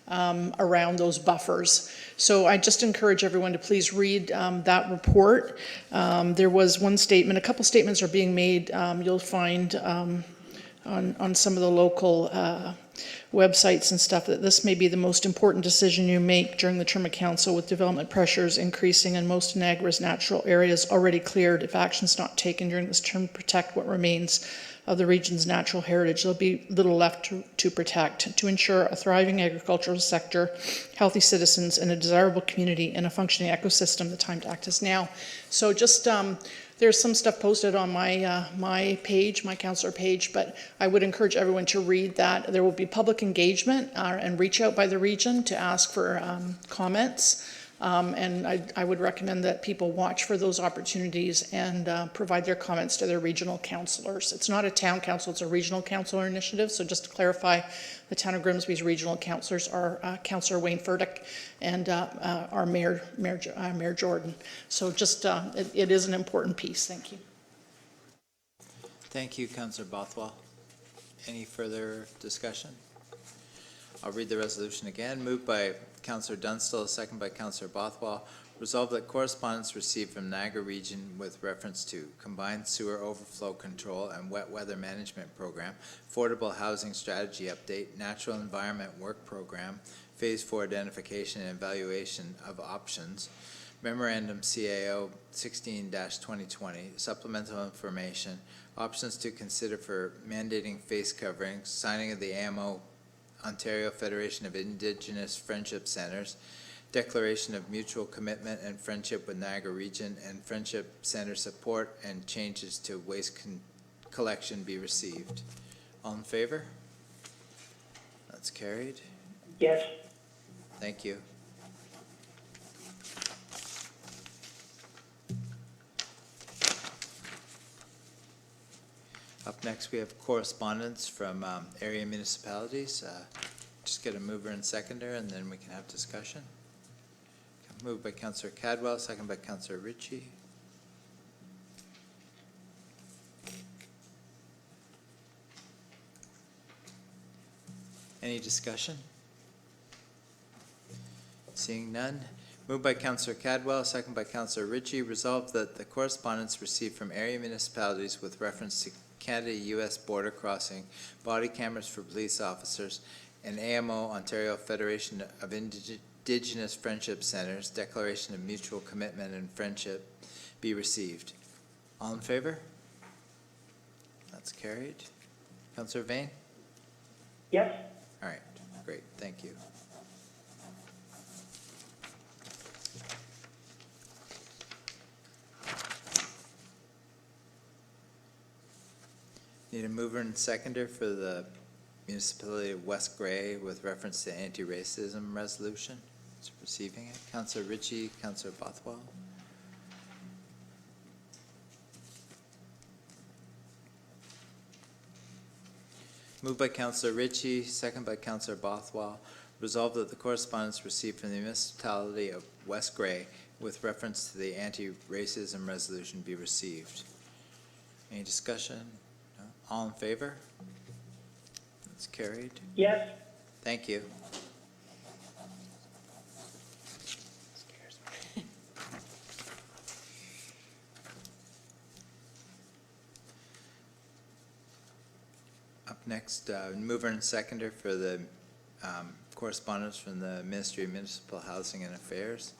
around those buffers. So I just encourage everyone to please read that report. There was one statement, a couple statements are being made, you'll find on some of the local websites and stuff, that this may be the most important decision you make during the term of council, with development pressures increasing in most of Niagara's natural areas already cleared. If action's not taken during this term to protect what remains of the region's natural heritage, there'll be little left to protect. To ensure a thriving agricultural sector, healthy citizens, and a desirable community and a functioning ecosystem, the time to act is now. So just there's some stuff posted on my page, my councillor page, but I would encourage everyone to read that. There will be public engagement and reach out by the region to ask for comments And I would recommend that people watch for those opportunities and provide their comments to their regional councillors. It's not a town council, it's a regional councillor initiative. So just to clarify, the town of Grimsby's regional councillors are Councillor Wayne Furtick and our Mayor Jordan. So just, it is an important piece. Thank you. Thank you, Councillor Bothwell. Any further discussion? I'll read the resolution again. Moved by Councillor Dunstall, second by Councillor Bothwell. Resolved that correspondence received from Niagara Region with reference to Combined Sewer Overflow Control and Wet Weather Management Program, Affordable Housing Strategy Update, Natural Environment Work Program, Phase 4 Identification and Evaluation of Options, Memorandum CAO 16-2020, Supplemental Information, Options to Consider for Mandating Face Coverings, Signing of the AMO Ontario Federation of Indigenous Friendship Centres, Declaration of Mutual Commitment and Friendship with Niagara Region, and Friendship Centre support and changes to waste collection be received. All in favor? That's carried. Yes. Thank you. Up next, we have correspondence from area municipalities. Just get a mover and seconder, and then we can have discussion. Moved by Councillor Cadwell, second by Councillor Ritchie. Any discussion? Seeing none. Moved by Councillor Cadwell, second by Councillor Ritchie. Resolved that the correspondence received from area municipalities with reference to Canada-U.S. border crossing, body cameras for police officers, and AMO Ontario Federation of Indigenous Friendship Centres, Declaration of Mutual Commitment and Friendship be received. All in favor? That's carried. Councillor Vane? Yes. All right, great, thank you. Need a mover and seconder for the municipality of West Gray with reference to anti-racism resolution. It's receiving it. Councillor Ritchie, Councillor Bothwell. Moved by Councillor Ritchie, second by Councillor Bothwell. Resolved that the correspondence received from the municipality of West Gray with reference to the anti-racism resolution be received. Any discussion? No? All in favor? That's carried. Yes. Thank you. Up next, mover and seconder for the correspondence from the Ministry of Municipal Housing and Affairs.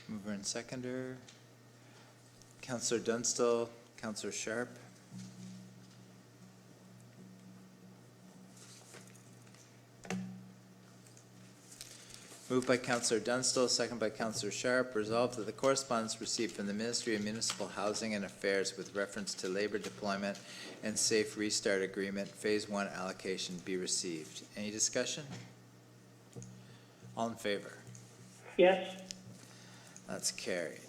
Mover and seconder. Councillor Dunstall, Councillor Sharp. Moved by Councillor Dunstall, second by Councillor Sharp. Resolved that the correspondence received from the Ministry of Municipal Housing and Affairs with reference to labor deployment and safe restart agreement Phase 1 allocation be received. Any discussion? All in favor? Yes. That's carried.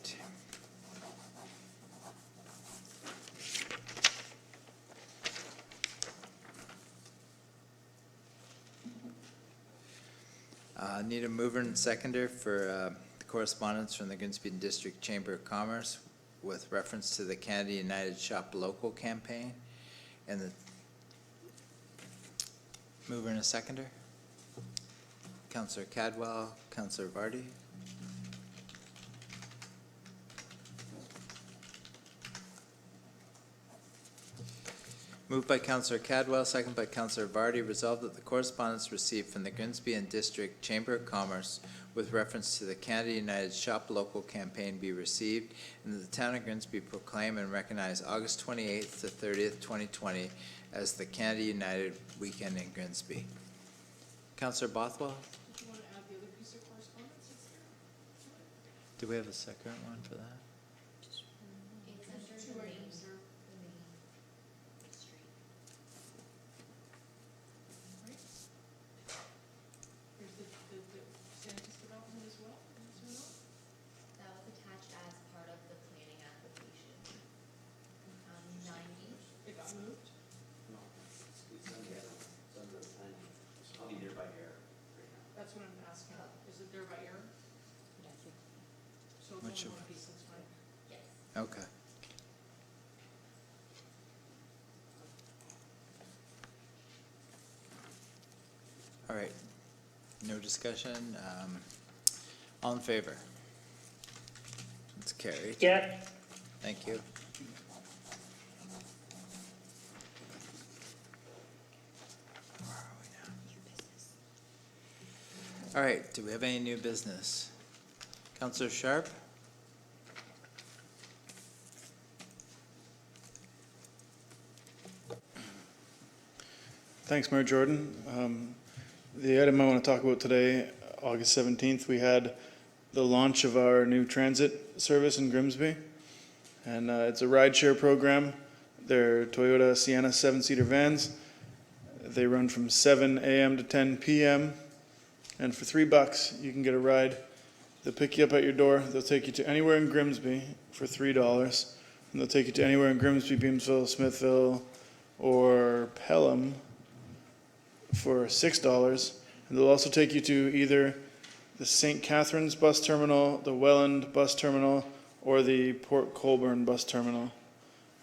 Need a mover and seconder for the correspondence from the Grimsby District Chamber of Commerce with reference to the Canada United Shop Local campaign. And the mover and a seconder. Councillor Cadwell, Councillor Vardy. Moved by Councillor Cadwell, second by Councillor Vardy. Resolved that the correspondence received from the Grimsby and District Chamber of Commerce with reference to the Canada United Shop Local campaign be received, and that the town of Grimsby proclaim and recognize August 28th to 30th, 2020 as the Canada United Weekend in Grimsby. Councillor Bothwell? Do you want to add the other piece of correspondence? Do we have a second one for that? Two items. There's the Santis development as well. Which one? Okay. All right, no discussion. All in favor? It's carried. Yes. Thank you. Where are we now? All right, do we have any new business? Councillor Sharp? Thanks, Mayor Jordan. The item I want to talk about today, August 17th, we had the launch of our new transit service in Grimsby. And it's a rideshare program. They're Toyota Sienna 7-seater vans. They run from 7 a.m. to 10 p.m. And for $3, you can get a ride. They'll pick you up at your door. They'll take you to anywhere in Grimsby for $3. And they'll take you to anywhere in Grimsby, Beamsville, Smithville, or Pelham for $6. And they'll also take you to either the St. Catharines bus terminal, the Welland bus terminal, or the Port Colborne bus terminal,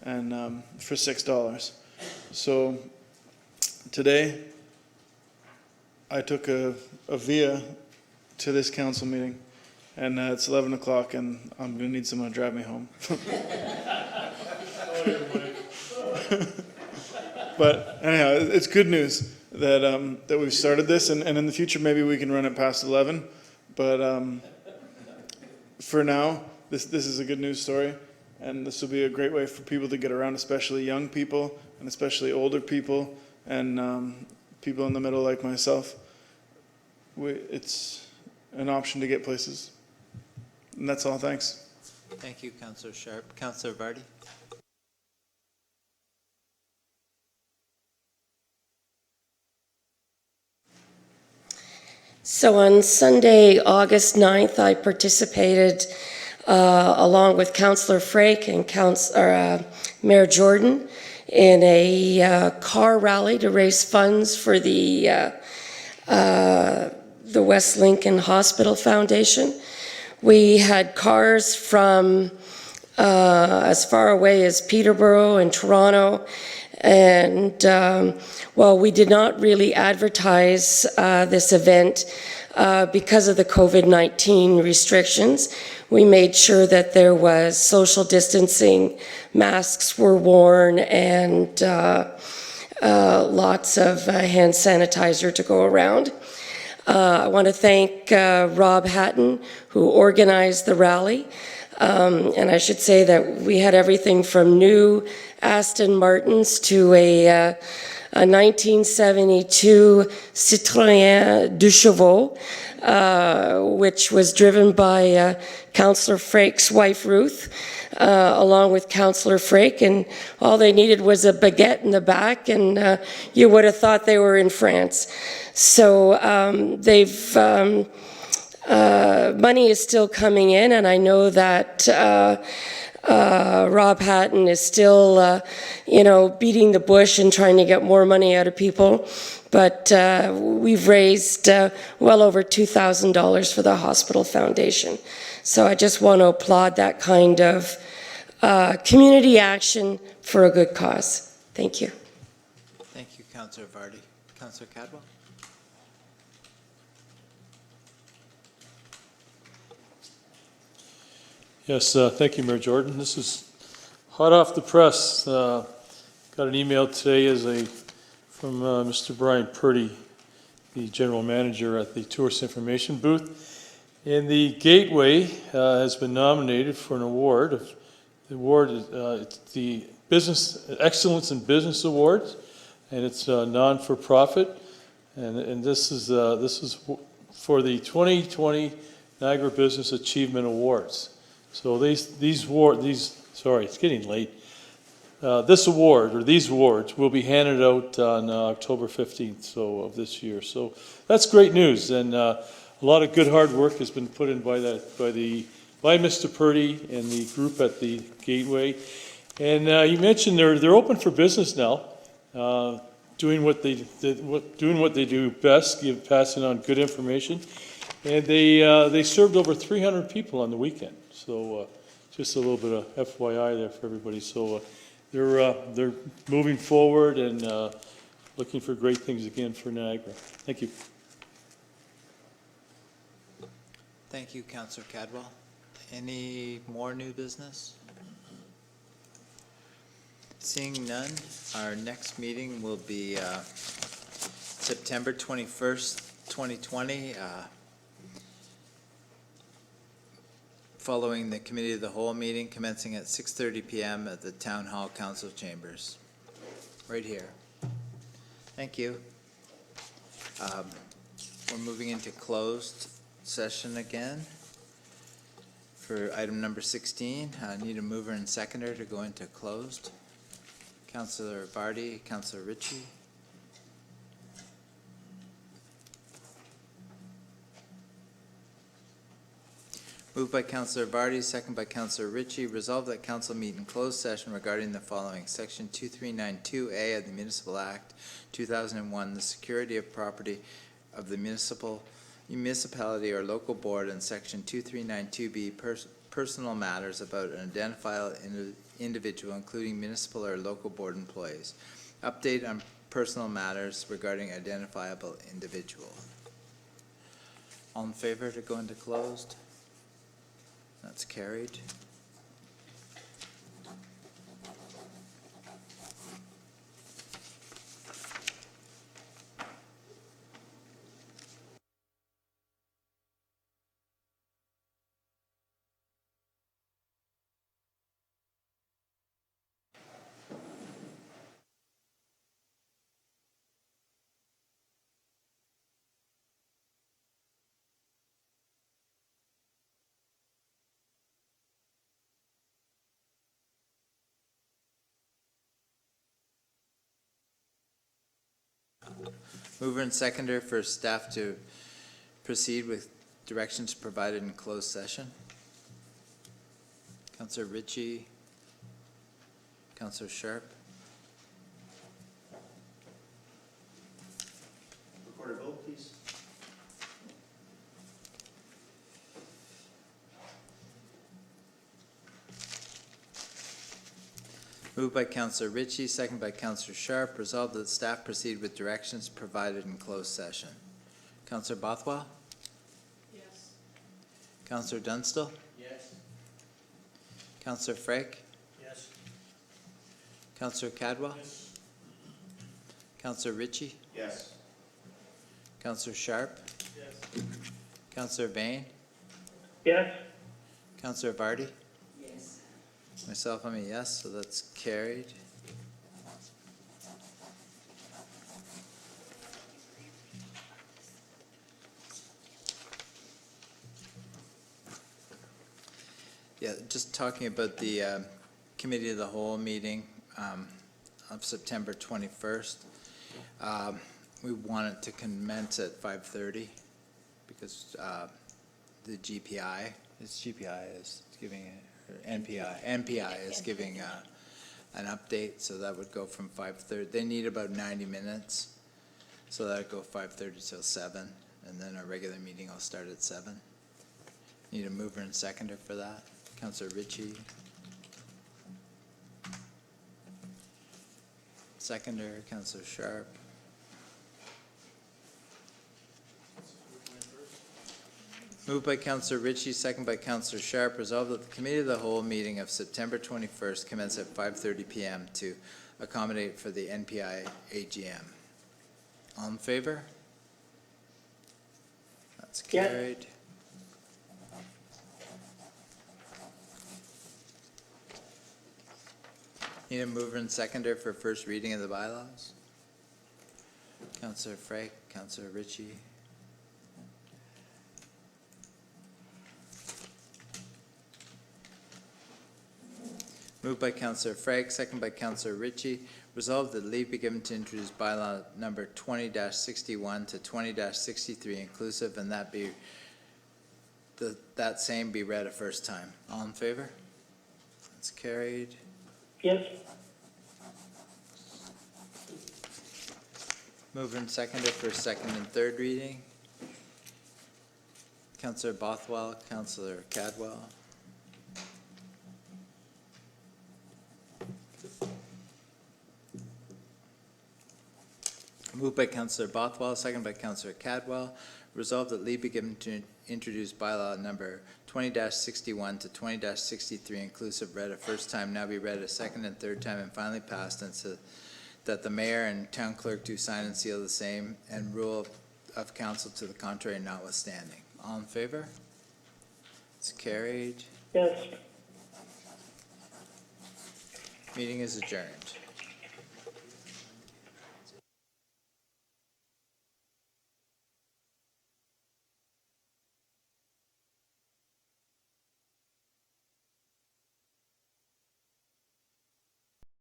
and for $6. So today, I took a Via to this council meeting, and it's 11 o'clock, and I'm going to need someone to drive me home. But anyhow, it's good news that that we've started this, and in the future maybe we can run it past 11. But for now, this is a good news story, and this will be a great way for people to get around, especially young people and especially older people and people in the middle like myself. It's an option to get places, and that's all. Thanks. Thank you, Councillor Sharp. Councillor Vardy? So on Sunday, August 9th, I participated along with Councillor Frake and Mayor Jordan in a car rally to raise funds for the West Lincoln Hospital Foundation. We had cars from as far away as Peterborough and Toronto, and well, we did not really advertise this event because of the COVID-19 restrictions. We made sure that there was social distancing, masks were worn, and lots of hand sanitizer to go around. I want to thank Rob Hatton, who organized the rally. And I should say that we had everything from new Aston Martins to a 1972 Citroën deux chevaux, which was driven by Councillor Frake's wife, Ruth, along with Councillor Frake, and all they needed was a baguette in the back, and you would have thought they were in France. So money is still coming in, and I know that Rob Hatton is still, beating the bush and trying to get more money out of people. But we've raised well over $2,000 for the hospital foundation. So I just want to applaud that kind of community action for a good cause. Thank you. Thank you, Councillor Vardy. Councillor Cadwell? Yes, thank you, Mayor Jordan. This is hot off the press. Got an email today from Mr. Brian Purdy, the general manager at the Tourist Information Booth. And the Gateway has been nominated for an award. The award is it's the Business Excellence in Business Awards, and it's non-for-profit. And this is for the 2020 Niagara Business Achievement Awards. So these it's getting late. These awards will be handed out on October 15th of this year. So that's great news, and a lot of good hard work has been put in by Mr. Purdy and the group at the Gateway. And you mentioned they're open for business now, doing what they do best, passing on good information. And they served over 300 people on the weekend. So just a little bit of FYI there for everybody. So they're moving forward and looking for great things again for Niagara. Thank you. Thank you, Councillor Cadwell. Any more new business? Seeing none, our next meeting will be September 21st, 2020, following the Committee of the Whole meeting commencing at 6:30 p.m. at the Town Hall Council Chambers, right here. Thank you. We're moving into closed session again for item number 16. I need a mover and seconder to go into closed. Councillor Vardy, Councillor Ritchie. Moved by Councillor Vardy, second by Councillor Ritchie. Resolved that council meet in closed session regarding the following: Section 2392A of the Municipal Act 2001, the security of property of the municipality or local board, and Section 2392B, personal matters about an identifiable individual, including municipal or local board employees. Update on personal matters regarding identifiable individual. All in favor to go into closed? That's carried. Mover and seconder for staff to proceed with directions provided in closed session. Councillor Ritchie, Councillor Sharp. Record a vote, please. Moved by Councillor Ritchie, second by Councillor Sharp. Resolved that staff proceed with directions provided in closed session. Councillor Bothwell? Yes. Councillor Dunstall? Yes. Councillor Frake? Yes. Councillor Cadwell? Yes. Councillor Ritchie? Yes. Councillor Sharp? Yes. Councillor Bain? Yes? Councillor Vardy? Yes. Myself, I'm a yes, so that's carried. Yeah, just talking about the Committee of the Whole meeting of September 21st. We want it to commence at 5:30 because the GPI is giving NPI is giving an update, so that would go from 5:30. They need about 90 minutes, so that would go 5:30 till 7, and then our regular meeting will start at 7. Need a mover and seconder for that. Councillor Ritchie. Seconder, Councillor Sharp. Moved by Councillor Ritchie, second by Councillor Sharp. Resolved that the Committee of the Whole meeting of September 21st commence at 5:30 p.m. to accommodate for the NPI AGM. All in favor? That's Yes. carried. Need a mover and seconder for first reading of the bylaws? Councillor Frake, Councillor Ritchie. Moved by Councillor Frake, second by Councillor Ritchie. Resolved that leave be given to introduce bylaw number 20-61 to 20-63 inclusive, and that same be read a first time. All in favor? That's carried. Yes? Mover and seconder for second and third reading. Councillor Bothwell, Councillor Cadwell. Moved by Councillor Bothwell, second by Councillor Cadwell. Resolved that leave be given to introduce bylaw number 20-61 to 20-63 inclusive read a first time, now be read a second and third time and finally passed, and so that the mayor and town clerk do sign and seal the same, and rule of council to the contrary notwithstanding. All in favor? It's carried. Yes. Meeting is adjourned.